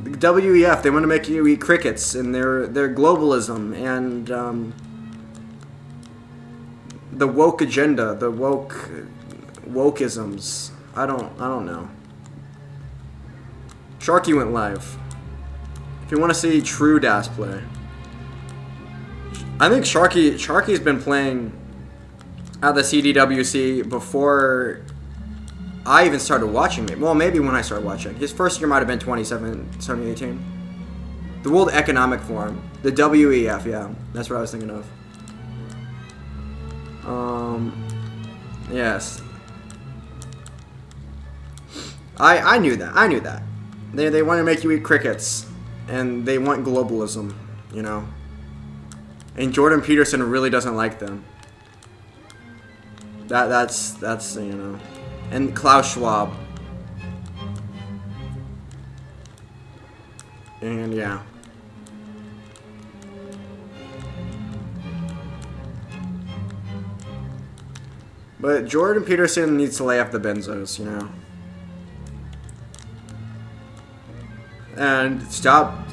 The WEF, they want to make you eat crickets, and their globalism and the woke agenda, the wokeisms. I don't know. Sharky went live. If you want to see true DAS play, I think Sharky's been playing at the CDWC before I even started watching it. Well, maybe when I started watching. His first year might have been 2018. The World Economic Forum. The WEF, yeah. That's what I was thinking of. Yes. I knew that. They want to make you eat crickets. And they want globalism, you know. And Jordan Peterson really doesn't like them. That's you know. And Klaus Schwab. And yeah. But Jordan Peterson needs to lay off the benzos, you know. And stop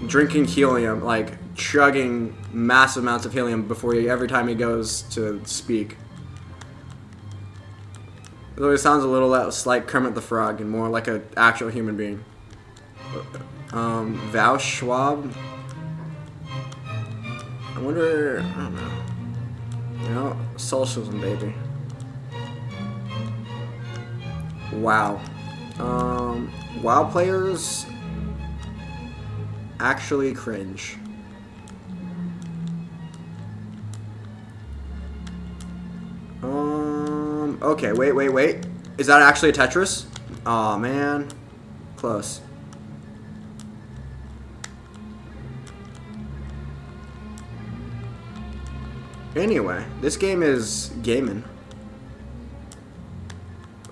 drinking helium, like chugging massive amounts of helium every time he goes to speak. Though it sounds a little less like Kermit the Frog and more like an actual human being. Klaus Schwab. I wonder. I don't know. You know, socialism, baby. Wow. WoW players actually cringe. Okay, wait. Is that actually a Tetris? Aw, man. Close. Anyway, this game is gaming.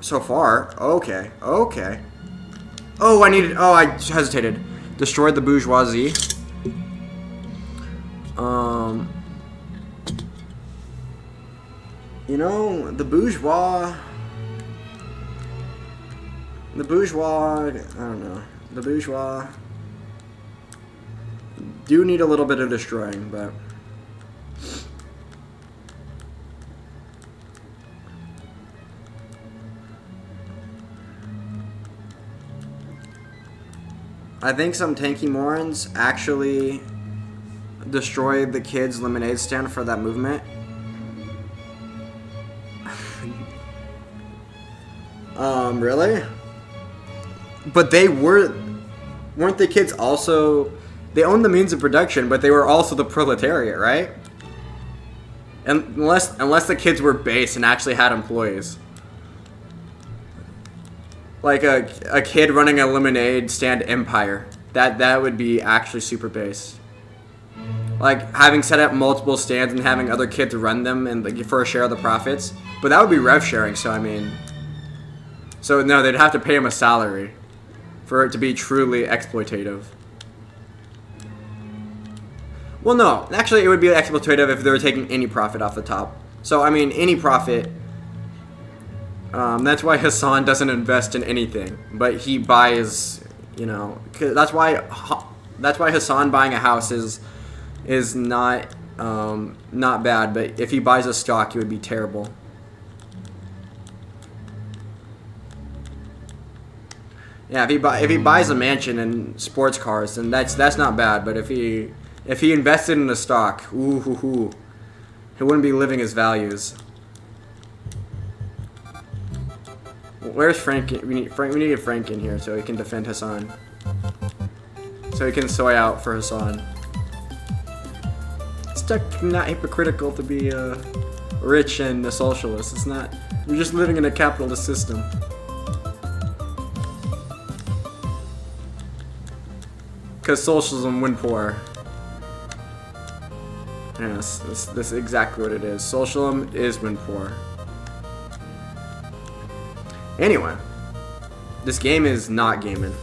So far. Okay. Oh, I hesitated. Destroyed the bourgeoisie. You know, the bourgeois, I don't know. The bourgeois do need a little bit of destroying, but I think some tanky morons actually destroyed the kids' lemonade stand for that movement. Really? But weren't the kids also, they owned the means of production, but they were also the proletariat, right? Unless the kids were base and actually had employees. Like a kid running a lemonade stand empire. That would be actually super base. Like having set up multiple stands and having other kids run them and for a share of the profits. But that would be rev sharing, so I mean. So no, they'd have to pay him a salary for it to be truly exploitative. Well, no. Actually, it would be exploitative if they were taking any profit off the top. So, I mean, any profit. That's why Hassan doesn't invest in anything. But he buys, you know. That's why Hassan buying a house is not bad. But if he buys a stock, it would be terrible. Yeah, if he buys a mansion and sports cars, then that's not bad. But if he invested in a stock, he wouldn't be living his values. Where's Frank? We need a Frank in here so he can defend Hassan. So he can soy out for Hassan. It's not hypocritical to be rich and a socialist. It's not. You're just living in a capitalist system. Because socialism win poor. Yes, this is exactly what it is. Socialism is win poor. Anyway, this game is not gaming.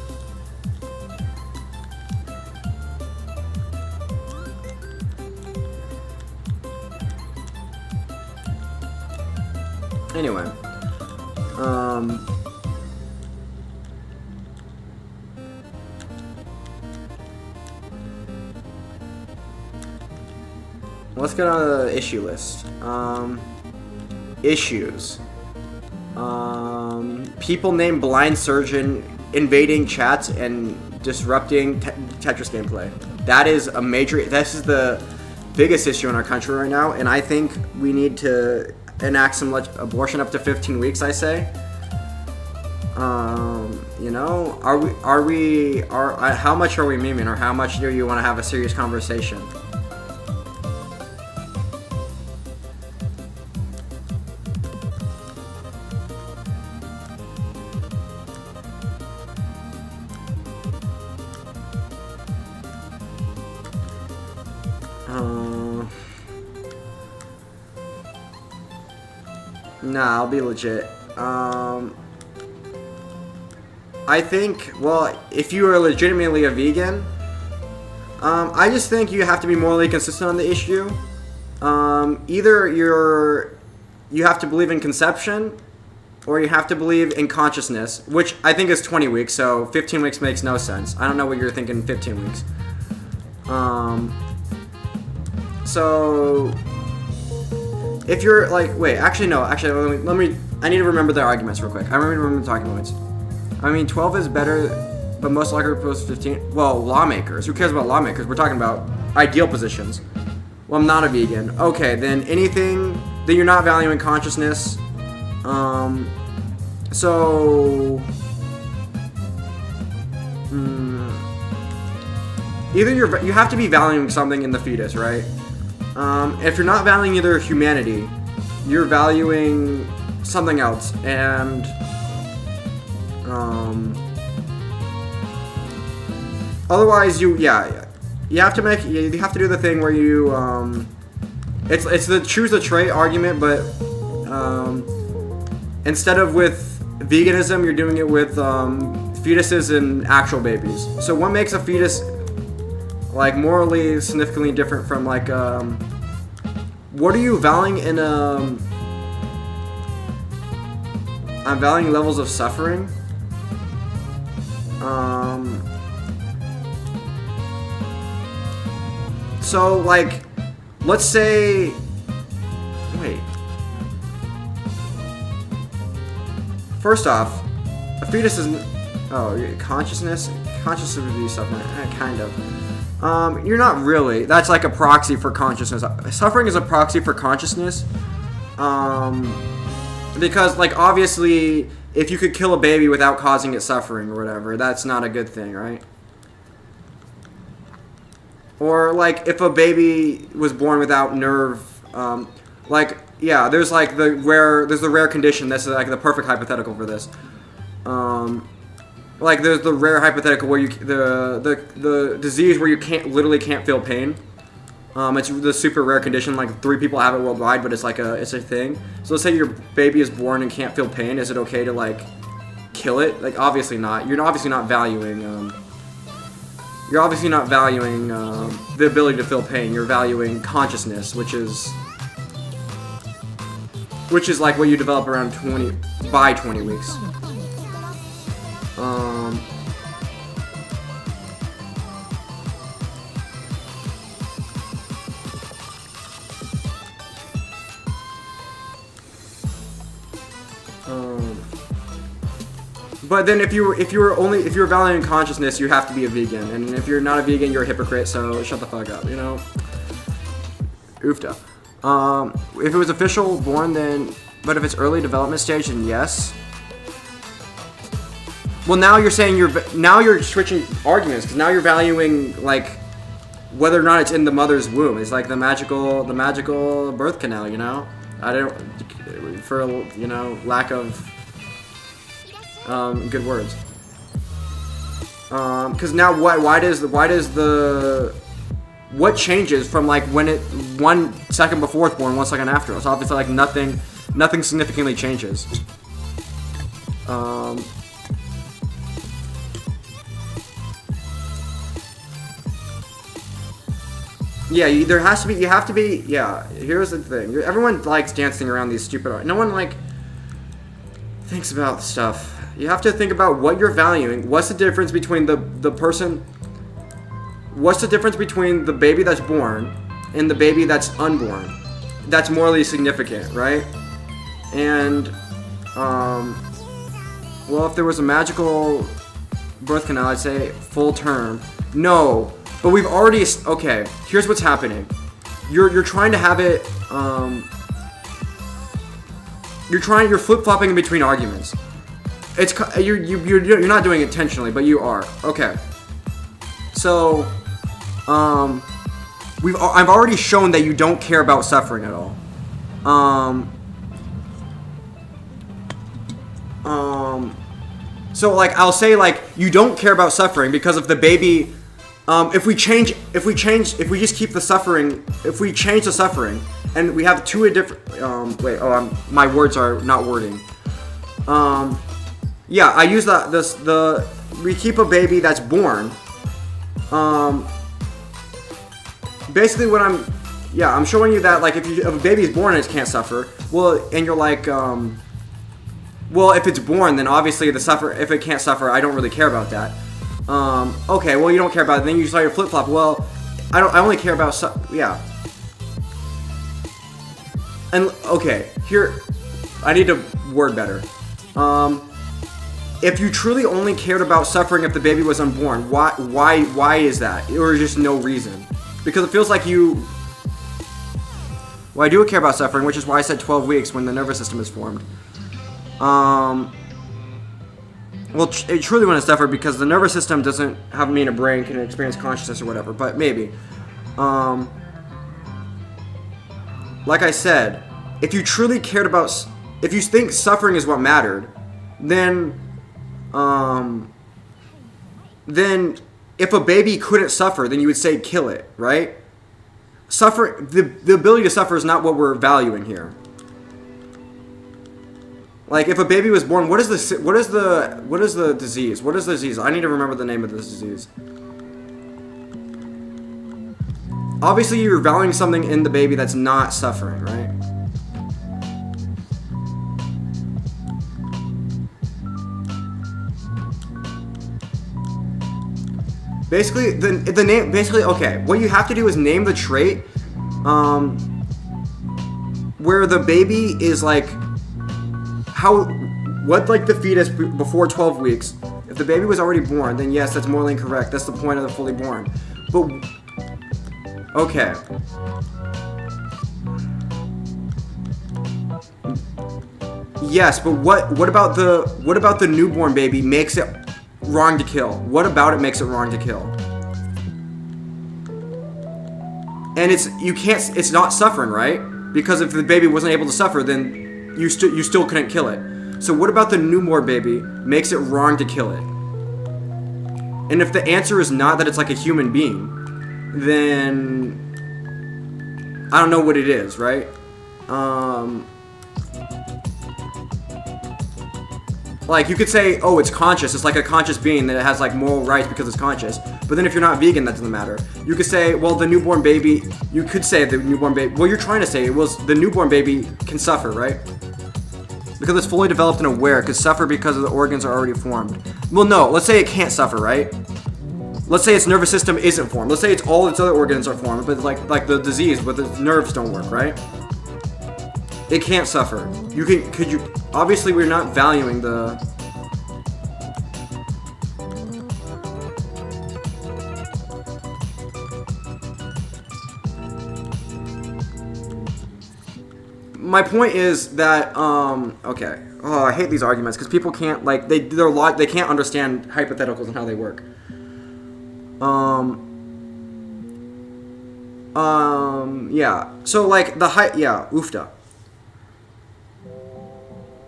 Anyway, let's get on the issue list. Issues. People named Blind Surgeon invading chats and disrupting Tetris gameplay. That is a major. This is the biggest issue in our country right now, and I think we need to enact some abortion up to 15 weeks. I say. You know, how much are we memeing, or how much do you want to have a serious conversation? Nah, I'll be legit. I think, well, if you are legitimately a vegan, I just think you have to be morally consistent on the issue. Either you have to believe in conception, or you have to believe in consciousness, which I think is 20 weeks, so 15 weeks makes no sense. I don't know what you're thinking 15 weeks. So if you're like, wait, actually no, let me I need to remember the arguments real quick. I remember the talking points. I mean, 12 is better, but most likely propose 15. Well, lawmakers. Who cares about lawmakers? We're talking about ideal positions. Well, I'm not a vegan. Okay, then anything that you're not valuing consciousness. Either you have to be valuing something in the fetus, right? If you're not valuing either humanity, you're valuing something else, and otherwise you have to do the thing where you it's the choose the trait argument, but instead of with veganism, you're doing it with fetuses and actual babies. So what makes a fetus like morally significantly different from like what are you valuing in I'm valuing levels of suffering. So like let's say first off, a fetus isn't consciousness would be suffering, kind of. You're not really. That's like a proxy for consciousness. Suffering is a proxy for consciousness. Because, like, obviously, if you could kill a baby without causing it suffering or whatever, that's not a good thing, right? Or, like, if a baby was born without nerve, there's like the rare condition. That's like the perfect hypothetical for this. Like there's the rare hypothetical where the disease where you literally can't feel pain. It's the super rare condition. Like 3 people have it worldwide, but it's a thing. So let's say your baby is born and can't feel pain. Is it okay to like kill it? Like obviously not. You're obviously not valuing. You're obviously not valuing the ability to feel pain. You're valuing consciousness, which is like what you develop around 20 weeks. But then if you're valuing consciousness, you have to be a vegan, and if you're not a vegan, you're a hypocrite. So shut the fuck up, you know. Oofta. If it was official born, then, but if it's early development stage, then yes. Well, now you're saying you're switching arguments, because now you're valuing like whether or not it's in the mother's womb. It's like the magical birth canal, you know. I don't, for lack of good words. Because now what changes from like when it 1 second before it's born, 1 second after? It's obviously like nothing significantly changes. Yeah, you have to be, yeah, here's the thing. Everyone likes dancing around these stupid, no one, like, thinks about stuff. You have to think about what you're valuing. What's the difference between what's the difference between the baby that's born and the baby that's unborn? That's morally significant, right? And, well, if there was a magical birth canal, I'd say full term. No. But we've already, okay, here's what's happening. You're trying to have it, you're flip-flopping in between arguments. You're not doing it intentionally, but you are. Okay. So, I've already shown that you don't care about suffering at all. So like, I'll say like, you don't care about suffering because of the baby. If we just keep the suffering, if we change the suffering, and we have two different, my words are not wording. Yeah, I use we keep a baby that's born. Basically what I'm showing you that like, if a baby is born and it can't suffer, well, and you're like, well, if it's born, then obviously if it can't suffer, I don't really care about that. Okay, well, you don't care about it. Then you start your flip-flop. Well, I only care about yeah. And, okay, here, I need to word better. If you truly only cared about suffering if the baby was unborn, why is that? Or just no reason? Because it feels like well, I do care about suffering, which is why I said 12 weeks when the nervous system is formed. Well, it truly wouldn't suffer because the nervous system doesn't have a brain, can experience consciousness or whatever, but maybe. Like I said, if you truly cared about, if you think suffering is what mattered, then if a baby couldn't suffer, then you would say kill it, right? The ability to suffer is not what we're valuing here. Like, if a baby was born, what is the disease? What is the disease? I need to remember the name of this disease. Obviously, you're valuing something in the baby that's not suffering, right? Basically, the name. Basically, okay. What you have to do is name the trait, where the baby is like. What like the fetus before 12 weeks. If the baby was already born, then yes, that's morally incorrect. That's the point of the fully born. But okay. Yes, but what about the newborn baby makes it wrong to kill? What about it makes it wrong to kill? And it's not suffering, right? Because if the baby wasn't able to suffer, then you still couldn't kill it. So what about the newborn baby makes it wrong to kill it? And if the answer is not that it's like a human being, then I don't know what it is, right? Like, you could say, oh, it's conscious. It's like a conscious being that it has like moral rights because it's conscious. But then if you're not vegan, that doesn't matter. You could say, well, the newborn baby. You could say the newborn baby. Well, you're trying to say the newborn baby can suffer, right? Because it's fully developed and aware. It could suffer because the organs are already formed. Well, no. Let's say it can't suffer, right? Let's say its nervous system isn't formed. Let's say it's all its other organs are formed, but like the disease, but the nerves don't work, right? It can't suffer. Obviously, we're not valuing the. My point is that okay. Oh, I hate these arguments because people can't they can't understand hypotheticals and how they work. Yeah. So like the ufta.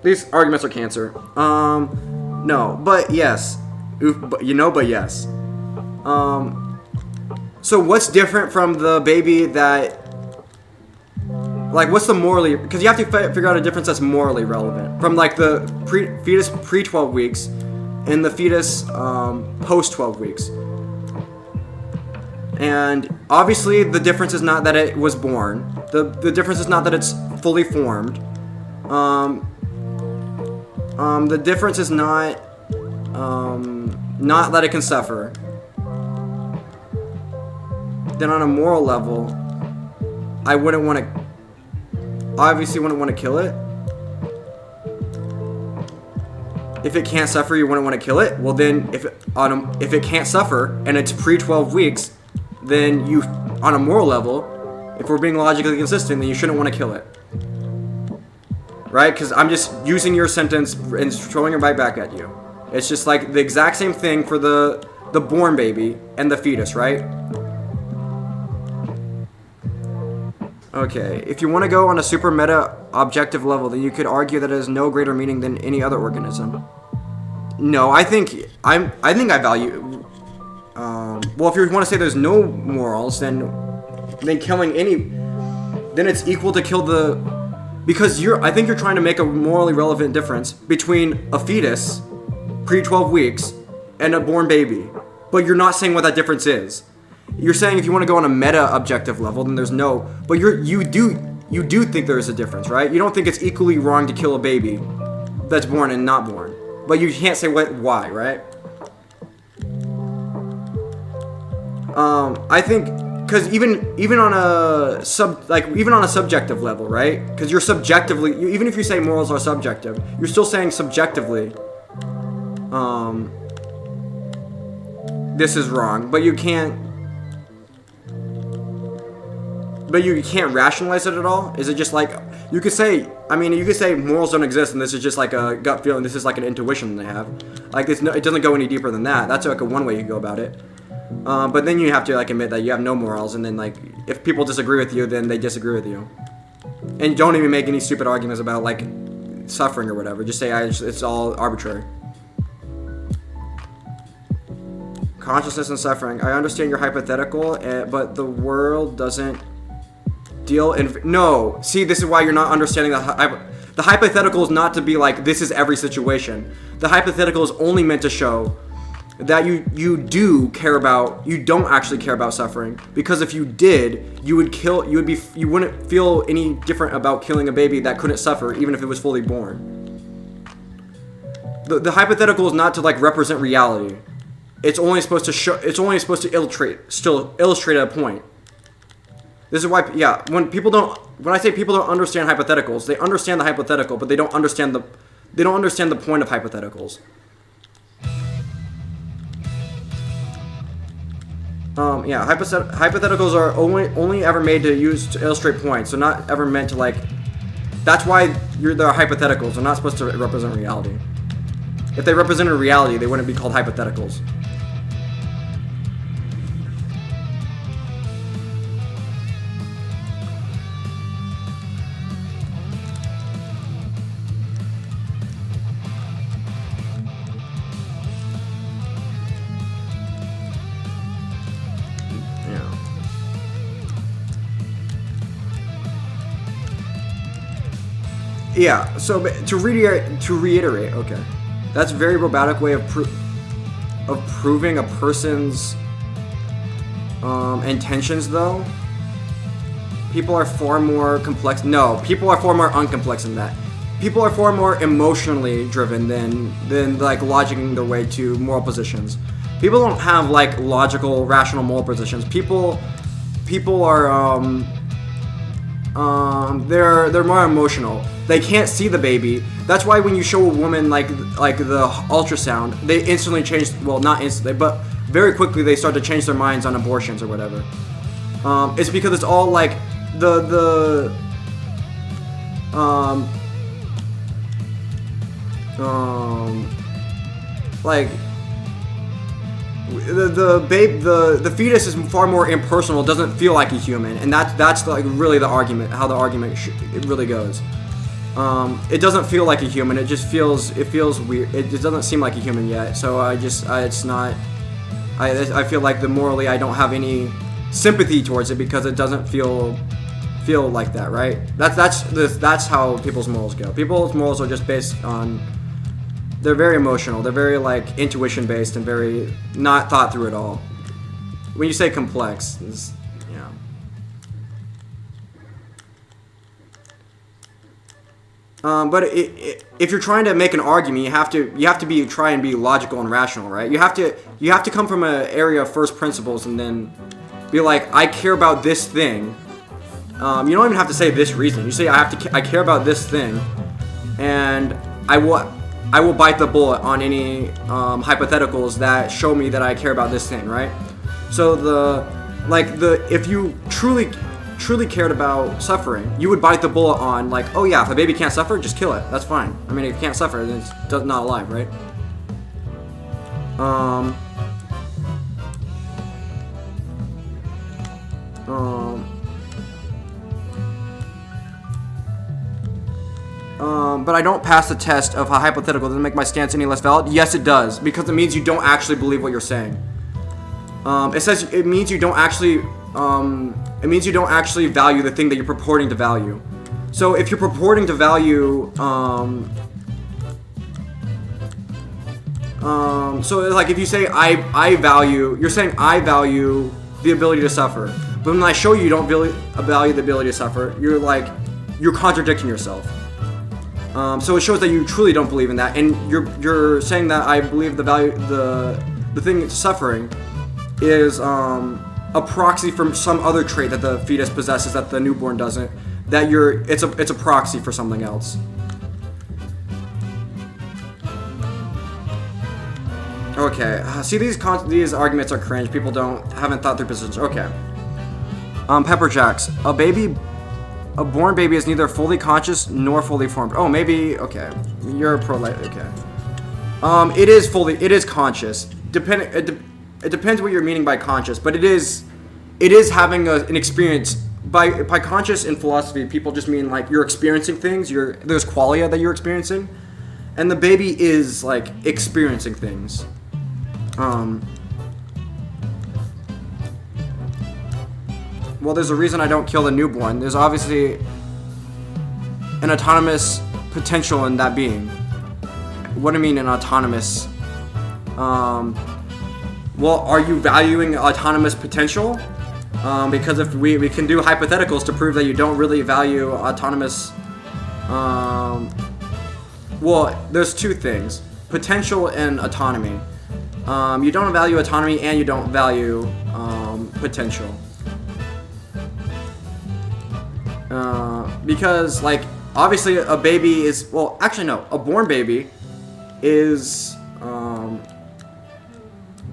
These arguments are cancer. No, but yes. Oof, but yes. So what's different from the baby that, like, what's the morally, because you have to figure out a difference that's morally relevant from like the fetus pre 12 weeks and the fetus post 12 weeks. And obviously the difference is not that it was born. The difference is not that it's fully formed. The difference is not that it can suffer. Then on a moral level, I wouldn't want to kill it. If it can't suffer, you wouldn't want to kill it. Well, then if it can't suffer and it's pre 12 weeks, then you, on a moral level, if we're being logically consistent, then you shouldn't want to kill it. Right? Because I'm just using your sentence and throwing it right back at you. It's just like the exact same thing for the born baby and the fetus, right? Okay, if you want to go on a super meta objective level, then you could argue that it has no greater meaning than any other organism. No, I think I value. Well, if you want to say there's no morals, then killing then it's equal to kill the, because I think you're trying to make a morally relevant difference between a fetus pre 12 weeks and a born baby, but you're not saying what that difference is. You're saying if you want to go on a meta objective level, then there's no, but you do think there is a difference, right? You don't think it's equally wrong to kill a baby that's born and not born, but you can't say why, right? I think because even on a subjective level, right? Because you're subjectively, even if you say morals are subjective, you're still saying subjectively, this is wrong, but you can't rationalize it at all? Is it just like, you could say morals don't exist and this is just like a gut feeling, this is like an intuition they have. Like it doesn't go any deeper than that. That's like a one way you can go about it. But then you have to like admit that you have no morals, and then like if people disagree with you, then they disagree with you. And don't even make any stupid arguments about like suffering or whatever. Just say it's all arbitrary. Consciousness and suffering. I understand your hypothetical, but the world doesn't deal in. No, see, this is why you're not understanding the hypothetical is not to be like this is every situation. The hypothetical is only meant to show that you don't actually care about suffering, because if you did, you wouldn't feel any different about killing a baby that couldn't suffer even if it was fully born. The hypothetical is not to like represent reality. It's only supposed to illustrate a point. This is why, yeah, when I say people don't understand hypotheticals, they understand the hypothetical, but they don't understand the point of hypotheticals. Yeah, hypotheticals are only ever made to illustrate points, so not ever meant to like. That's why they're hypotheticals. They're not supposed to represent reality. If they represented reality, they wouldn't be called hypotheticals. Yeah, so to reiterate, okay, that's a very robotic way of proving a person's intentions, though. People are far more complex. No, people are far more uncomplex than that. People are far more emotionally driven than like logicking their way to moral positions. People don't have like logical, rational moral positions. People are they're more emotional. They can't see the baby. That's why when you show a woman like the ultrasound, they instantly change. Well, not instantly, but very quickly they start to change their minds on abortions or whatever. It's because it's all like like the fetus is far more impersonal. It doesn't feel like a human, and that's like really the argument. How the argument it really goes. it doesn't feel like a human. It feels weird. It just doesn't seem like a human yet. So it's not. I feel like morally I don't have any sympathy towards it because it doesn't feel like that, right? That's how people's morals go. People's morals are just based on. They're very emotional. They're very like intuition based and very not thought through at all. When you say complex, yeah. But if you're trying to make an argument, you have to try and be logical and rational, right? You have to come from an area of first principles and then be like, I care about this thing. You don't even have to say this reason. You say I care about this thing, and I will bite the bullet on any hypotheticals that show me that I care about this thing, right? So if you truly cared about suffering, you would bite the bullet on like, oh yeah, if a baby can't suffer, just kill it. That's fine. I mean, if it can't suffer, then it's not alive, right? But I don't pass the test of a hypothetical. Doesn't make my stance any less valid? Yes, it does, because it means you don't actually believe what you're saying. It means you don't actually value the thing that you're purporting to value. So if you're purporting to value, so like if you say you're saying I value the ability to suffer, but when I show you don't value the ability to suffer, you're contradicting yourself. So it shows that you truly don't believe in that, and you're saying that I believe the thing suffering is a proxy from some other trait that the fetus possesses that the newborn doesn't. It's a proxy for something else. Okay, see these arguments are cringe. People haven't thought through positions. Okay. Pepper Jacks. A born baby is neither fully conscious nor fully formed. Oh, maybe, okay. You're pro-life, okay. It is conscious. It depends what you're meaning by conscious, but it is having an experience. By conscious in philosophy, people just mean like you're experiencing things, there's qualia that you're experiencing, and the baby is like experiencing things. Well, there's a reason I don't kill the newborn. There's obviously an autonomous potential in that being. What do I mean an autonomous? Well, are you valuing autonomous potential? Because if we can do hypotheticals to prove that you don't really value autonomous. Well, there's two things: potential and autonomy. You don't value autonomy and you don't value potential. Because like obviously a baby is a born baby is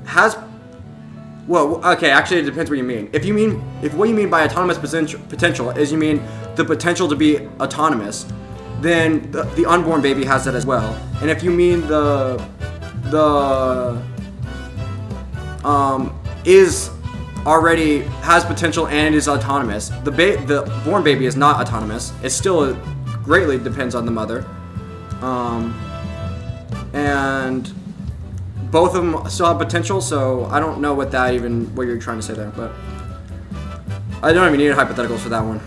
has actually it depends what you mean. If what you mean by autonomous potential is you mean the potential to be autonomous, then the unborn baby has that as well. And if you mean is already has potential and is autonomous. The born baby is not autonomous. It still greatly depends on the mother, and both of them still have potential. So I don't know what you're trying to say there, but I don't even need hypotheticals for that one,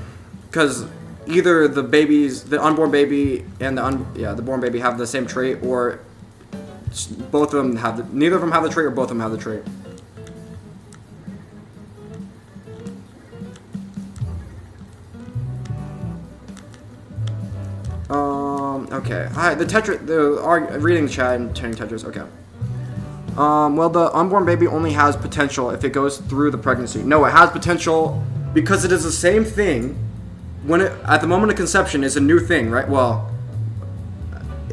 because either the unborn baby and the born baby have the same trait, or both of them neither of them have the trait, or both of them have the trait. Okay. Hi. Reading the chat and turning Tetris. Okay. Well, the unborn baby only has potential if it goes through the pregnancy. No, it has potential because it is the same thing at the moment of conception is a new thing, right? Well,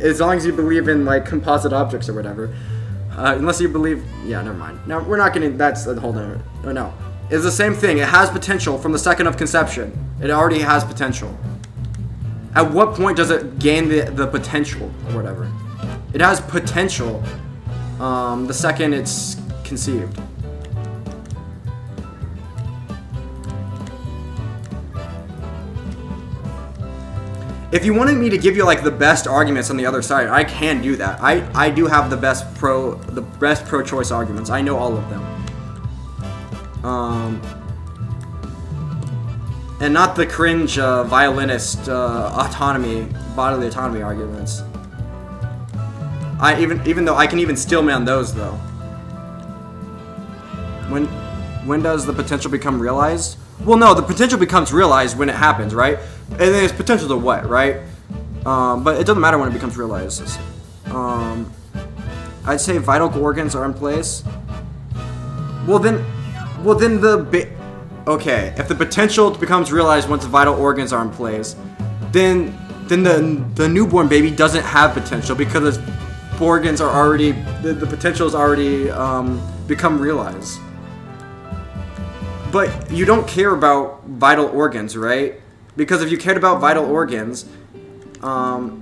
as long as you believe in like composite objects or whatever. Unless you believe, never mind. Now we're not getting. That's a whole other. No. It's the same thing. It has potential from the second of conception. It already has potential. At what point does it gain the potential or whatever? It has potential the second it's conceived. if you wanted me to give you like the best arguments on the other side, I can do that. I do have the best pro-choice arguments. I know all of them. And not the cringe violinist bodily autonomy arguments. Even though I can even stillman those though. When does the potential become realized? Well, no, the potential becomes realized when it happens, right? And then it's potential to what, right? But it doesn't matter when it becomes realized. I'd say vital organs are in place. Okay, if the potential becomes realized once the vital organs are in place, then the newborn baby doesn't have potential because its organs are already the potential is already become realized. But you don't care about vital organs, right? Because if you cared about vital organs, well,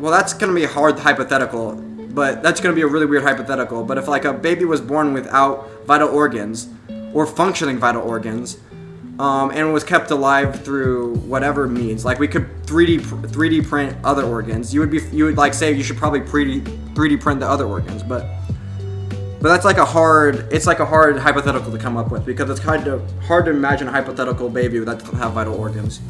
that's gonna be a hard hypothetical. But that's gonna be a really weird hypothetical. But if like a baby was born without vital organs or functioning vital organs, and was kept alive through whatever means, like we could 3D print other organs, you would like say you should probably 3D print the other organs, but that's like a hard hypothetical to come up with because it's kind of hard to imagine a hypothetical baby that doesn't have vital organs.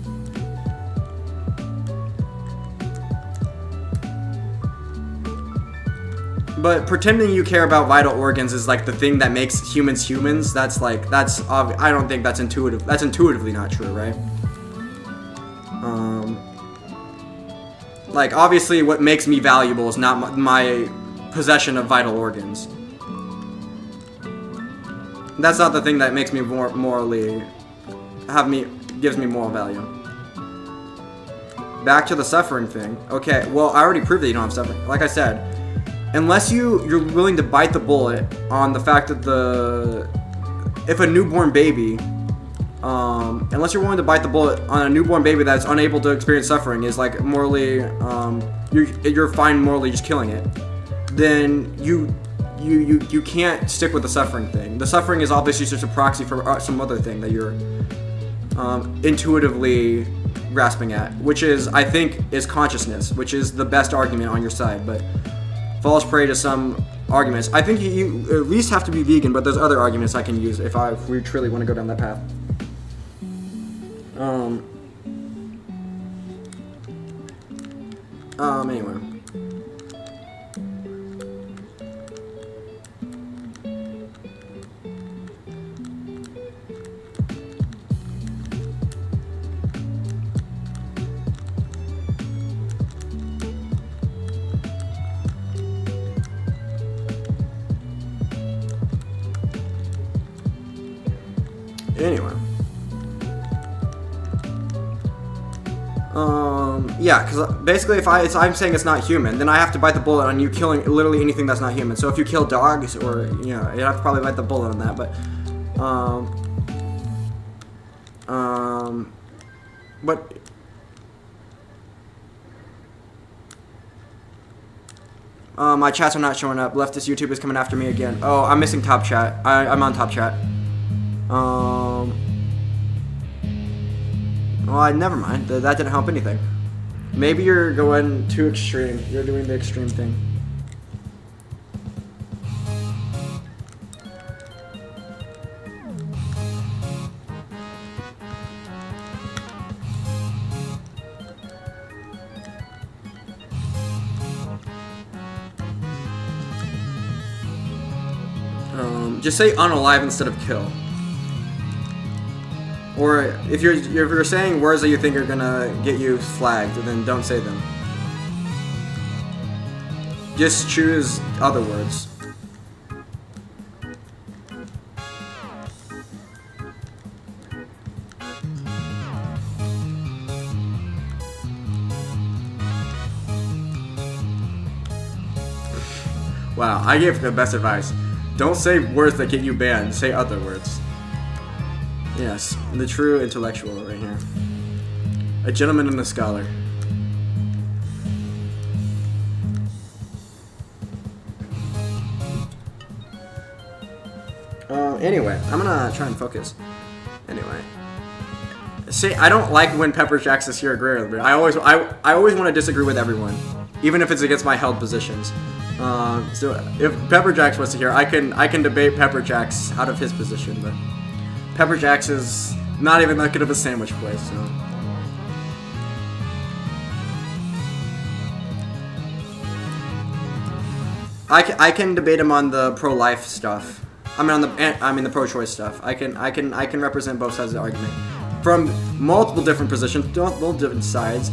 But pretending you care about vital organs is like the thing that makes humans humans. I don't think that's intuitive. That's intuitively not true, right? Like obviously, what makes me valuable is not my possession of vital organs. That's not the thing that makes me gives me moral value. Back to the suffering thing. Okay, well I already proved that you don't have suffering. Like I said. Unless you're willing to bite the bullet on the fact that if a newborn baby, unless you're willing to bite the bullet on a newborn baby that's unable to experience suffering is like morally, you're fine morally just killing it, then you can't stick with the suffering thing. The suffering is obviously just a proxy for some other thing that you're intuitively grasping at, which is I think is consciousness, which is the best argument on your side, but falls prey to some arguments. I think you at least have to be vegan, but there's other arguments I can use if we truly want to go down that path. Anyway. Anyway. Yeah, because basically if I'm saying it's not human, then I have to bite the bullet on you killing literally anything that's not human. So if you kill dogs, or, you know, you have to probably bite the bullet on that, but, my chats are not showing up. Leftist YouTube is coming after me again. Oh, I'm missing top chat. I'm on top chat. Well, never mind. That didn't help anything. Maybe you're going too extreme. You're doing the extreme thing. Just say unalive instead of kill. Or if you're saying words that you think are gonna get you flagged, then don't say them. Just choose other words. Wow, I gave the best advice. Don't say words that get you banned. Say other words. Yes, the true intellectual right here. A gentleman and a scholar. Anyway, I'm gonna try and focus. Anyway. See, I don't like when Pepper Jacks is here agreeably. I always want to disagree with everyone, even if it's against my held positions. So if Pepper Jacks was here, I can debate Pepper Jacks out of his position, but Pepper Jacks is not even that good of a sandwich place. So. I can debate him on the pro-life stuff. I mean the pro-choice stuff. I can represent both sides of the argument from multiple different positions, multiple different sides.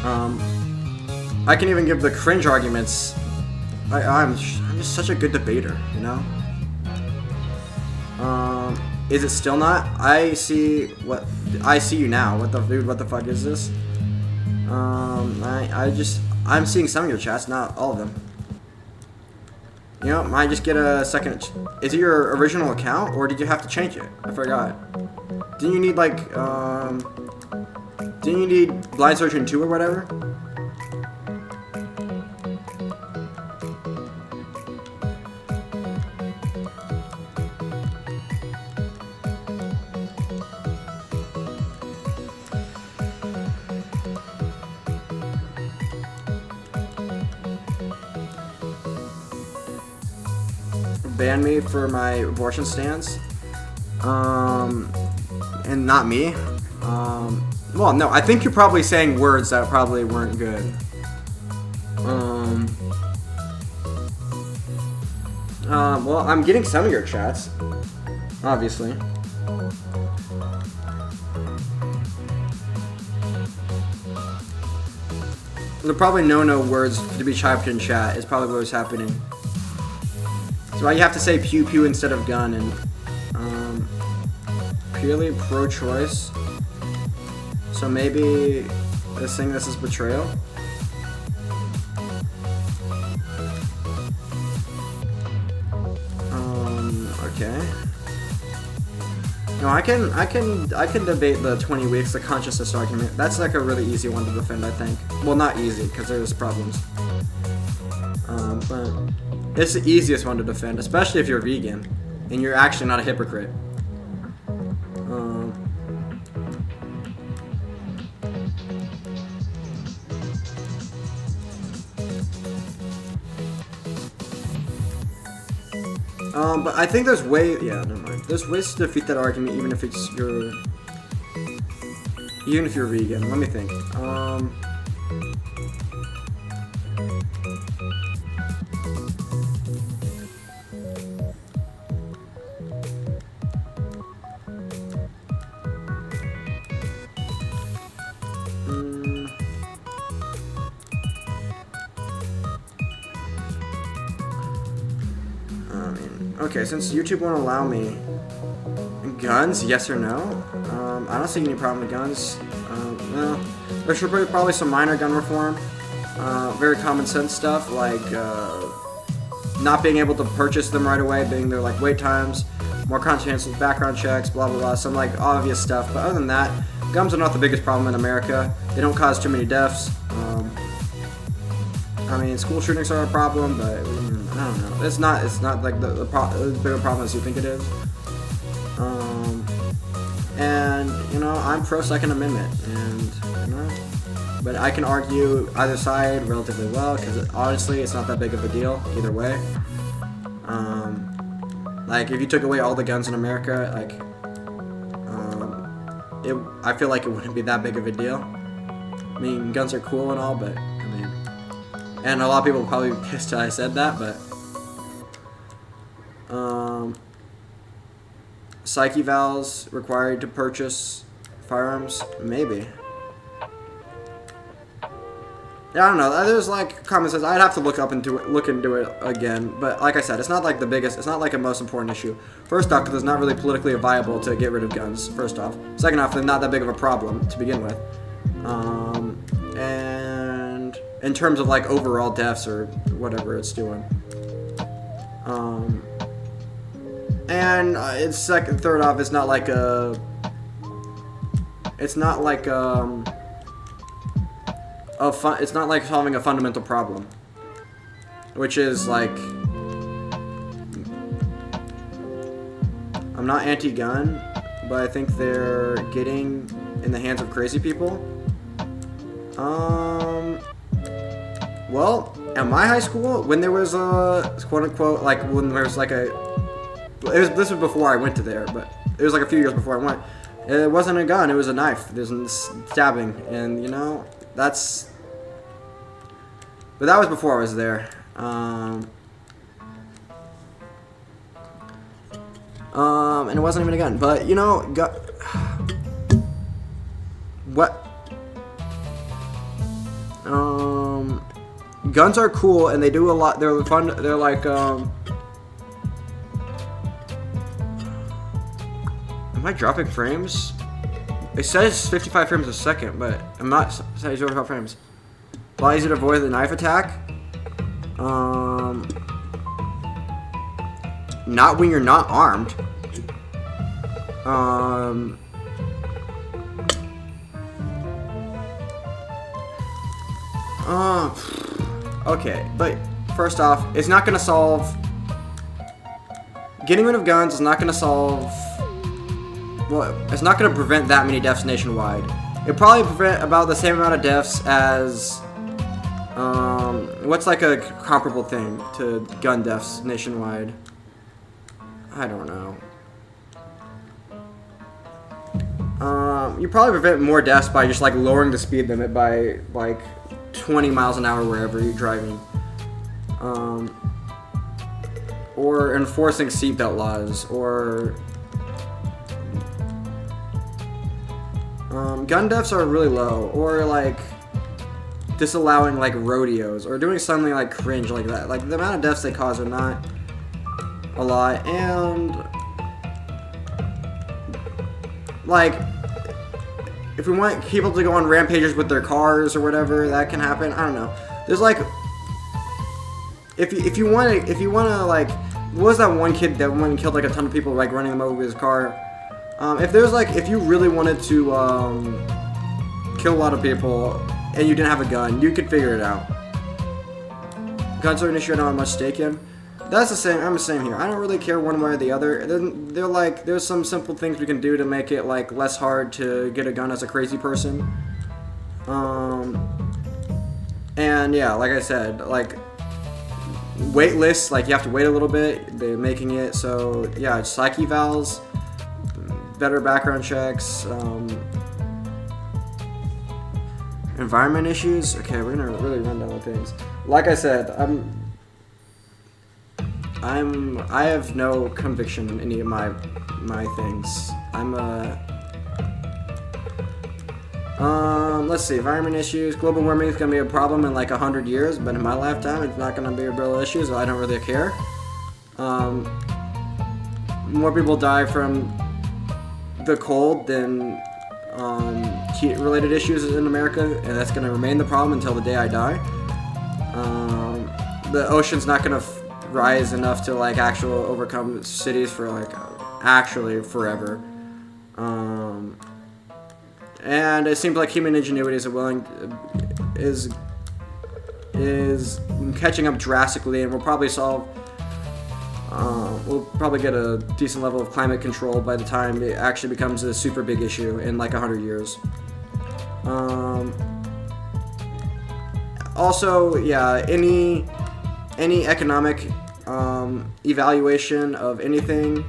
I can even give the cringe arguments. I'm just such a good debater, you know. Is it still not? I see you now. What the fuck is this? I'm seeing some of your chats, not all of them. You know, might just get a second. Is it your original account, or did you have to change it? I forgot. Didn't you need like, didn't you need Blind Surgeon 2 or whatever? Ban me for my abortion stance, and not me. Well, no, I think you're probably saying words that probably weren't good. Well, I'm getting some of your chats, obviously. There are probably no words to be typed in chat. Is probably what was happening. That's why you have to say pew pew instead of gun, and purely pro-choice. So maybe this is betrayal. Okay. No, I can debate the 20 weeks, the consciousness argument. That's like a really easy one to defend, I think. Well, not easy, because there's problems. But it's the easiest one to defend, especially if you're vegan and you're actually not a hypocrite. But I think there's never mind. There's ways to defeat that argument, even if you're vegan. Let me think. Okay, since YouTube won't allow me guns, yes or no? I don't see any problem with guns. No. There should be probably some minor gun reform. Very common sense stuff, like not being able to purchase them right away, being there like wait times, more conscientious background checks, blah blah blah, some like obvious stuff. But other than that, guns are not the biggest problem in America. They don't cause too many deaths. I mean, school shootings are a problem, but I don't know. It's not like the bigger problem as you think it is. And you know, I'm pro Second Amendment, and you know, but I can argue either side relatively well because honestly, it's not that big of a deal either way. Like if you took away all the guns in America, like I feel like it wouldn't be that big of a deal. I mean, guns are cool and all, but I mean, and a lot of people will probably be pissed that I said that, but psyche evals required to purchase firearms? Maybe. Yeah, I don't know. There's like common sense. I'd have to look into it again. But like I said, it's not like the biggest. It's not like a most important issue. First off, because it's not really politically viable to get rid of guns. First off. Second off, they're not that big of a problem to begin with. And in terms of like overall deaths or whatever it's doing. And it's third off, it's not like it's not like it's not like solving a fundamental problem, which is like, I'm not anti-gun, but I think they're getting in the hands of crazy people. Well, at my high school, when there was a quote unquote like when there was like this was before I went to there, but it was like a few years before I went. It wasn't a gun; it was a knife. There's stabbing, and you know that's. But that was before I was there. And it wasn't even a gun. But you know, what? Guns are cool and they do a lot. They're fun. They're like Am I dropping frames? It says 55 frames a second, but I'm not saying 55 frames. A lot easier to avoid the knife attack. Not when you're not armed. Okay, but first off, it's not gonna solve. Getting rid of guns is not gonna solve. Well, it's not gonna prevent that many deaths nationwide. It'll probably prevent about the same amount of deaths as. What's like a comparable thing to gun deaths nationwide? I don't know. You probably prevent more deaths by just like lowering the speed limit by like 20 miles an hour wherever you're driving. Or enforcing seatbelt laws, or gun deaths are really low, or like disallowing like rodeos, or doing something like cringe like that. Like the amount of deaths they cause are not a lot, and like if we want people to go on rampages with their cars or whatever, that can happen. I don't know. There's like if you want to like, what was that one kid that went and killed like a ton of people like running them over with his car? If you really wanted to kill a lot of people and you didn't have a gun, you could figure it out. Guns are an issue I don't have much stake in. That's the same. I'm the same here. I don't really care one way or the other. They're like, there's some simple things we can do to make it like less hard to get a gun as a crazy person. And yeah, like I said, like wait lists, like you have to wait a little bit. They're making it so yeah, psych evals, better background checks, environment issues. Okay, we're gonna really run down the things. Like I said, I have no conviction in any of my things. Let's see, environment issues. Global warming is gonna be a problem in like 100 years, but in my lifetime, it's not gonna be a real issue, so I don't really care. More people die from the cold than heat-related issues in America, and that's gonna remain the problem until the day I die. The ocean's not gonna rise enough to like actually overcome cities for like actually forever. And it seems like human ingenuity is catching up drastically, and we'll probably get a decent level of climate control by the time it actually becomes a super big issue in like 100 years. Also, yeah, any economic evaluation of anything,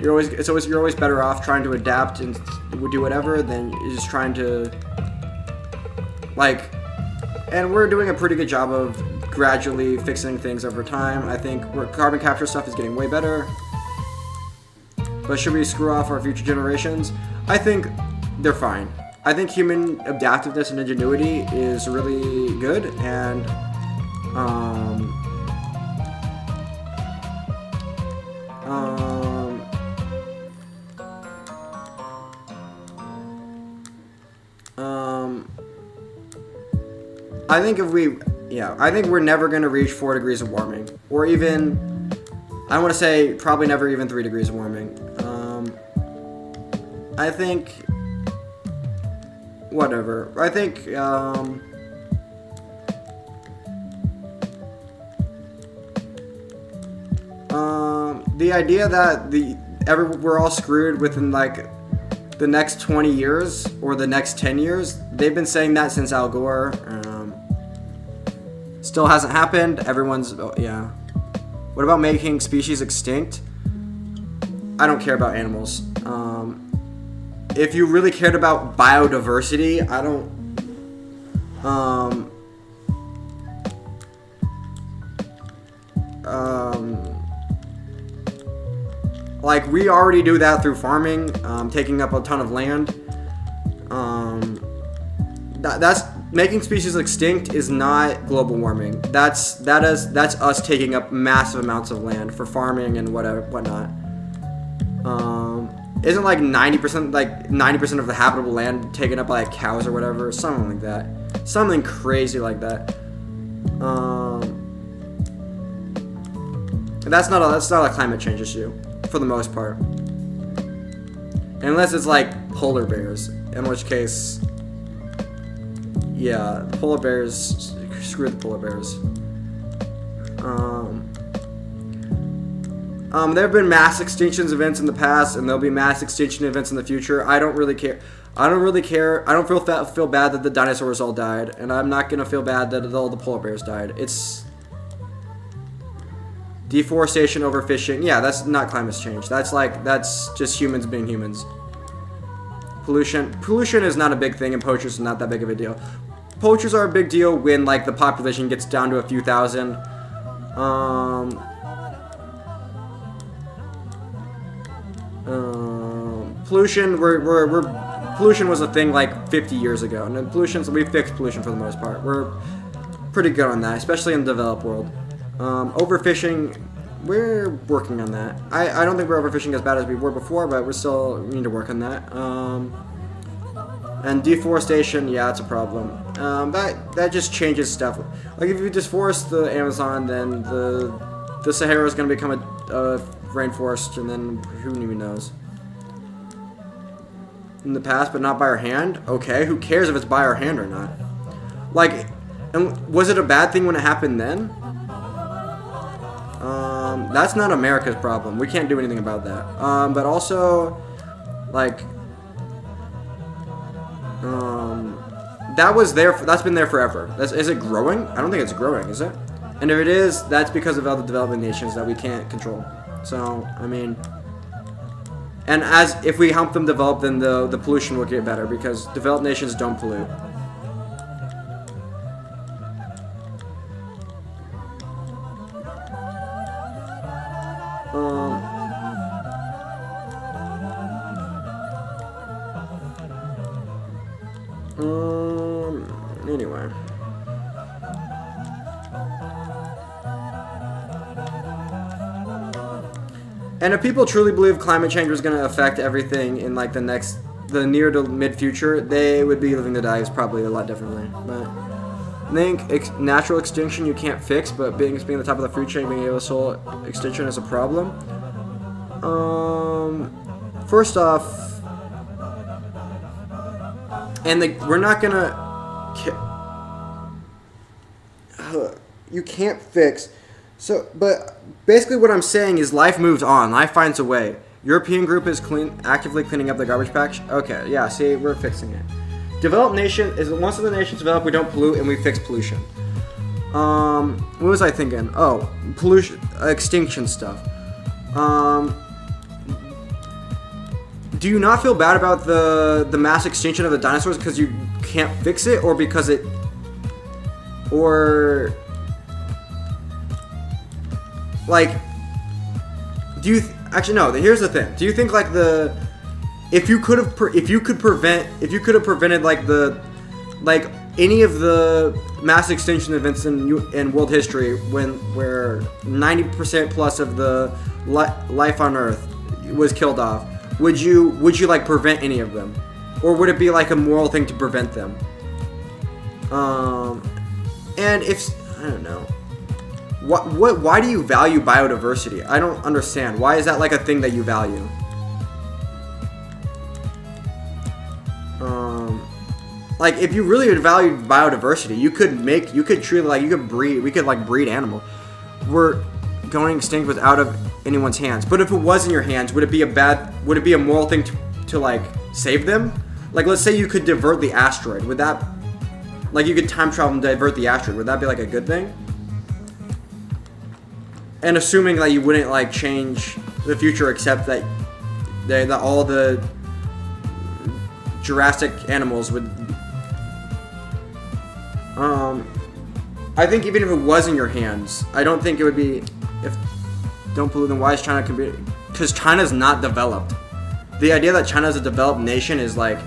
you're always better off trying to adapt and do whatever than just trying to like. And we're doing a pretty good job of gradually fixing things over time. I think carbon capture stuff is getting way better. But should we screw off our future generations? I think they're fine. I think human adaptiveness and ingenuity is really good, and I think we're never going to reach 4 degrees of warming, or even, I want to say probably never even 3 degrees of warming. I think, whatever. I think, the idea that we're all screwed within like the next 20 years or the next 10 years. They've been saying that since Al Gore. Still hasn't happened. Everyone's, yeah. What about making species extinct? I don't care about animals. If you really cared about biodiversity, I don't. Like, we already do that through farming, taking up a ton of land. That's making species extinct is not global warming. That's us taking up massive amounts of land for farming and whatnot. Isn't like 90% of the habitable land taken up by like cows or whatever, something like that, something crazy like that. That's not a climate change issue for the most part, unless it's like polar bears, in which case, yeah, polar bears, screw the polar bears. There have been mass extinctions events in the past, and there'll be mass extinction events in the future. I don't really care. I don't feel bad that the dinosaurs all died, and I'm not gonna feel bad that all the polar bears died. It's deforestation, overfishing. Yeah, that's not climate change. That's just humans being humans. Pollution is not a big thing, and poachers is not that big of a deal. Poachers are a big deal when like the population gets down to a few thousand. Pollution, pollution was a thing like 50 years ago, and we fixed pollution for the most part. We're pretty good on that, especially in the developed world. Overfishing, we're working on that. I don't think we're overfishing as bad as we were before, but we need to work on that. And deforestation, yeah, it's a problem. That just changes stuff. Like if you deforest the Amazon, then the Sahara is going to become a rainforest, and then who even knows. In the past, but not by our hand? Okay, who cares if it's by our hand or not? Like, and was it a bad thing when it happened then? That's not America's problem. We can't do anything about that. But also, like, that's been there forever. Is it growing? I don't think it's growing, is it? And if it is, that's because of other developing nations that we can't control. So, I mean, and if we help them develop, then the pollution will get better, because developed nations don't pollute. Anyway. And if people truly believe climate change was going to affect everything in like the near to mid future, they would be living their lives probably a lot differently. But I think natural extinction you can't fix, but being the top of the food chain, being able to solve extinction is a problem. First off, and we're not gonna. You can't fix. So, but basically what I'm saying is life moves on. Life finds a way. European group is actively cleaning up the garbage patch. Okay, yeah, see, we're fixing it. Developed nation is once the nations develop, we don't pollute and we fix pollution. What was I thinking? Oh, pollution, extinction stuff. Do you not feel bad about the mass extinction of the dinosaurs because you can't fix it, or because it, or like, do you actually no? Here's the thing. Do you think like if you could have prevented like any of the mass extinction events in world history where 90% plus of the life on Earth was killed off, would you like prevent any of them, or would it be like a moral thing to prevent them? And if I don't know. Why do you value biodiversity? I don't understand. Why is that like a thing that you value? Like if you really valued biodiversity, you could truly like we could breed animals. We're going extinct without of anyone's hands. But if it was in your hands, would it be a moral thing to like save them? Like, let's say you could divert the asteroid. Would that, like, you could time travel and divert the asteroid? Would that be like a good thing? And assuming that you wouldn't like change the future, except that that all the Jurassic animals would. I think even if it was in your hands, I don't think it would be. If don't pollute, then why is China competing? Because China's not developed. The idea that China's a developed nation is like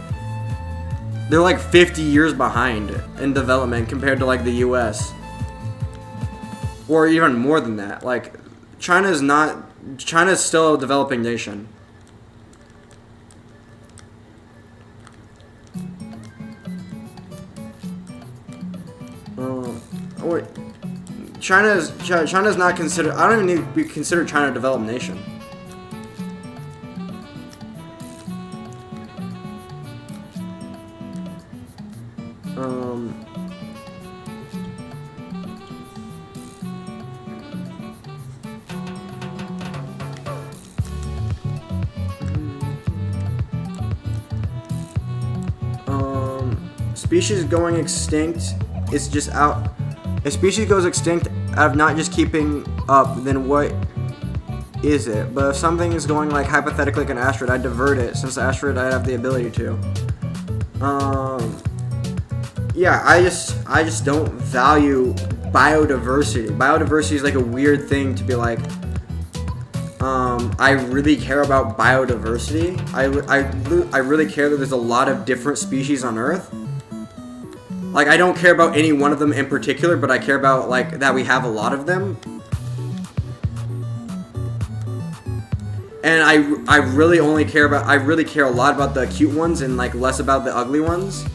they're like 50 years behind in development compared to like the U.S. or even more than that. Like China's still a developing nation. China's not considered. I don't even need to be considered China a developed nation. Species going extinct. It's just out. If species goes extinct out of not just keeping up, then what is it? But if something is going like hypothetically like an asteroid, I'd divert it. Since the asteroid, I have the ability to. Yeah, I just don't value biodiversity. Biodiversity is like a weird thing to be like. I really care about biodiversity. I really care that there's a lot of different species on Earth. Like, I don't care about any one of them in particular, but I care about, like, that we have a lot of them. And I really only care about, I really care a lot about the cute ones and, like, less about the ugly ones.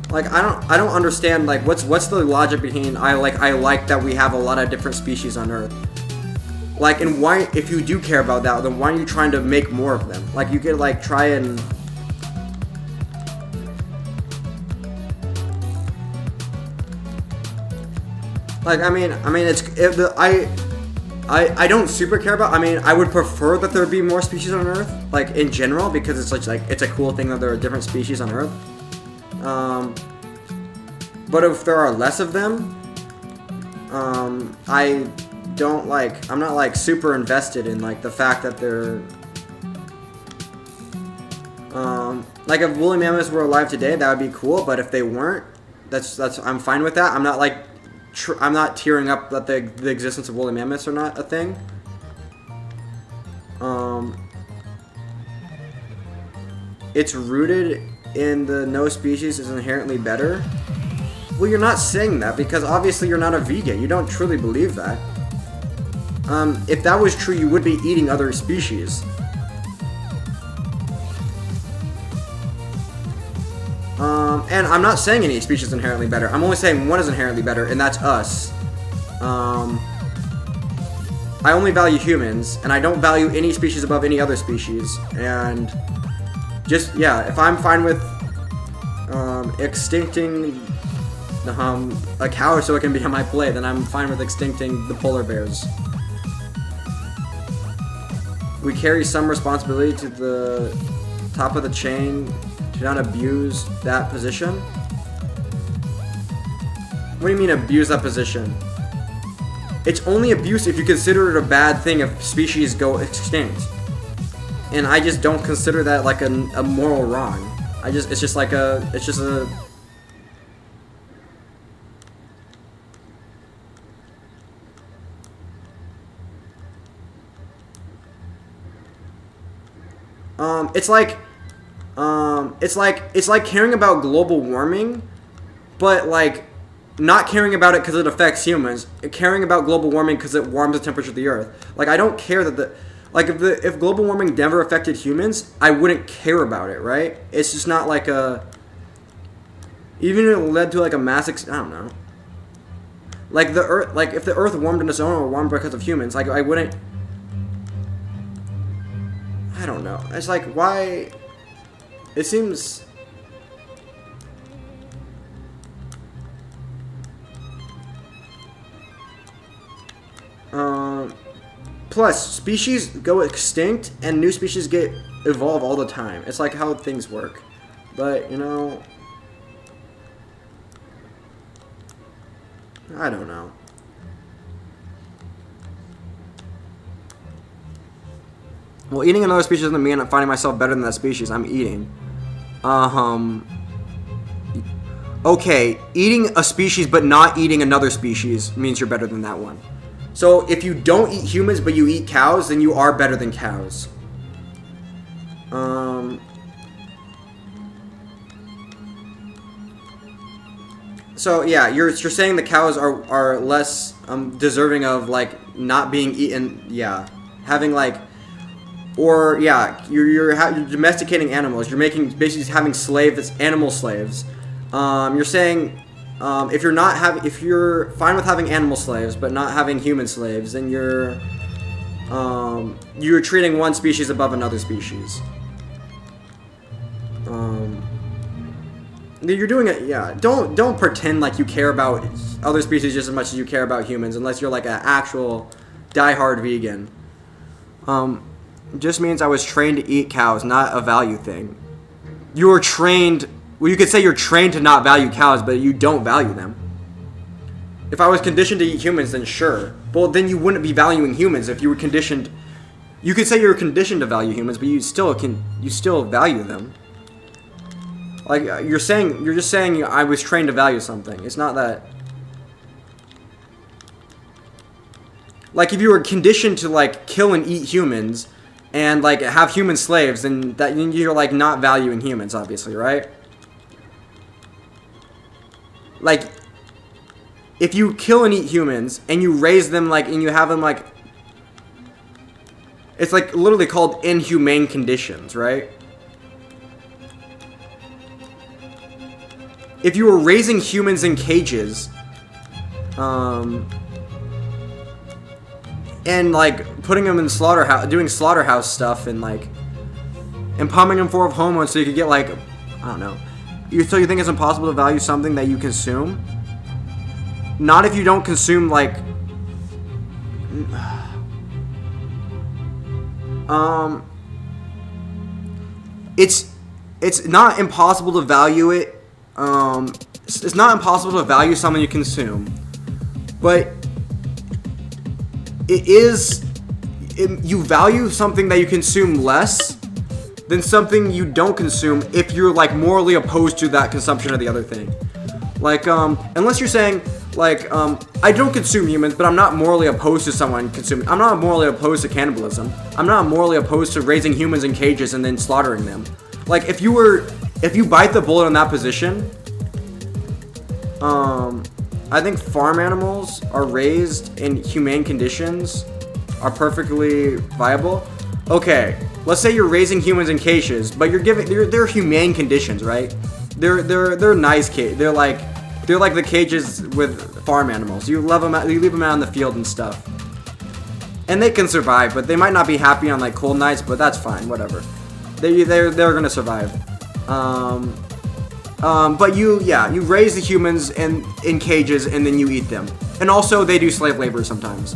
Like, I don't understand, like, what's the logic behind, I like that we have a lot of different species on Earth. Like, and why, if you do care about that, then why are you trying to make more of them? Like, you could, like, try and... Like, I mean, it's if the I don't super care about. I mean, I would prefer that there be more species on Earth, like in general, because it's like it's a cool thing that there are different species on Earth. But if there are less of them, I don't like. I'm not like super invested in like the fact that they're. Like if woolly mammoths were alive today, that would be cool. But if they weren't, that's I'm fine with that. I'm not like. I'm not tearing up that the existence of woolly mammoths are not a thing. It's rooted in the no species is inherently better. Well, you're not saying that because obviously you're not a vegan. You don't truly believe that. If that was true, you would be eating other species. And I'm not saying any species is inherently better. I'm only saying one is inherently better, and that's us. I only value humans, and I don't value any species above any other species. And just, yeah, if I'm fine with extincting a cow so it can be on my plate, then I'm fine with extincting the polar bears. We carry some responsibility to the top of the chain. Do not abuse that position. What do you mean abuse that position? It's only abuse if you consider it a bad thing if species go extinct. And I just don't consider that like a moral wrong. It's just a it's like caring about global warming, but like not caring about it because it affects humans, caring about global warming because it warms the temperature of the Earth. Like I don't care that if global warming never affected humans, I wouldn't care about it, right? It's just not like even if it led to like a mass I don't know. Like the Earth, like if the Earth warmed on its own or warmed because of humans, like I wouldn't. I don't know. It's like why. It seems. Plus, species go extinct and new species get evolve all the time. It's like how things work. But, you know, I don't know. Well, eating another species doesn't mean I'm finding myself better than that species. I'm eating. Okay, eating a species but not eating another species means you're better than that one. So if you don't eat humans but you eat cows, then you are better than cows. So yeah, you're saying the cows are less deserving of like not being eaten. Yeah, having like, or yeah, you're domesticating animals. You're making basically having slaves, animal slaves. You're saying. If you're fine with having animal slaves but not having human slaves, then you're treating one species above another species. You're doing it, yeah. Don't pretend like you care about other species just as much as you care about humans, unless you're like an actual diehard vegan. Just means I was trained to eat cows, not a value thing. You were trained. Well, you could say you're trained to not value cows, but you don't value them. If I was conditioned to eat humans, then sure. Well, then you wouldn't be valuing humans if you were conditioned. You could say you're conditioned to value humans, but you still value them. Like you're just saying I was trained to value something. It's not that. Like if you were conditioned to like kill and eat humans, and like have human slaves, then you're like not valuing humans, obviously, right? Like, if you kill and eat humans, and you raise them, like, and you have them, like, it's, like, literally called inhumane conditions, right? If you were raising humans in cages, and, like, putting them in slaughterhouse, doing slaughterhouse stuff, and, like, and pumping them full of hormones so you could get, like, I don't know. So you think it's impossible to value something that you consume? Not if you don't consume, like... It's not impossible to value it. It's not impossible to value something you consume. But... you value something that you consume less than something you don't consume if you're like morally opposed to that consumption of the other thing. Like unless you're saying like I don't consume humans, but I'm not morally opposed to someone consuming. I'm not morally opposed to cannibalism. I'm not morally opposed to raising humans in cages and then slaughtering them. Like if you bite the bullet in that position, I think farm animals are raised in humane conditions are perfectly viable. Okay, let's say you're raising humans in cages, but they're humane conditions, right? They're nice they're like the cages with farm animals. You leave them out in the field and stuff, and they can survive, but they might not be happy on like cold nights. But that's fine, whatever. They're gonna survive. But you raise the humans in cages and then you eat them, and also they do slave labor sometimes.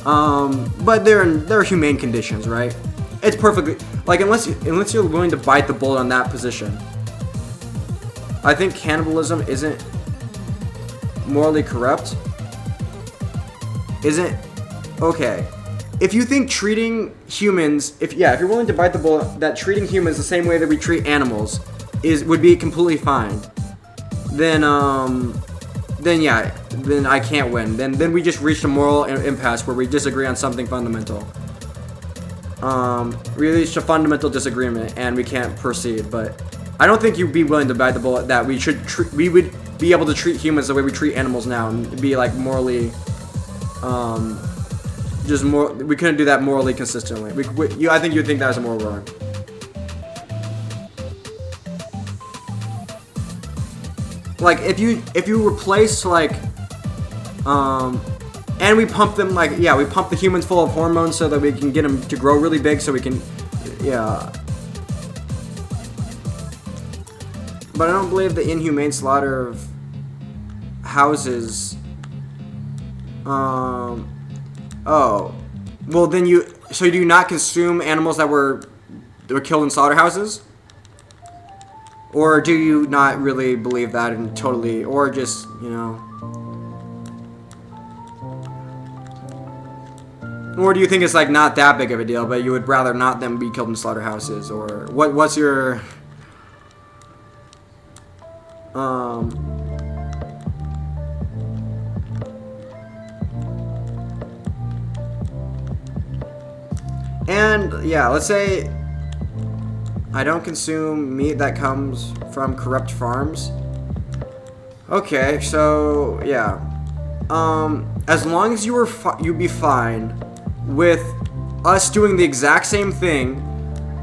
But they're humane conditions, right? It's perfectly like unless you're willing to bite the bullet on that position. I think cannibalism isn't morally corrupt. Isn't okay. If you think treating humans, if you're willing to bite the bullet that treating humans the same way that we treat animals would be completely fine, then I can't win. Then we just reached a moral impasse where we disagree on something fundamental. We reached a fundamental disagreement and we can't proceed. But I don't think you'd be willing to bite the bullet that we would be able to treat humans the way we treat animals now and be like morally, we couldn't do that morally consistently. I think you'd think that was a moral wrong. Like if you replace like and we pump them we pump the humans full of hormones so that we can get them to grow really big so we can but I don't believe the inhumane slaughter of houses Well, then so you do not consume animals that were killed in slaughterhouses? Or do you not really believe that and totally, or just, you know? Or do you think it's like not that big of a deal, but you would rather not them be killed in slaughterhouses? Or what's your... And yeah, let's say I don't consume meat that comes from corrupt farms. Okay, so yeah, as long as you'd be fine with us doing the exact same thing.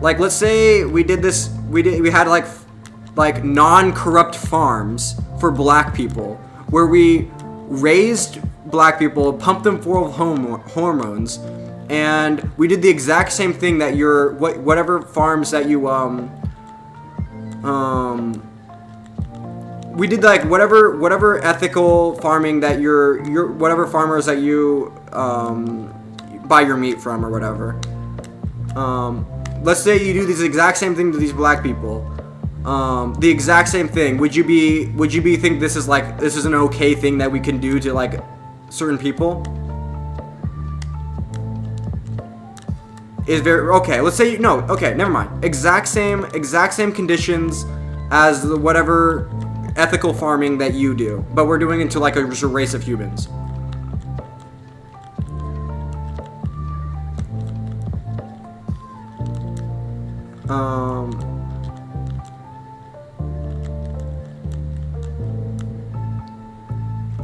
Like, let's say we did this, we had like non-corrupt farms for black people, where we raised black people, pumped them full of hormones, and we did the exact same thing that whatever farms that you we did like whatever ethical farming that your whatever farmers that you buy your meat from or whatever. Let's say you do this exact same thing to these black people. The exact same thing. Would you be think this is an okay thing that we can do to like certain people? Is very okay. Let's say no. Okay, never mind. Exact same conditions as whatever ethical farming that you do, but we're doing it to like a race of humans.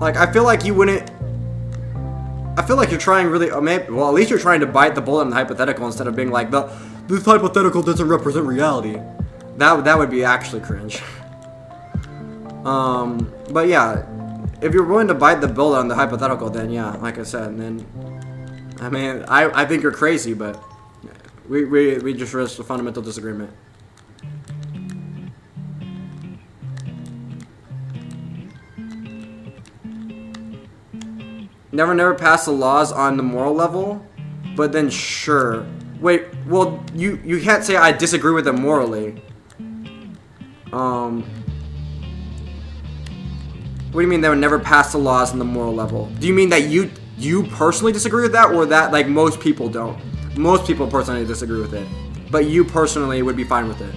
Like, I feel like you wouldn't. I feel like you're trying really. Well, at least you're trying to bite the bullet in the hypothetical instead of being like, this hypothetical doesn't represent reality. That would be actually cringe. But yeah, if you're willing to bite the bullet on the hypothetical, then yeah, like I said, and then, I mean, I think you're crazy, but we just reached a fundamental disagreement. Never pass the laws on the moral level, but then sure. Wait, well, you can't say I disagree with them morally. What do you mean they would never pass the laws on the moral level? Do you mean that you personally disagree with that, or that like most people don't? Most people personally disagree with it, but you personally would be fine with it.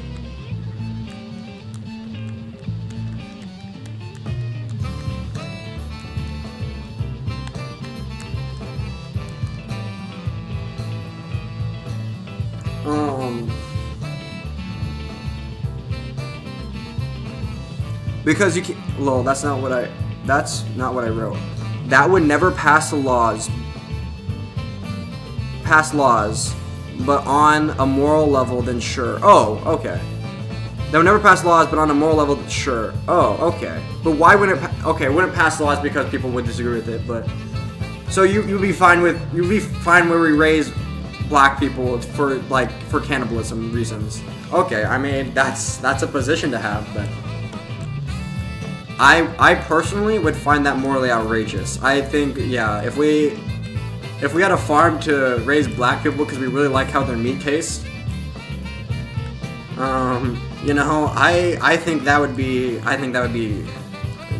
Because you can't. Lol, that's not what I wrote. That would never pass laws, but on a moral level, then sure. Oh, okay. That would never pass laws, but on a moral level, sure. Oh, okay. But why wouldn't it? Okay, it wouldn't pass laws because people would disagree with it. But so you'd be fine where we raise black people for cannibalism reasons. Okay, I mean that's a position to have, but. I personally would find that morally outrageous. I think, yeah, if we had a farm to raise black people because we really like how their meat tastes, you know, I think that would be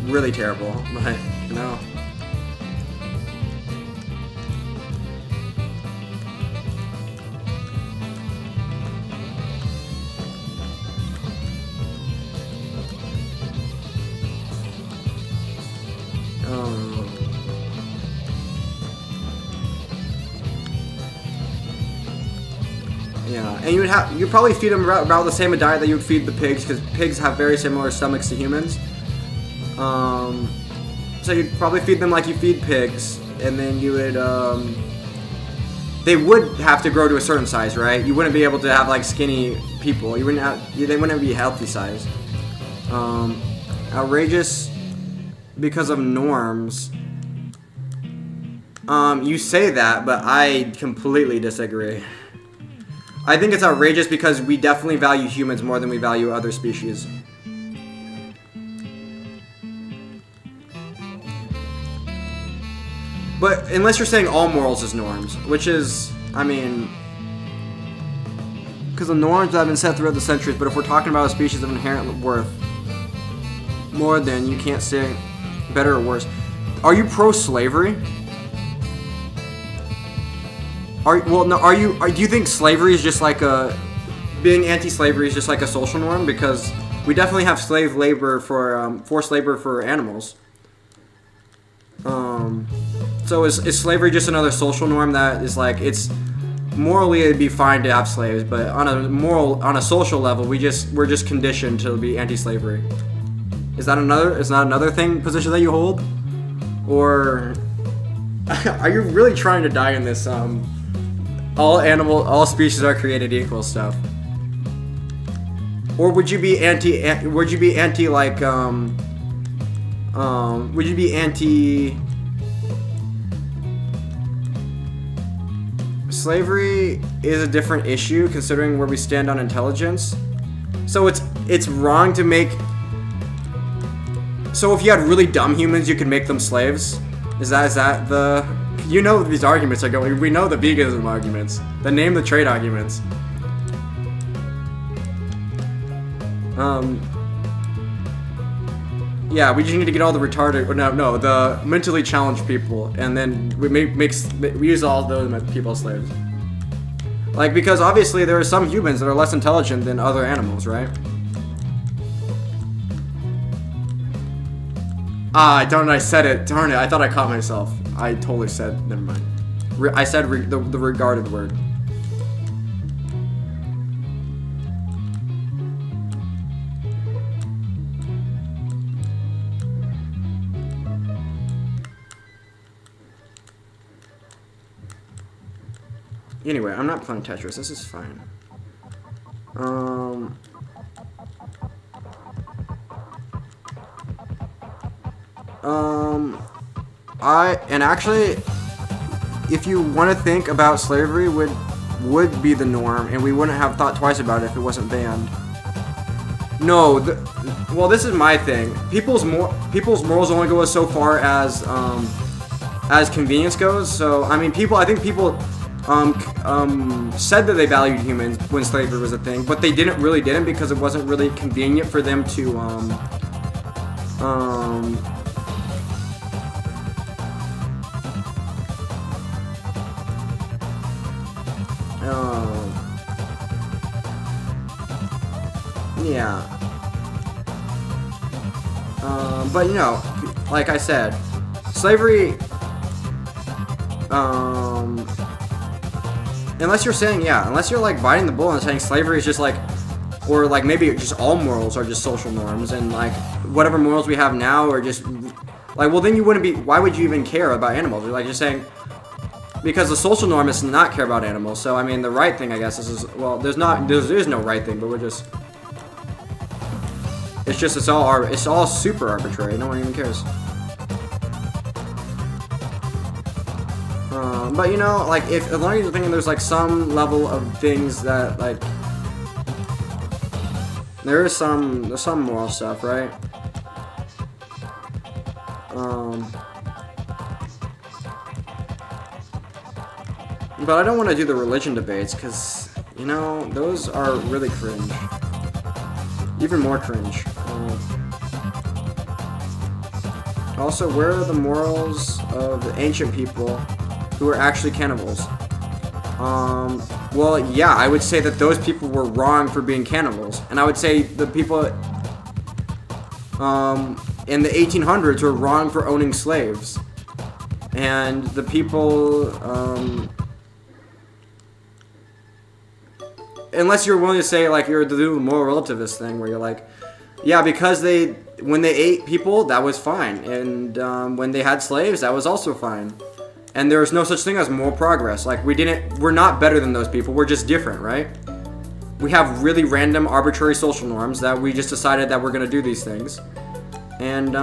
really terrible. But you know. Yeah, and you'd probably feed them about the same diet that you would feed the pigs, because pigs have very similar stomachs to humans. So you'd probably feed them like you feed pigs, and then you would they would have to grow to a certain size, right? You wouldn't be able to have like skinny people. They wouldn't be healthy size. Outrageous because of norms. You say that, but I completely disagree. I think it's outrageous because we definitely value humans more than we value other species. But unless you're saying all morals is norms, which is, I mean, because the norms have been set throughout the centuries, but if we're talking about a species of inherent worth, more than, you can't say better or worse. Are you pro-slavery? Do you think slavery is just like being anti-slavery is just like a social norm? Because we definitely have slave labor for, forced labor for animals. So is slavery just another social norm that is like, it's morally it'd be fine to have slaves, but on a social level, we're just conditioned to be anti-slavery. Is that another position that you hold? Or are you really trying to die in this all species are created equal stuff? Or would you be anti slavery is a different issue considering where we stand on intelligence. So it's wrong to make. So if you had really dumb humans, you could make them slaves. Is that the? You know these arguments are going. We know the veganism arguments, the name the trade arguments. Yeah, we just need to get all the retarded, the mentally challenged people, and then we use all those people as slaves. Like, because obviously there are some humans that are less intelligent than other animals, right? I said it. Darn it, I thought I caught myself. I totally said, never mind. I said the regarded word. Anyway, I'm not playing Tetris. This is fine. Actually, if you want to think about slavery, would be the norm, and we wouldn't have thought twice about it if it wasn't banned. No, well, this is my thing. People's morals only go so far as convenience goes. So I mean, I think people said that they valued humans when slavery was a thing, but they didn't because it wasn't really convenient for them to yeah. But you know, like I said, slavery, unless you're like biting the bullet and saying slavery is just like, or like maybe just all morals are just social norms, and like whatever morals we have now are just like, well, then you wouldn't be, why would you even care about animals? You're like just saying, because the social norm is to not care about animals. So I mean, the right thing, I guess, is well, there is no right thing, but it's all super arbitrary. No one even cares. But you know, like as long as you're thinking there's like some level of things that like there's some moral stuff, right? But I don't want to do the religion debates because, you know, those are really cringe. Even more cringe. Also, where are the morals of the ancient people who were actually cannibals? Well, yeah, I would say that those people were wrong for being cannibals. And I would say the people in the 1800s were wrong for owning slaves. And the people, unless you're willing to say, like, you're the moral relativist thing, where you're like, yeah, because when they ate people, that was fine. And when they had slaves, that was also fine. And there is no such thing as moral progress. Like, we're not better than those people, we're just different, right? We have really random, arbitrary social norms that we just decided that we're gonna do these things. And,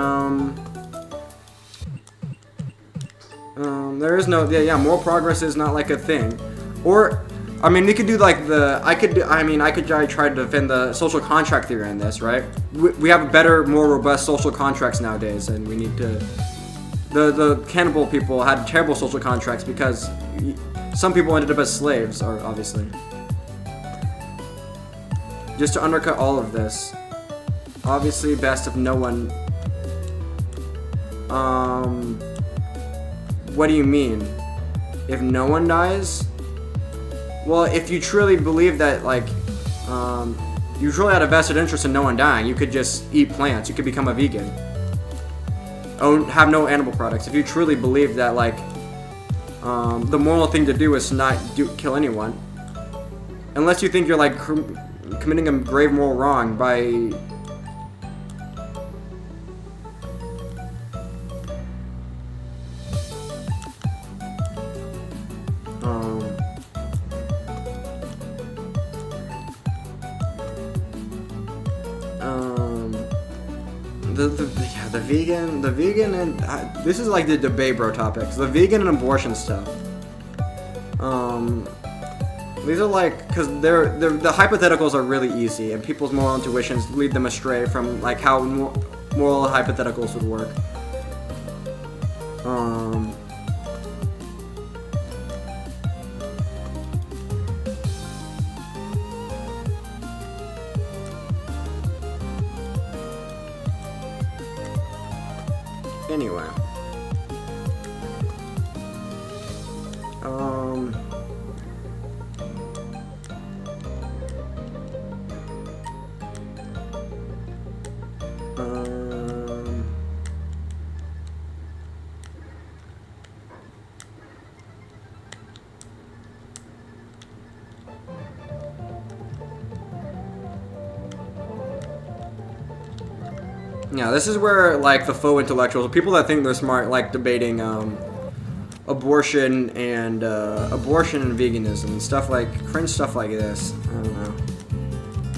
there is no, moral progress is not like a thing. Or, I mean, we could do like I could try to defend the social contract theory on this, right? We have better, more robust social contracts nowadays, and we need to the cannibal people had terrible social contracts because some people ended up as slaves, or obviously. Just to undercut all of this, obviously best if no one. What do you mean? If no one dies? Well, if you truly believe that, like, you truly had a vested interest in no one dying, you could just eat plants. You could become a vegan. Have no animal products. If you truly believe that, like, the moral thing to do is to not kill anyone. Unless you think you're, like, committing a grave moral wrong by... The vegan and this is like the debate bro topics. The vegan and abortion stuff. These are like, because they're the hypotheticals are really easy, and people's moral intuitions lead them astray from like how moral hypotheticals would work. Anyway. Yeah, this is where, like, the faux intellectuals, people that think they're smart, like, debating, abortion and veganism and stuff like, cringe stuff like this. I don't know.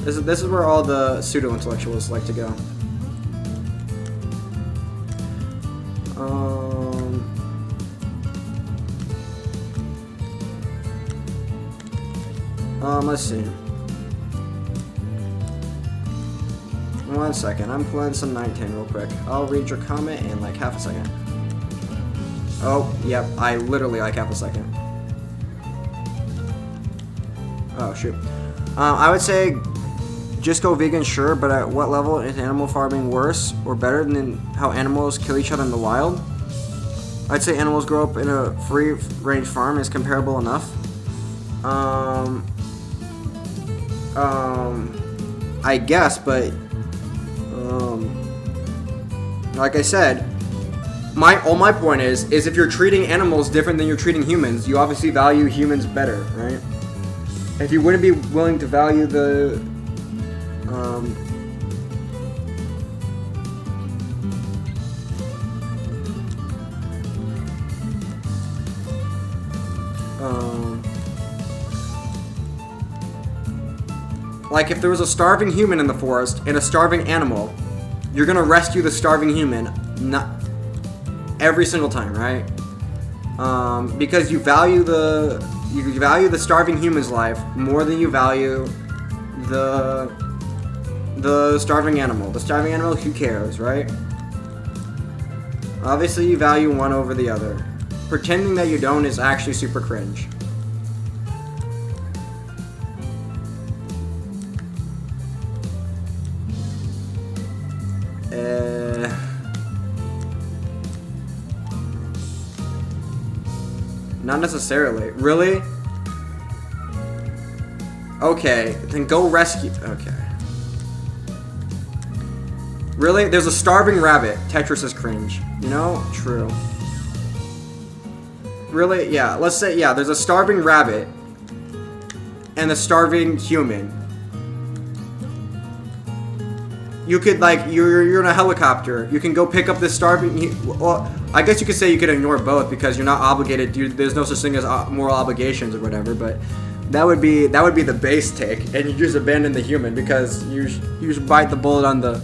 This is where all the pseudo-intellectuals like to go. Let's see. 1 second, I'm playing some 19 real quick. I'll read your comment in like half a second. Oh, yep, I literally like half a second. Oh, shoot. I would say just go vegan, sure, but at what level is animal farming worse or better than how animals kill each other in the wild? I'd say animals grow up in a free-range farm is comparable enough. I guess, but like I said, my point is if you're treating animals different than you're treating humans, you obviously value humans better, right? If you wouldn't be willing to value the like if there was a starving human in the forest and a starving animal, you're gonna rescue the starving human, not every single time, right? Because you value the starving human's life more than you value the starving animal. The starving animal, who cares, right? Obviously, you value one over the other. Pretending that you don't is actually super cringe. Not necessarily. Really? Okay, then go rescue. Okay. Really? There's a starving rabbit. Tetris is cringe. You know? True. Really? Yeah. Let's say, yeah, there's a starving rabbit and a starving human. You could, like, you're in a helicopter. You can go pick up this starving... Well, I guess you could say you could ignore both because you're not obligated. There's no such thing as moral obligations or whatever, but that would be the base take, and you just abandon the human because you should bite the bullet on the...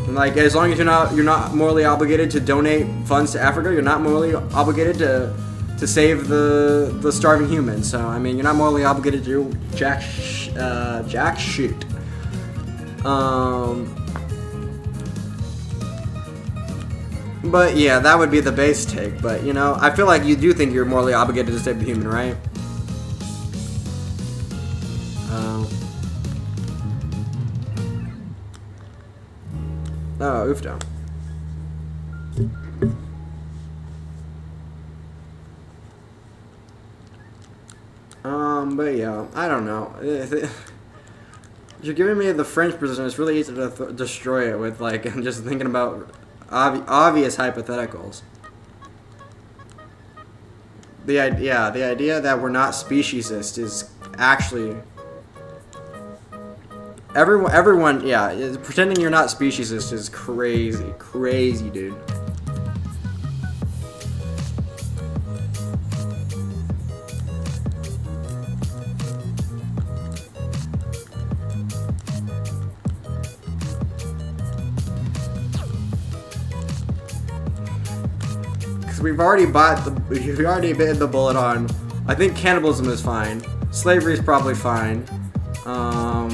Like, as long as you're not morally obligated to donate funds to Africa, you're not morally obligated to save the starving human. So, I mean, you're not morally obligated to do jack shit. But yeah, that would be the base take. But you know, I feel like you do think you're morally obligated to save the human, right? Oh, oofdo. But yeah, I don't know. You're giving me the French position. It's really easy to destroy it with like just thinking about obvious hypotheticals. The idea that we're not speciesist is actually everyone. Yeah, pretending you're not speciesist is crazy, dude. We've already bitten the bullet on. I think cannibalism is fine. Slavery is probably fine. Well,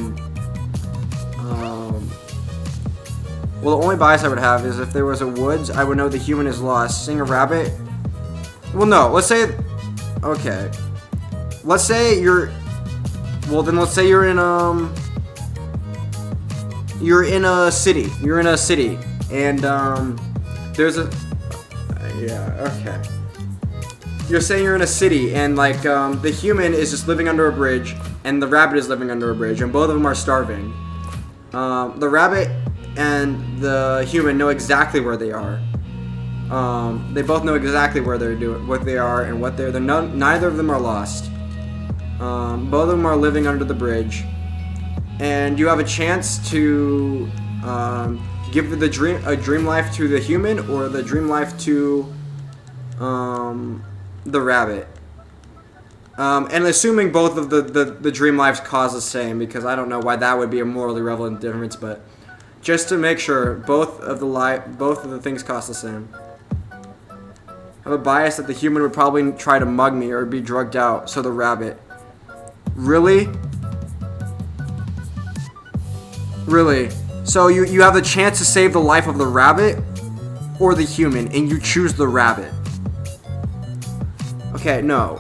the only bias I would have is if there was a woods, I would know the human is lost. Seeing a rabbit. Well, no. Let's say. Okay. Let's say you're. Well, then let's say you're in You're in a city. You're in a city, and there's a. Yeah, okay. You're saying you're in a city, and like the human is just living under a bridge, and the rabbit is living under a bridge, and both of them are starving. The rabbit and the human know exactly where they are. They both know exactly where what they are, and what they're. Neither of them are lost. Both of them are living under the bridge, and you have a chance to. Give a dream life to the human or the dream life to the rabbit. And assuming both of the dream lives cause the same, because I don't know why that would be a morally relevant difference, but just to make sure both of the things cost the same. I have a bias that the human would probably try to mug me or be drugged out, so the rabbit. Really? Really? So you have the chance to save the life of the rabbit or the human, and you choose the rabbit. Okay, no.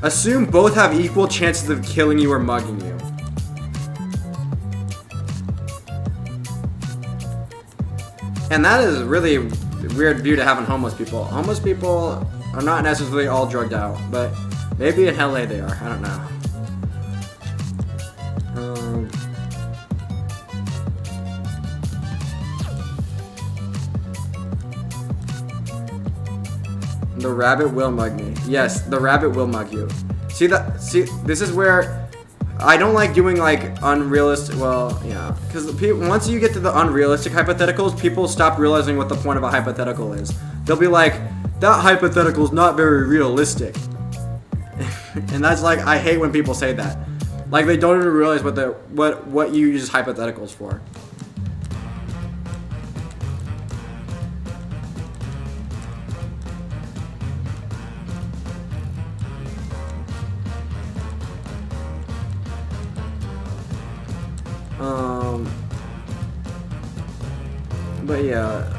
Assume both have equal chances of killing you or mugging you. And that is really a weird view to have on homeless people. Homeless people are not necessarily all drugged out, but maybe in LA they are. I don't know. The rabbit will mug me. Yes, the rabbit will mug you. See, this is where I don't like doing like unrealistic. Well, yeah, because once you get to the unrealistic hypotheticals, people stop realizing what the point of a hypothetical is. They'll be like, that hypothetical is not very realistic, and that's like, I hate when people say that. Like, they don't even realize what you use hypotheticals for. But yeah.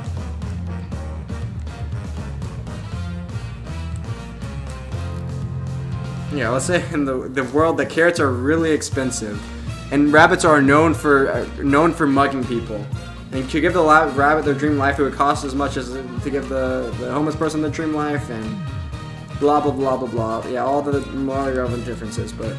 Yeah, let's say in the world, the carrots are really expensive, and rabbits are known for mugging people. And to give the rabbit their dream life, it would cost as much as to give the homeless person their dream life, and blah blah blah blah blah. Yeah, all the more relevant differences, but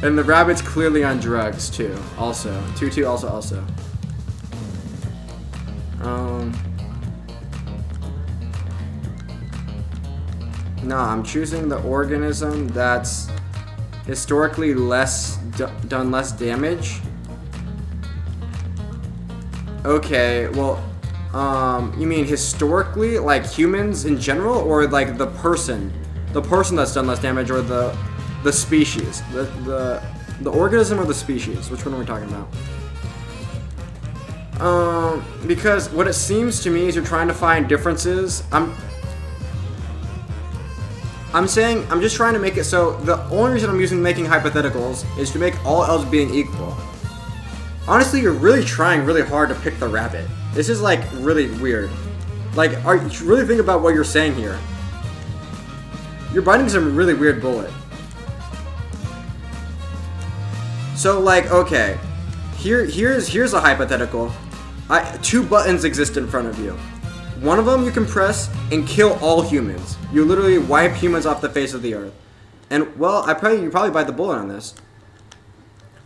and the rabbit's clearly on drugs too. Also, also. No, I'm choosing the organism that's historically done less damage. Okay, well, you mean historically, like humans in general, or like the person that's done less damage, or the species, the organism or the species? Which one are we talking about? Because what it seems to me is you're trying to find differences. I'm just trying to make it so the only reason I'm using making hypotheticals is to make all else being equal. Honestly, you're really trying really hard to pick the rabbit. This is like really weird. Like, really think about what you're saying here. You're biting some really weird bullet. So like, okay, here's a hypothetical. Two buttons exist in front of you. One of them you can press and kill all humans. You literally wipe humans off the face of the earth. And well, you probably bite the bullet on this.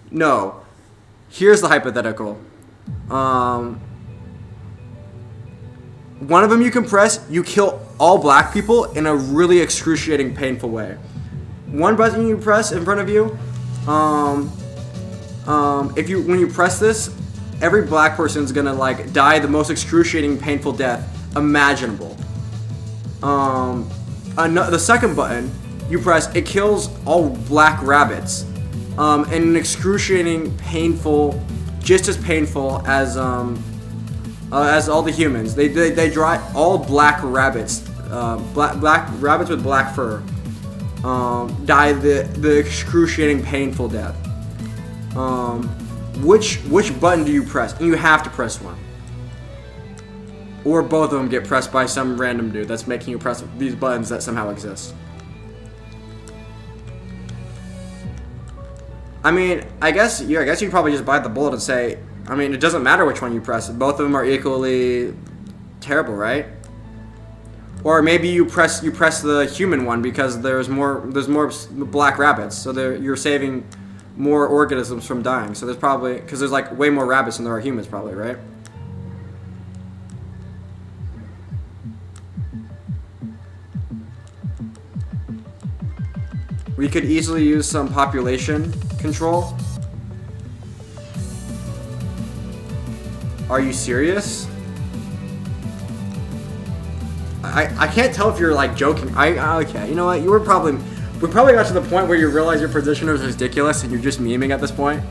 No. Here's the hypothetical. One of them you can press, you kill all black people in a really excruciating, painful way. One button you press in front of you, when you press this, every black person's gonna like die the most excruciating, painful death imaginable. The second button you press, it kills all black rabbits, in an excruciating, painful, just as painful as all the humans. They dry all black rabbits, black rabbits with black fur, die the excruciating, painful death. Which button do you press? And you have to press one. Or both of them get pressed by some random dude that's making you press these buttons that somehow exist. I mean, I guess you probably just bite the bullet and say, I mean, it doesn't matter which one you press. Both of them are equally terrible, right? Or maybe you press the human one because there's more black rabbits, so you're saving more organisms from dying. So there's probably, because there's like way more rabbits than there are humans, probably, right? We could easily use some population control. Are you serious? I can't tell if you're like joking. Okay, you know what? We probably got to the point where you realize your position is ridiculous and you're just memeing at this point.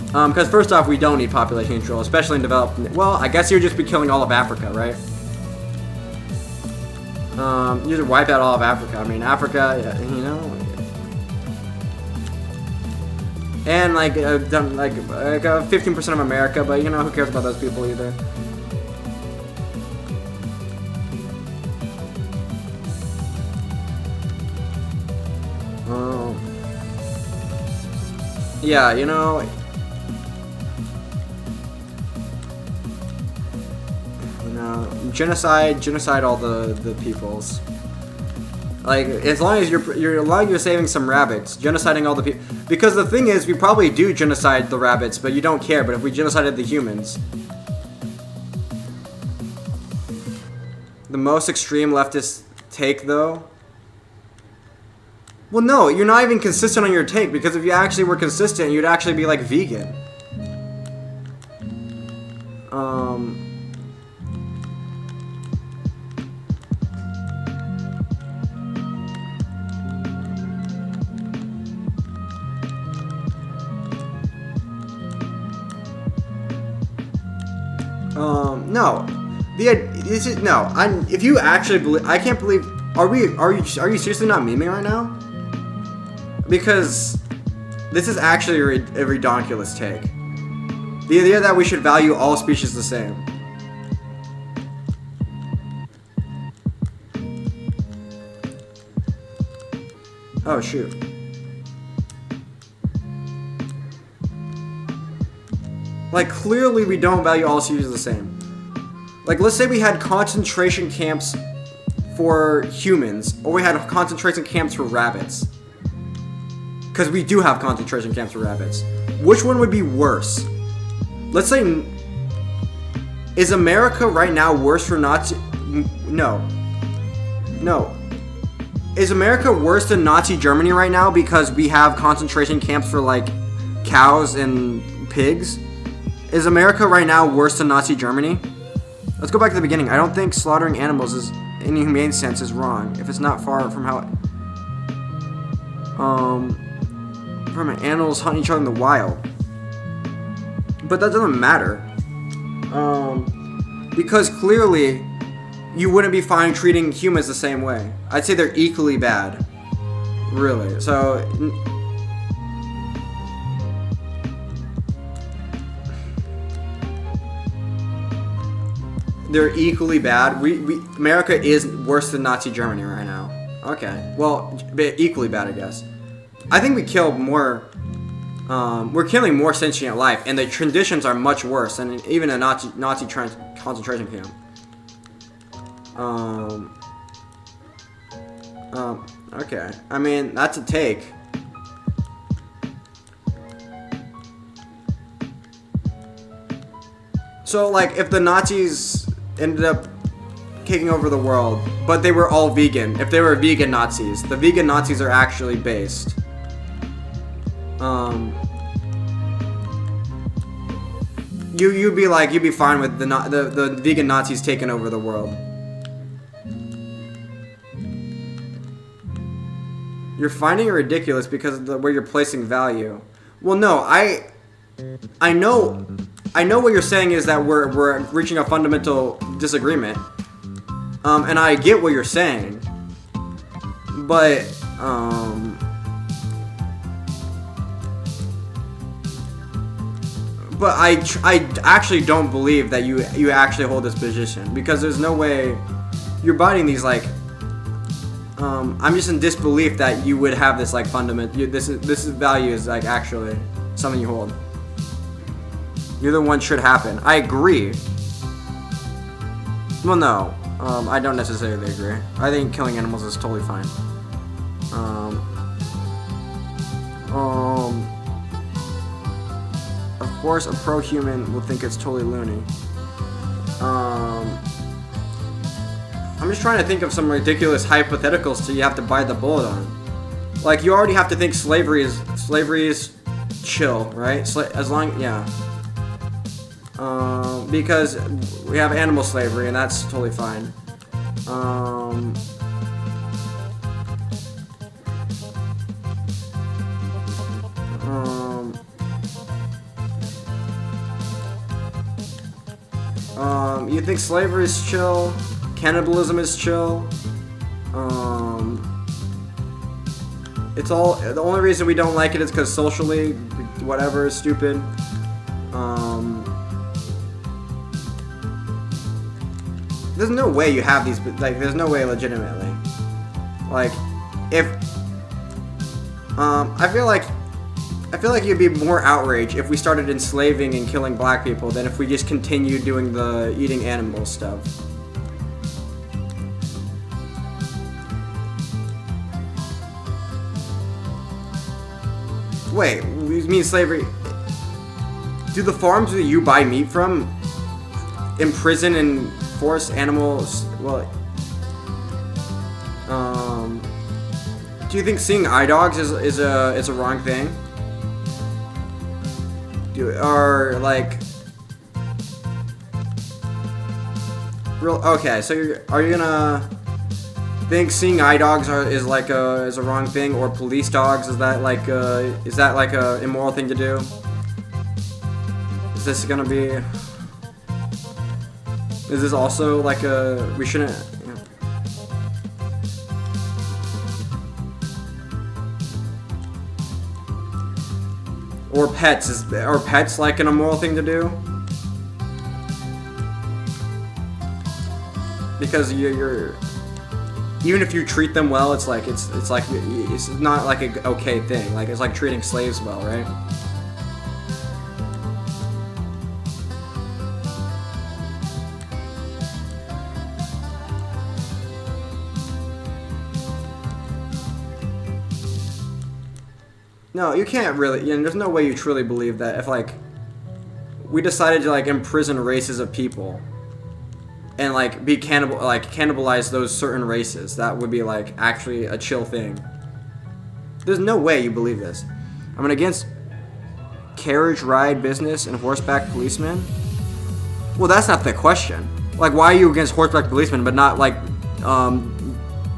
Because first off, we don't need population control, especially in developed. Well, I guess you'd just be killing all of Africa, right? You just wipe out all of Africa. I mean, Africa, you know, and like 15% of America, but you know, who cares about those people either? Yeah, you know. Genocide all the peoples. Like, as long as you're saving some rabbits, genociding all the people. Because the thing is, we probably do genocide the rabbits, but you don't care. But if we genocided the humans, the most extreme leftist take, though. Well, no, you're not even consistent on your take, because if you actually were consistent, you'd actually be like vegan. No. If you actually believe, I can't believe. Are you seriously not memeing right now? Because this is actually a redonkulous take. The idea that we should value all species the same. Oh shoot. Like, clearly we don't value all species the same. Like, let's say we had concentration camps for humans, or we had concentration camps for rabbits. Because we do have concentration camps for rabbits. Which one would be worse? Let's say, is America right now worse for Nazi? No. Is America worse than Nazi Germany right now because we have concentration camps for, like, cows and pigs? Is America right now worse than Nazi Germany? Let's go back to the beginning. I don't think slaughtering animals is, in a humane sense, is wrong if it's not far from how from animals hunting each other in the wild. But that doesn't matter. Because clearly, you wouldn't be fine treating humans the same way. I'd say they're equally bad. Really. So they're equally bad. America is worse than Nazi Germany right now. Okay. Well, equally bad, I guess. I think we kill more. We're killing more sentient life, and the conditions are much worse than even a Nazi concentration camp. Okay. I mean, that's a take. So, like, if the Nazis ended up taking over the world, but they were all vegan, if they were vegan Nazis, the vegan Nazis are actually based. You'd be fine with the vegan Nazis taking over the world. You're finding it ridiculous because of where you're placing value. Well, no, I know what you're saying is that we're reaching a fundamental disagreement. And I get what you're saying. But I actually don't believe that you actually hold this position, because there's no way you're biting these, like, I'm just in disbelief that you would have this, like, this value is, like, actually something you hold. Neither one should happen. I agree. Well, no, I don't necessarily agree. I think killing animals is totally fine. Of course, a pro-human will think it's totally loony. I'm just trying to think of some ridiculous hypotheticals so you have to bite the bullet on. Like, you already have to think slavery is chill, right? Because we have animal slavery, and that's totally fine. You think slavery is chill? Cannibalism is chill. It's all, the only reason we don't like it is because socially, whatever is stupid. There's no way you have these, like, there's no way legitimately. Like, if, I feel like you'd be more outraged if we started enslaving and killing black people than if we just continued doing the eating animal stuff. Wait, you mean slavery? Do the farms that you buy meat from imprison and force animals? Well, do you think seeing eye dogs is a wrong thing? Or like, okay, so are you gonna think seeing eye dogs is a wrong thing, or police dogs is that like a immoral thing to do? Is this gonna be? Is this also like we shouldn't? You know. Or pets? Are pets like an immoral thing to do? Because you're even if you treat them well, it's not like an okay thing. Like, it's like treating slaves well, right? No, you can't really. There's no way you truly believe that if, like, we decided to, like, imprison races of people and, like, cannibalize those certain races, that would be, like, actually a chill thing. There's no way you believe this. I'm against carriage ride business and horseback policemen. Well, that's not the question. Like, why are you against horseback policemen but not, like,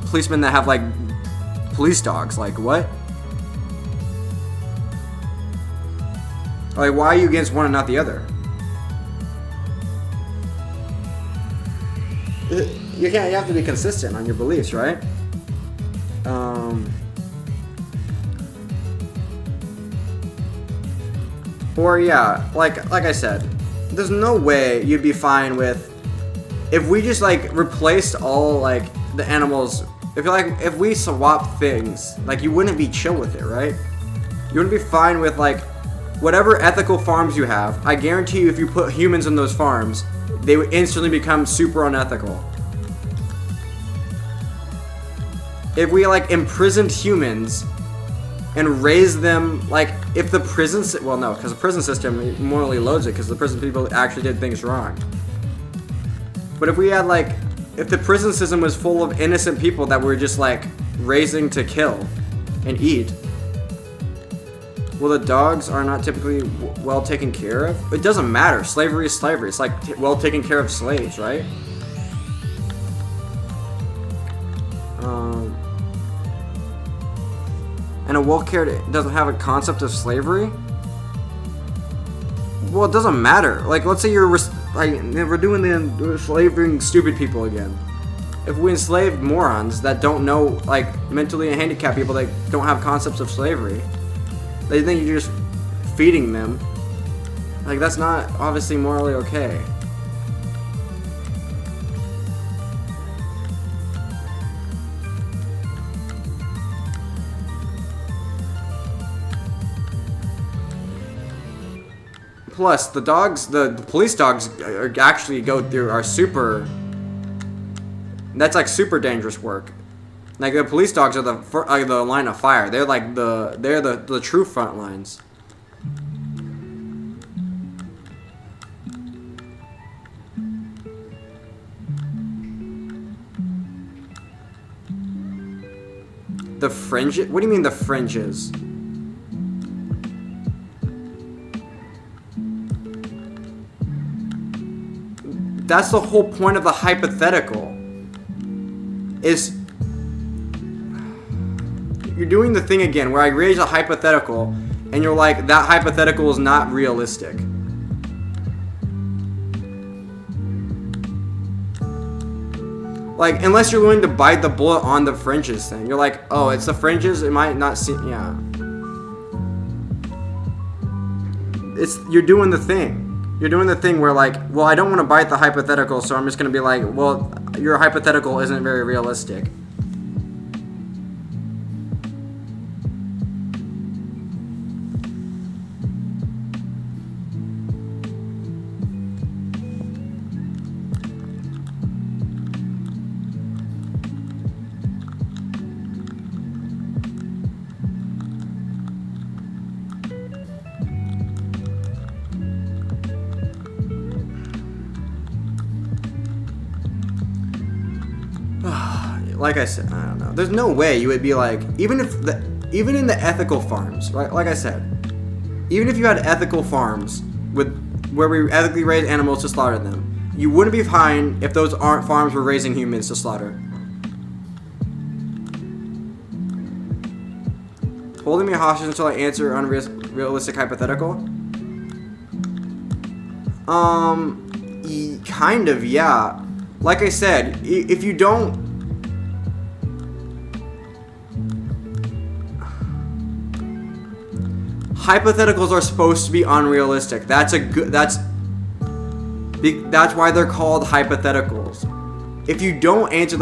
policemen that have, like, police dogs? Like, what? Like, why are you against one and not the other? You can't. You have to be consistent on your beliefs, right? Or yeah, like I said, there's no way you'd be fine with if we just like replaced all like the animals. If we swap things, like you wouldn't be chill with it, right? You wouldn't be fine with like whatever ethical farms you have. I guarantee you, if you put humans in those farms, they would instantly become super unethical. If we like imprisoned humans and raised them, like if the prison, well no, because the prison system morally loads it because the prison people actually did things wrong. But if we had like, if the prison system was full of innocent people that we're just like raising to kill and eat, well, the dogs are not typically well taken care of. It doesn't matter. Slavery is slavery. It's like well taken care of slaves, right? And a well-cared doesn't have a concept of slavery? Well, it doesn't matter. Like, let's say we're doing the enslaving stupid people again. If we enslaved morons that don't know, like, mentally handicapped people that don't have concepts of slavery, they think you're just feeding them. Like, that's not obviously morally okay. Plus, the dogs, the police dogs actually are super. That's like super dangerous work. Like the police dogs are the line of fire. They're like the true front lines. The fringes? What do you mean the fringes? That's the whole point of the hypothetical. Is you're doing the thing again where I raise a hypothetical and you're like, that hypothetical is not realistic. Like, unless you're willing to bite the bullet on the fringes thing. You're like, oh, it's the fringes, it might not seem, yeah. You're doing the thing. You're doing the thing where like, well, I don't want to bite the hypothetical, so I'm just going to be like, well, your hypothetical isn't very realistic. Like I said, I don't know. There's no way you would be like, even in the ethical farms, right? Like I said, even if you had ethical farms where we ethically raise animals to slaughter them, you wouldn't be fine if those farms were raising humans to slaughter. Holding me hostage until I answer unrealistic hypothetical? Kind of, yeah. Like I said, if you don't. Hypotheticals are supposed to be unrealistic. That's why they're called hypotheticals. If you don't answer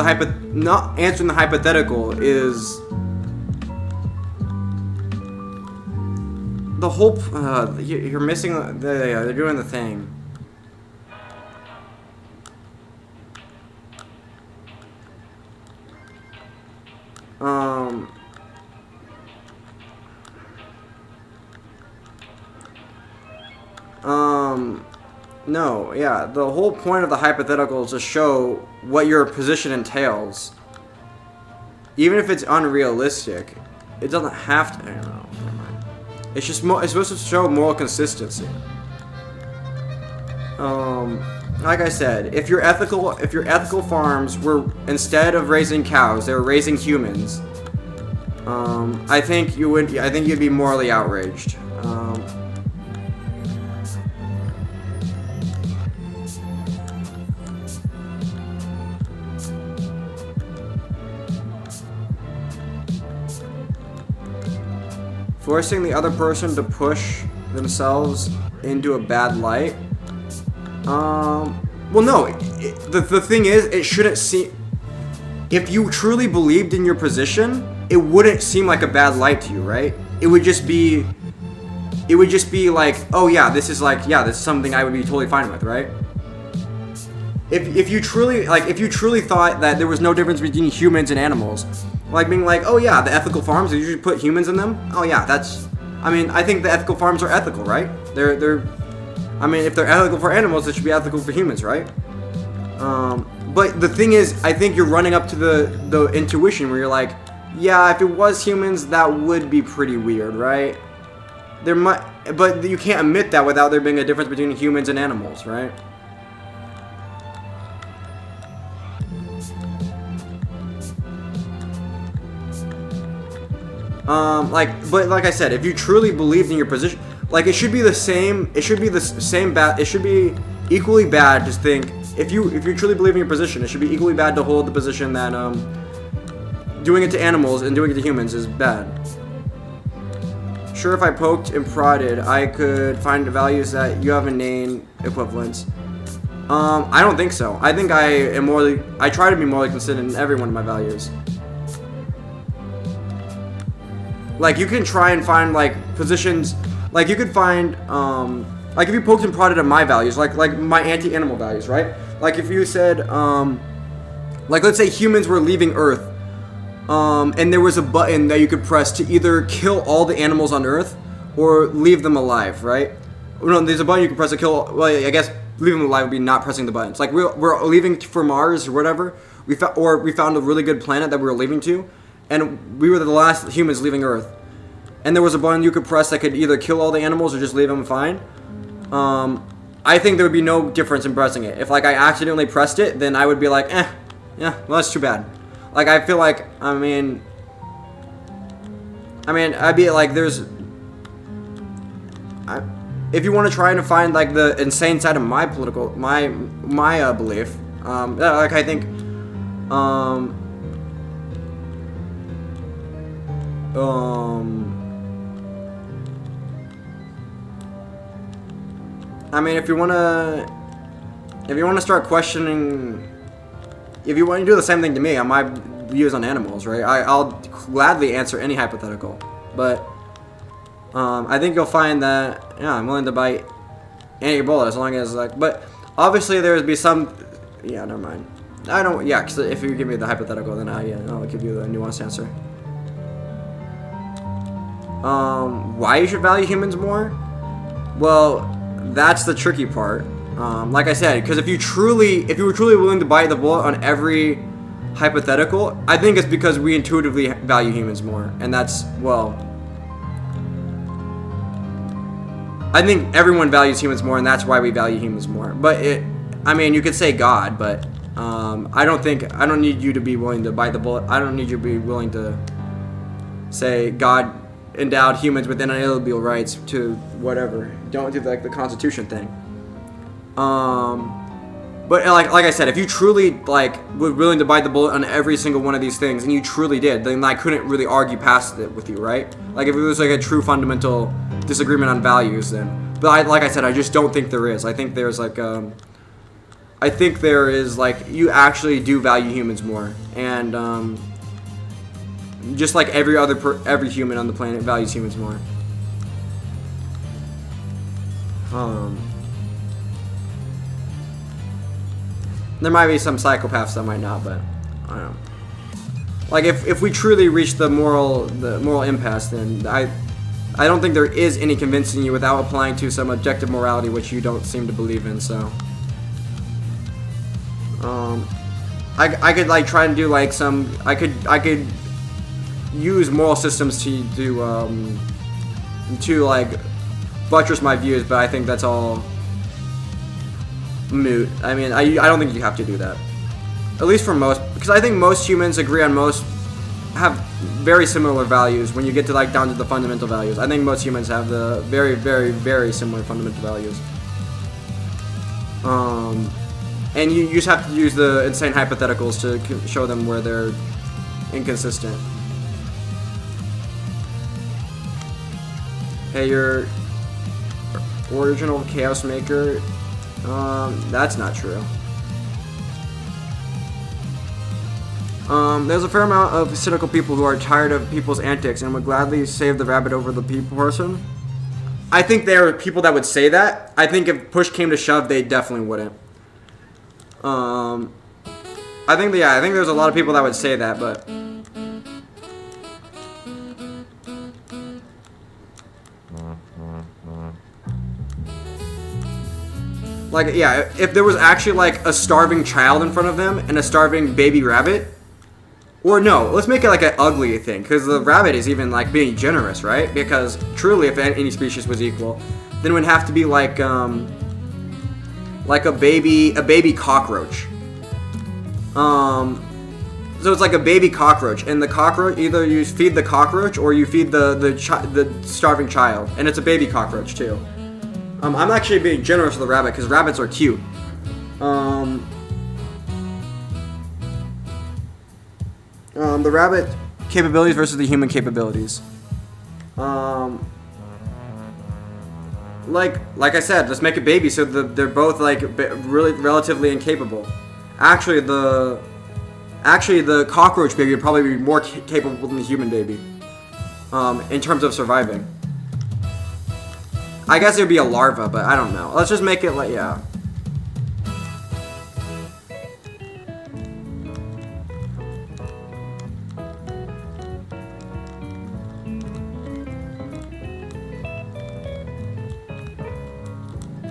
not answering the hypothetical is the whole. You're missing. They're doing the thing. No, yeah, the whole point of the hypothetical is to show what your position entails. Even if it's unrealistic, it doesn't have to, I don't know, never mind. It's just it's supposed to show moral consistency. Like I said, if your ethical farms were, instead of raising cows, they were raising humans, I think you'd be morally outraged. Forcing the other person to push themselves into a bad light. Well, no. The thing is, it shouldn't seem... If you truly believed in your position, it wouldn't seem like a bad light to you, right? It would just be... It would just be like, oh yeah, this is like, yeah, this is something I would be totally fine with, right? If you truly thought that there was no difference between humans and animals, like being like, oh yeah, the ethical farms, they usually put humans in them. Oh yeah, that's... I mean, I think the ethical farms are ethical, right? I mean, if they're ethical for animals, they should be ethical for humans, right? But the thing is, I think you're running up to the intuition where you're like, yeah, if it was humans, that would be pretty weird, right? There might, but you can't admit that without there being a difference between humans and animals, right? But like I said, if you truly believed in your position, like it should be the same. It should be the same bad. It should be equally bad to think if you truly believe in your position, it should be equally bad to hold the position that doing it to animals and doing it to humans is bad. Sure, if I poked and prodded, I could find the values that you have inane equivalents. I don't think so. I think I try to be morally consistent in every one of my values. Like, you can try and find, like, positions, like, you could find, like, if you poked and prodded at my values, like my anti-animal values, right? Like, if you said, like, let's say humans were leaving Earth, and there was a button that you could press to either kill all the animals on Earth or leave them alive, right? No, there's a button you can press to kill, well, I guess leaving them alive would be not pressing the buttons. Like, we're leaving for Mars or whatever, we found a really good planet that we were leaving to, and we were the last humans leaving Earth. And there was a button you could press that could either kill all the animals or just leave them fine. I think there would be no difference in pressing it. If, like, I accidentally pressed it, then I would be like, yeah, well, that's too bad. Like, I feel like, I mean, I'd be like, if you want to try and find, like, the insane side of my belief, like, I think, I mean, if you want to start questioning, if you want to do the same thing to me on my views on animals, right? I'll gladly answer any hypothetical, but I think you'll find that, yeah, I'm willing to bite any bullet as long as, like, but obviously there would be some, yeah, never mind. I don't, yeah, because if you give me the hypothetical, then I'll give you the nuanced answer. Why you should value humans more? Well, that's the tricky part. Like I said, because if you were truly willing to bite the bullet on every hypothetical, I think it's because we intuitively value humans more, and that's, well, I think everyone values humans more, and that's why we value humans more. But I mean, you could say God, but I don't need you to be willing to bite the bullet. I don't need you to be willing to say God endowed humans with inalienable rights to whatever. Don't do like the Constitution thing. But like I said, if you truly were willing to bite the bullet on every single one of these things, and you truly did, then I couldn't really argue past it with you, right? Like if it was like a true fundamental disagreement on values, then. But like I said, I just don't think there is. I think there's you actually do value humans more, and just like every human on the planet values humans more. There might be some psychopaths that might not, but I don't know. Like if we truly reach the moral impasse, then I don't think there is any convincing you without applying to some objective morality which you don't seem to believe in. So I could like try and do like some I could use moral systems to like buttress my views, but I think that's all moot. I mean, I don't think you have to do that. At least for most, because I think most humans agree on have very similar values when you get to like down to the fundamental values. I think most humans have the very, very, very similar fundamental values. And you just have to use the insane hypotheticals to show them where they're inconsistent. Hey, your original Chaos Maker. That's not true. There's a fair amount of cynical people who are tired of people's antics and would gladly save the rabbit over the person. I think there are people that would say that. I think if push came to shove, they definitely wouldn't. I think there's a lot of people that would say that, but like, yeah, if there was actually like a starving child in front of them and a starving baby rabbit, or no, let's make it like an ugly thing, because the rabbit is even like being generous, right? Because truly, if any species was equal, then it would have to be like a baby cockroach. So it's like a baby cockroach, and the cockroach, either you feed the cockroach or you feed the starving child, and it's a baby cockroach too. I'm actually being generous with the rabbit because rabbits are cute. The rabbit capabilities versus the human capabilities. Like I said, let's make a baby so they're both like really relatively incapable. Actually, the cockroach baby would probably be more capable than the human baby, in terms of surviving. I guess it would be a larva, but I don't know. Let's just make it like, yeah.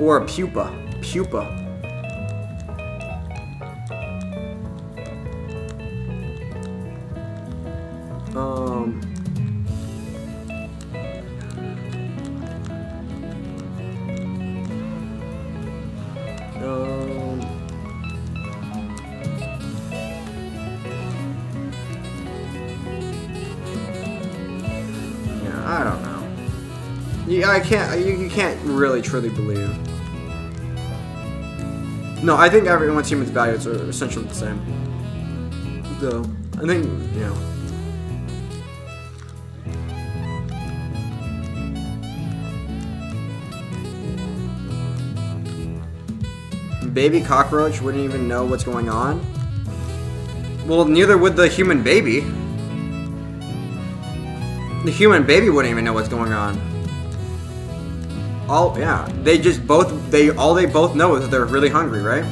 Or a pupa. Pupa. I don't know. You can't really truly believe. No, I think everyone's human's values are essentially the same. Though, I think, you know. Baby cockroach wouldn't even know what's going on. Well, neither would the human baby. The human baby wouldn't even know what's going on. All they both know is that they're really hungry, right?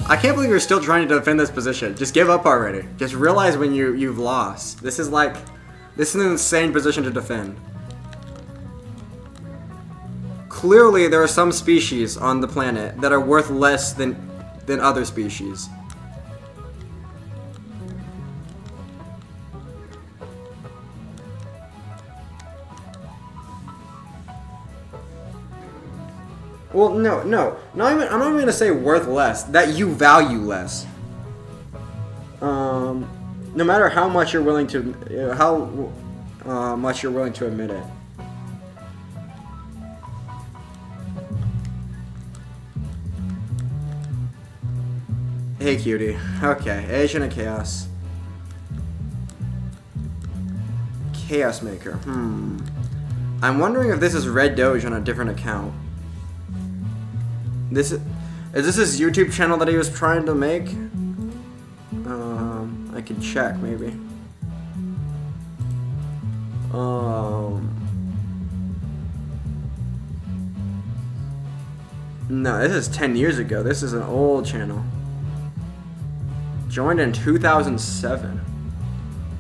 I can't believe you're still trying to defend this position. Just give up already. Just realize when you've lost. This is an insane position to defend. Clearly, there are some species on the planet that are worth less than other species. Well, no. I'm not even gonna say worth less. That you value less. No matter how much you're willing to, much you're willing to admit it. Hey, cutie. Okay, Agent of Chaos. Chaos Maker. I'm wondering if this is Red Doge on a different account. Is this his YouTube channel that he was trying to make? I could check maybe. No, this is 10 years ago. This is an old channel. Joined in 2007.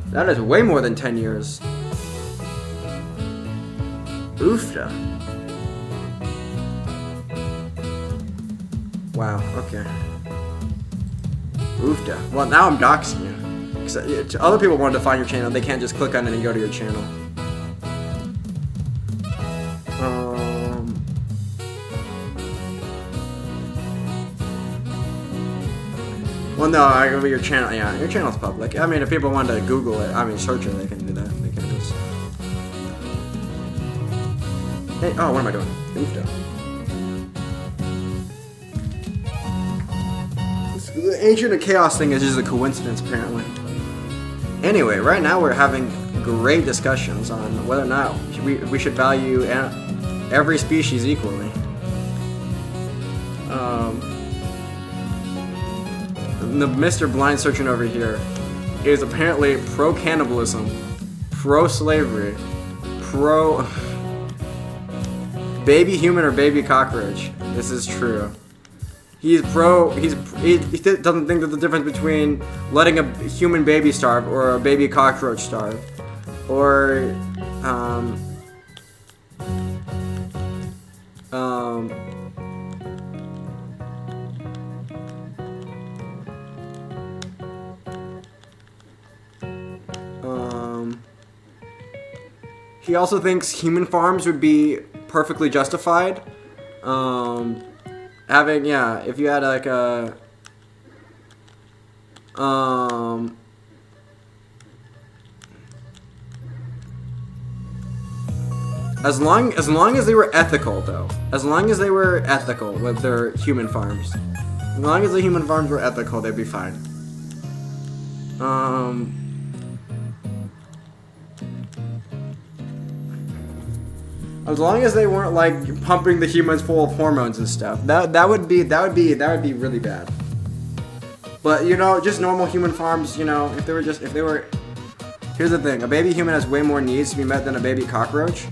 That is way more than 10 years. Oofda. Wow, okay. Oofda. Well, now I'm doxing you. Because other people wanted to find your channel, they can't just click on it and go to your channel. Well, no, your channel. Yeah, your channel's public. I mean, if people want to Google it, I mean, search it, they can do that. They can just. Hey, oh, what am I doing? The Ancient of Chaos thing is just a coincidence, apparently. Anyway, right now we're having great discussions on whether or not we should value every species equally. The Mr. Blind Surgeon over here is apparently pro-cannibalism, pro-slavery, baby human or baby cockroach. This is true. He doesn't think that the difference between letting a human baby starve or a baby cockroach starve, or he also thinks human farms would be perfectly justified. Having, yeah, if you had like a as long as they were ethical, though, as long as they were ethical with their human farms, as long as the human farms were ethical, they'd be fine. As long as they weren't like pumping the humans full of hormones and stuff, that would be really bad. But you know, just normal human farms, you know, if they were, here's the thing: a baby human has way more needs to be met than a baby cockroach.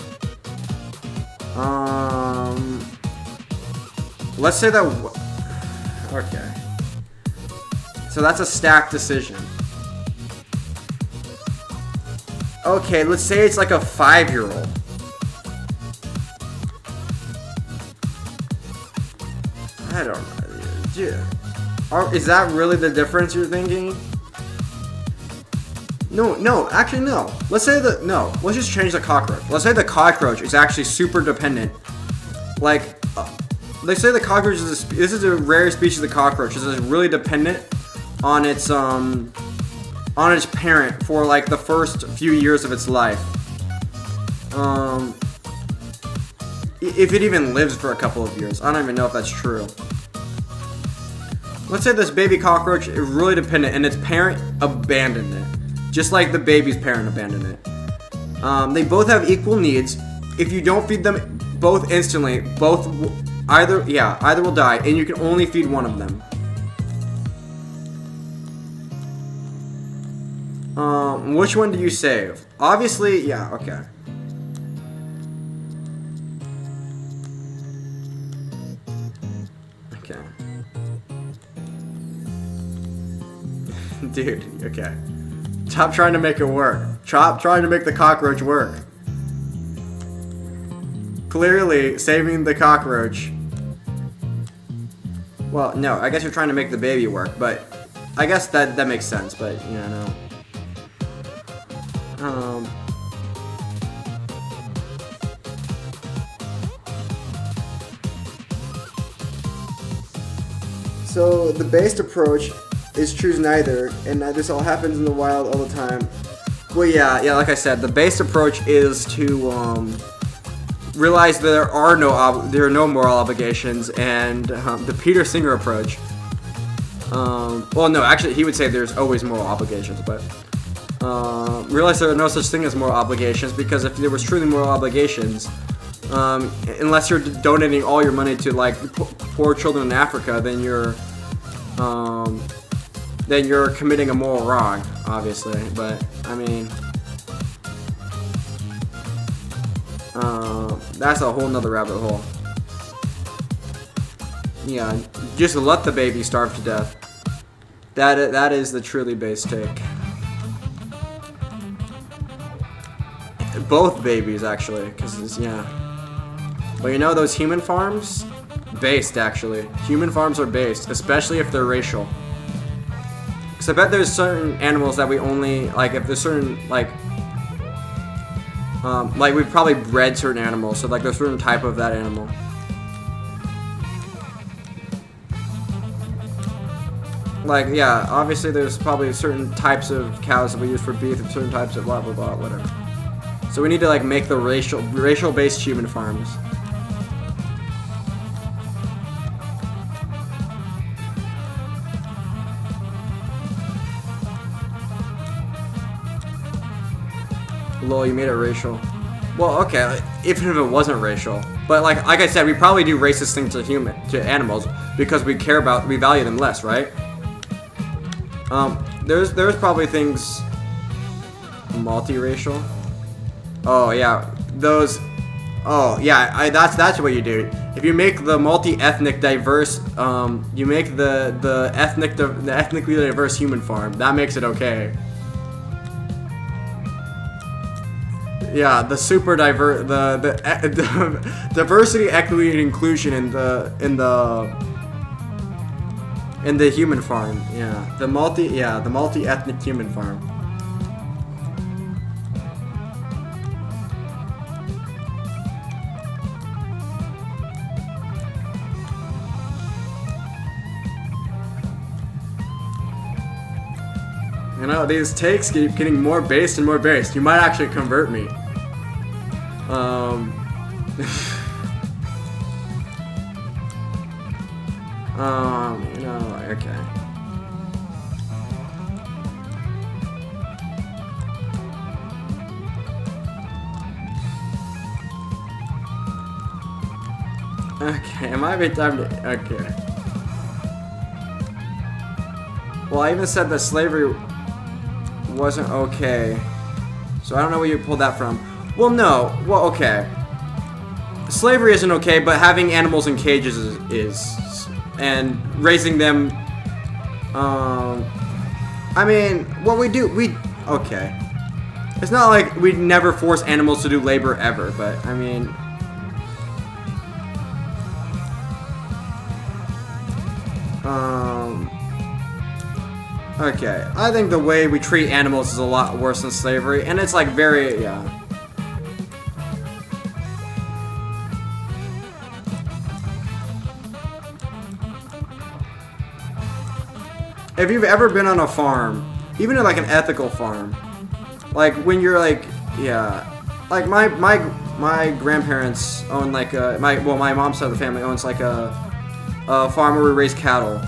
Let's say that. Okay. So that's a stacked decision. Okay, let's say it's like a 5-year-old. I don't know, dude. Is that really the difference you're thinking? No, actually no. Let's just change the cockroach. Let's say the cockroach is actually super dependent. Like, let's say the cockroach is this is a rare species of cockroach. This is really dependent on its parent for like the first few years of its life. If it even lives for a couple of years. I don't even know if that's true. Let's say this baby cockroach is really dependent and its parent abandoned it. Just like the baby's parent abandoned it. They both have equal needs. If you don't feed them both instantly, either will die, and you can only feed one of them. Which one do you save? Obviously, yeah, okay. Okay. Dude, okay. Stop trying to make it work. Stop trying to make the cockroach work. Clearly, saving the cockroach. Well, no, I guess you're trying to make the baby work, but I guess that makes sense, but, you know, no. So the based approach is choose neither, and this all happens in the wild all the time. Well, yeah, like I said, the based approach is to realize that there are no moral obligations, and the Peter Singer approach. Well, no, actually, he would say there's always moral obligations, but realize there are no such thing as moral obligations, because if there was truly moral obligations, unless you're donating all your money to like poor children in Africa, then you're committing a moral wrong, obviously. But I mean, that's a whole nother rabbit hole. Yeah, just let the baby starve to death. That is the truly based take. Both babies, actually, because yeah. But you know, those human farms, based actually. Human farms are based, especially if they're racial. Because I bet there's certain animals that we only like. If there's certain like we've probably bred certain animals, so like there's a certain type of that animal. like, yeah, obviously there's probably certain types of cows that we use for beef and certain types of blah blah blah, whatever. So we need to like make the racial-based human farms. Lol, you made it racial. Well, okay, even if it wasn't racial, but like I said, we probably do racist things to animals because we value them less, right? There's probably things multiracial. Oh yeah, those. Oh yeah, that's what you do. If you make the multi-ethnic diverse, you make the ethnically diverse human farm. That makes it okay. Yeah, the super diverse, the diversity, equity, and inclusion in the human farm. Yeah, the multi-ethnic human farm. You know, these takes keep getting more based and more based. You might actually convert me. You know, okay. Okay, it might be time to, okay. Well, I even said that slavery wasn't okay. So I don't know where you pulled that from. Well, no. Well, okay. Slavery isn't okay, but having animals in cages is. And raising them, I mean, what we do, okay. It's not like we never force animals to do labor ever, but, I mean. Okay, I think the way we treat animals is a lot worse than slavery, and it's like very, yeah. If you've ever been on a farm, even like an ethical farm, like when you're like, yeah, like my grandparents own like my mom's side of the family owns like a farm where we raise cattle,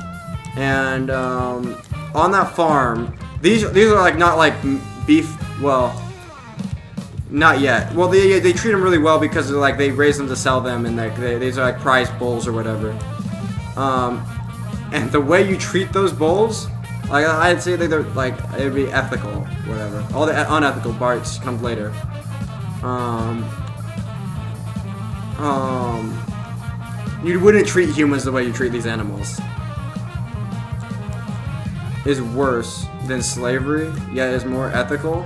and on that farm, these are like not like beef, well, not yet. Well, they treat them really well because they're like they raise them to sell them, and like these are like prize bulls or whatever. And the way you treat those bulls, like I'd say that they're like it'd be ethical, whatever. All the unethical parts comes later. You wouldn't treat humans the way you treat these animals. Is worse than slavery, yet is more ethical.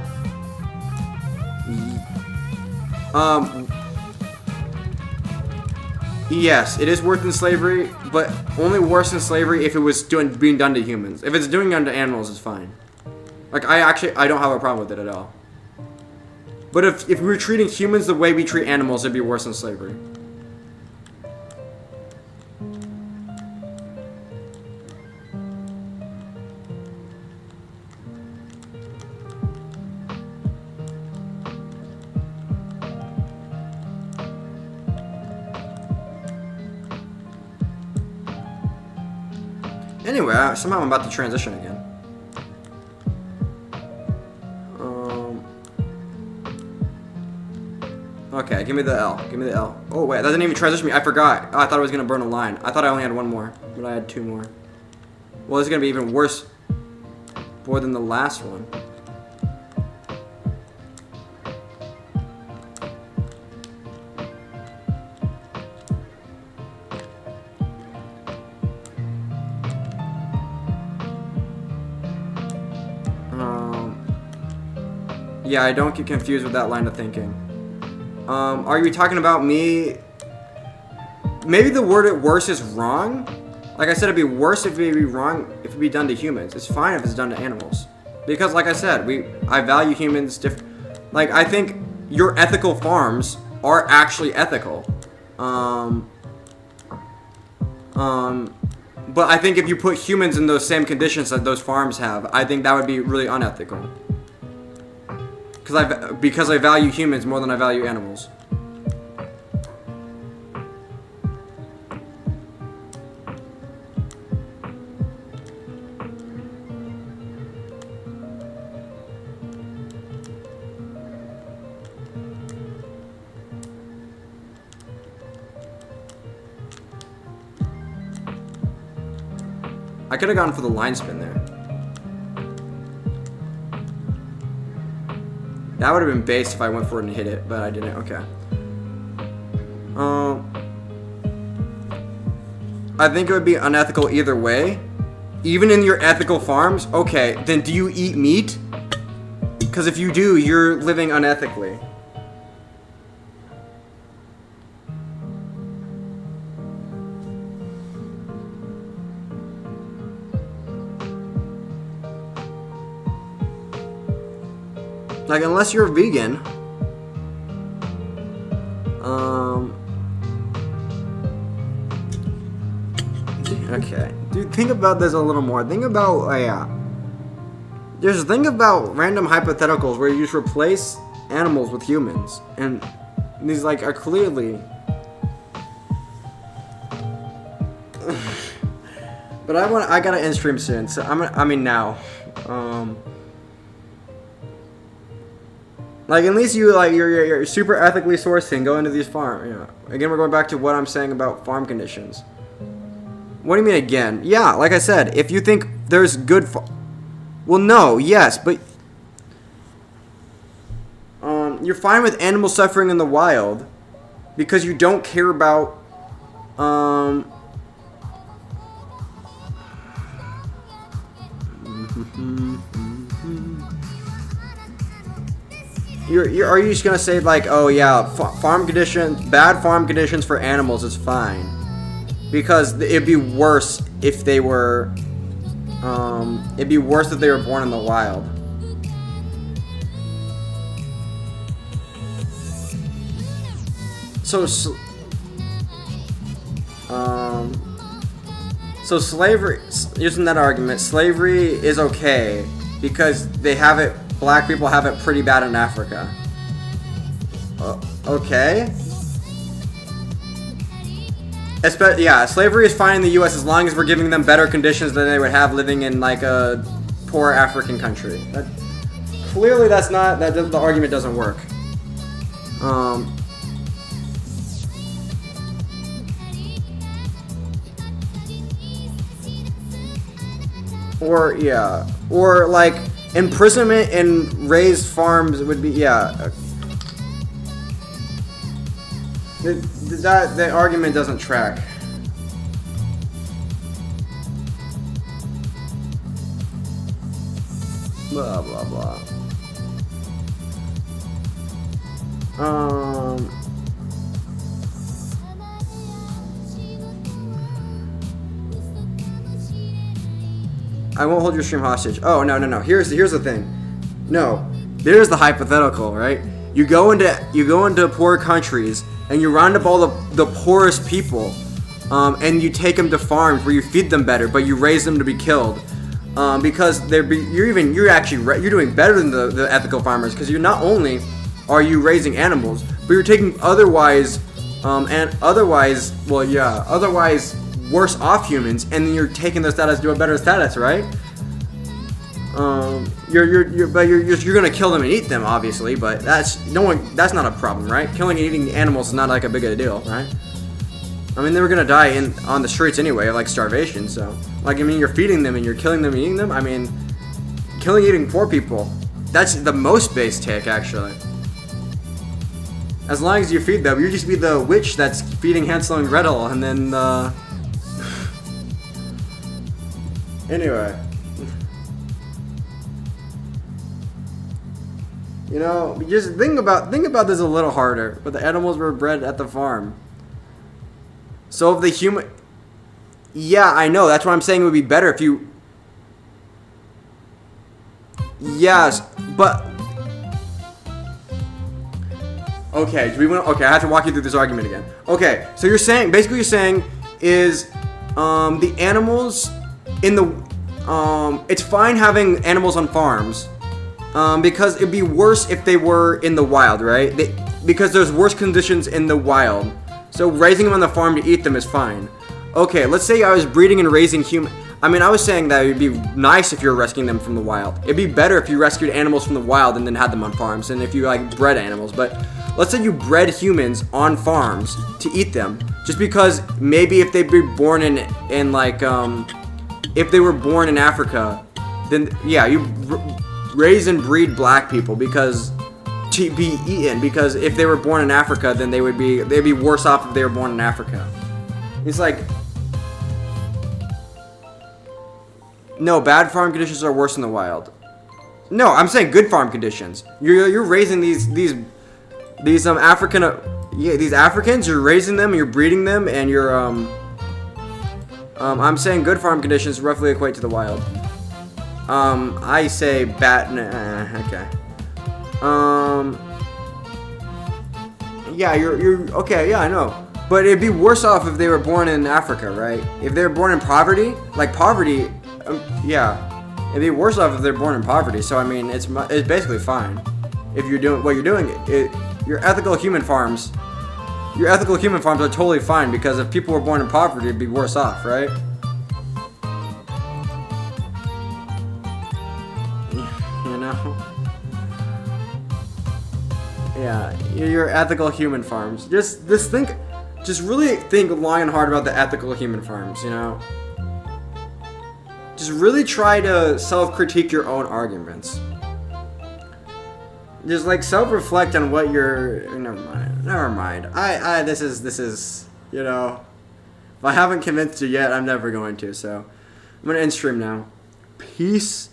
Yes, it is worse than slavery, but only worse than slavery if it was being done to humans. If it's doing done to animals, it's fine. Like, I don't have a problem with it at all. But if we were treating humans the way we treat animals, it'd be worse than slavery. Anyway, somehow I'm about to transition again. Okay, give me the L. Give me the L. Oh, wait, that didn't even transition me. I forgot. Oh, I thought I was going to burn a line. I thought I only had one more, but I had two more. Well, this is going to be even worse more than the last one. Yeah, I don't get confused with that line of thinking. Are you talking about me? Maybe the word at worse is wrong. Like I said, it'd be worse if it'd be wrong if it'd be done to humans. It's fine if it's done to animals. Because like I said, I value humans different. Like I think your ethical farms are but I think if you put humans in those same conditions that those farms have, I think that would be really unethical. Because I value humans more than I value animals. I could have gone for the line spin there. That would have been based if I went for it and hit it, but I didn't. Okay. I think it would be unethical either way. Even in your ethical farms, okay, then do you eat meat? Because if you do, you're living unethically. Like, unless you're a vegan. Okay. Dude, think about this a little more. Think about, just think about random hypotheticals where you just replace animals with humans. And these, like, are clearly... But I gotta end stream soon, so now. Like, at least you're super ethically sourcing, go into these farms. Again, we're going back to what I'm saying about farm conditions. What do you mean again? Yeah, like I said, if you think there's good well, no, yes, but you're fine with animal suffering in the wild because you don't care about Are you just gonna say like, oh yeah, bad farm conditions for animals is fine, because it'd be worse if they were, born in the wild. So slavery, using that argument, slavery is okay because they have it. Black people have it pretty bad in Africa. Okay. Slavery is fine in the U.S. as long as we're giving them better conditions than they would have living in like a poor African country. Clearly, the argument doesn't work. Or like. Imprisonment in raised farms would be, the argument doesn't track. Blah, blah, blah. I won't hold your stream hostage. Oh, no. Here's the thing. No, there's the hypothetical, right? You go into poor countries and you round up all the poorest people, and you take them to farms where you feed them better, but you raise them to be killed, because you're doing better than the ethical farmers, because you're not only are you raising animals, but you're taking otherwise worse off humans, and then you're taking their status to a better status, right? You're gonna kill them and eat them, obviously, but that's not a problem, right? Killing and eating animals is not like a big a deal, right? I mean, they were gonna die on the streets anyway, of like starvation. So, like, I mean, you're feeding them and you're killing them and eating them. I mean, killing and eating poor people, that's the most base take, actually. As long as you feed them, you just be the witch that's feeding Hansel and Gretel, and then anyway. Just think about this a little harder. But the animals were bred at the farm. So if the human... Yeah, I know. That's why I'm saying it would be better if you... Yes, but... Okay, I have to walk you through this argument again. Okay, so basically you're saying is... The animals in the it's fine having animals on farms, because it'd be worse if they were in the wild, right? Because there's worse conditions in the wild. So raising them on the farm to eat them is fine. Okay, let's say I was breeding and raising I was saying that it'd be nice if you were rescuing them from the wild. It'd be better if you rescued animals from the wild and then had them on farms than if you like bred animals. But let's say you bred humans on farms to eat them, just because maybe if they'd be born in like if they were born in Africa, then yeah, you raise and breed black people because to be eaten, because if they were born in Africa, then they'd be worse off if they were born in Africa. It's like, no, bad farm conditions are worse in the wild. No, I'm saying good farm conditions. You're raising these African these Africans. You're raising them, you're breeding them, and you're I'm saying good farm conditions roughly equate to the wild. I say bad. Okay. Yeah, you're okay. Yeah, I know. But it'd be worse off if they were born in Africa, right? If they were born in poverty, yeah, it'd be worse off if they're born in poverty. So I mean, it's basically fine if you're doing what you're doing. Your ethical human farms are totally fine, because if people were born in poverty, it'd be worse off, right? You know? Yeah, your ethical human farms. Just really think long and hard about the ethical human farms, you know? Just really try to self-critique your own arguments. Just like self-reflect on what you're. Never mind. This is, you know, if I haven't convinced you yet, I'm never going to. So I'm gonna end stream now. Peace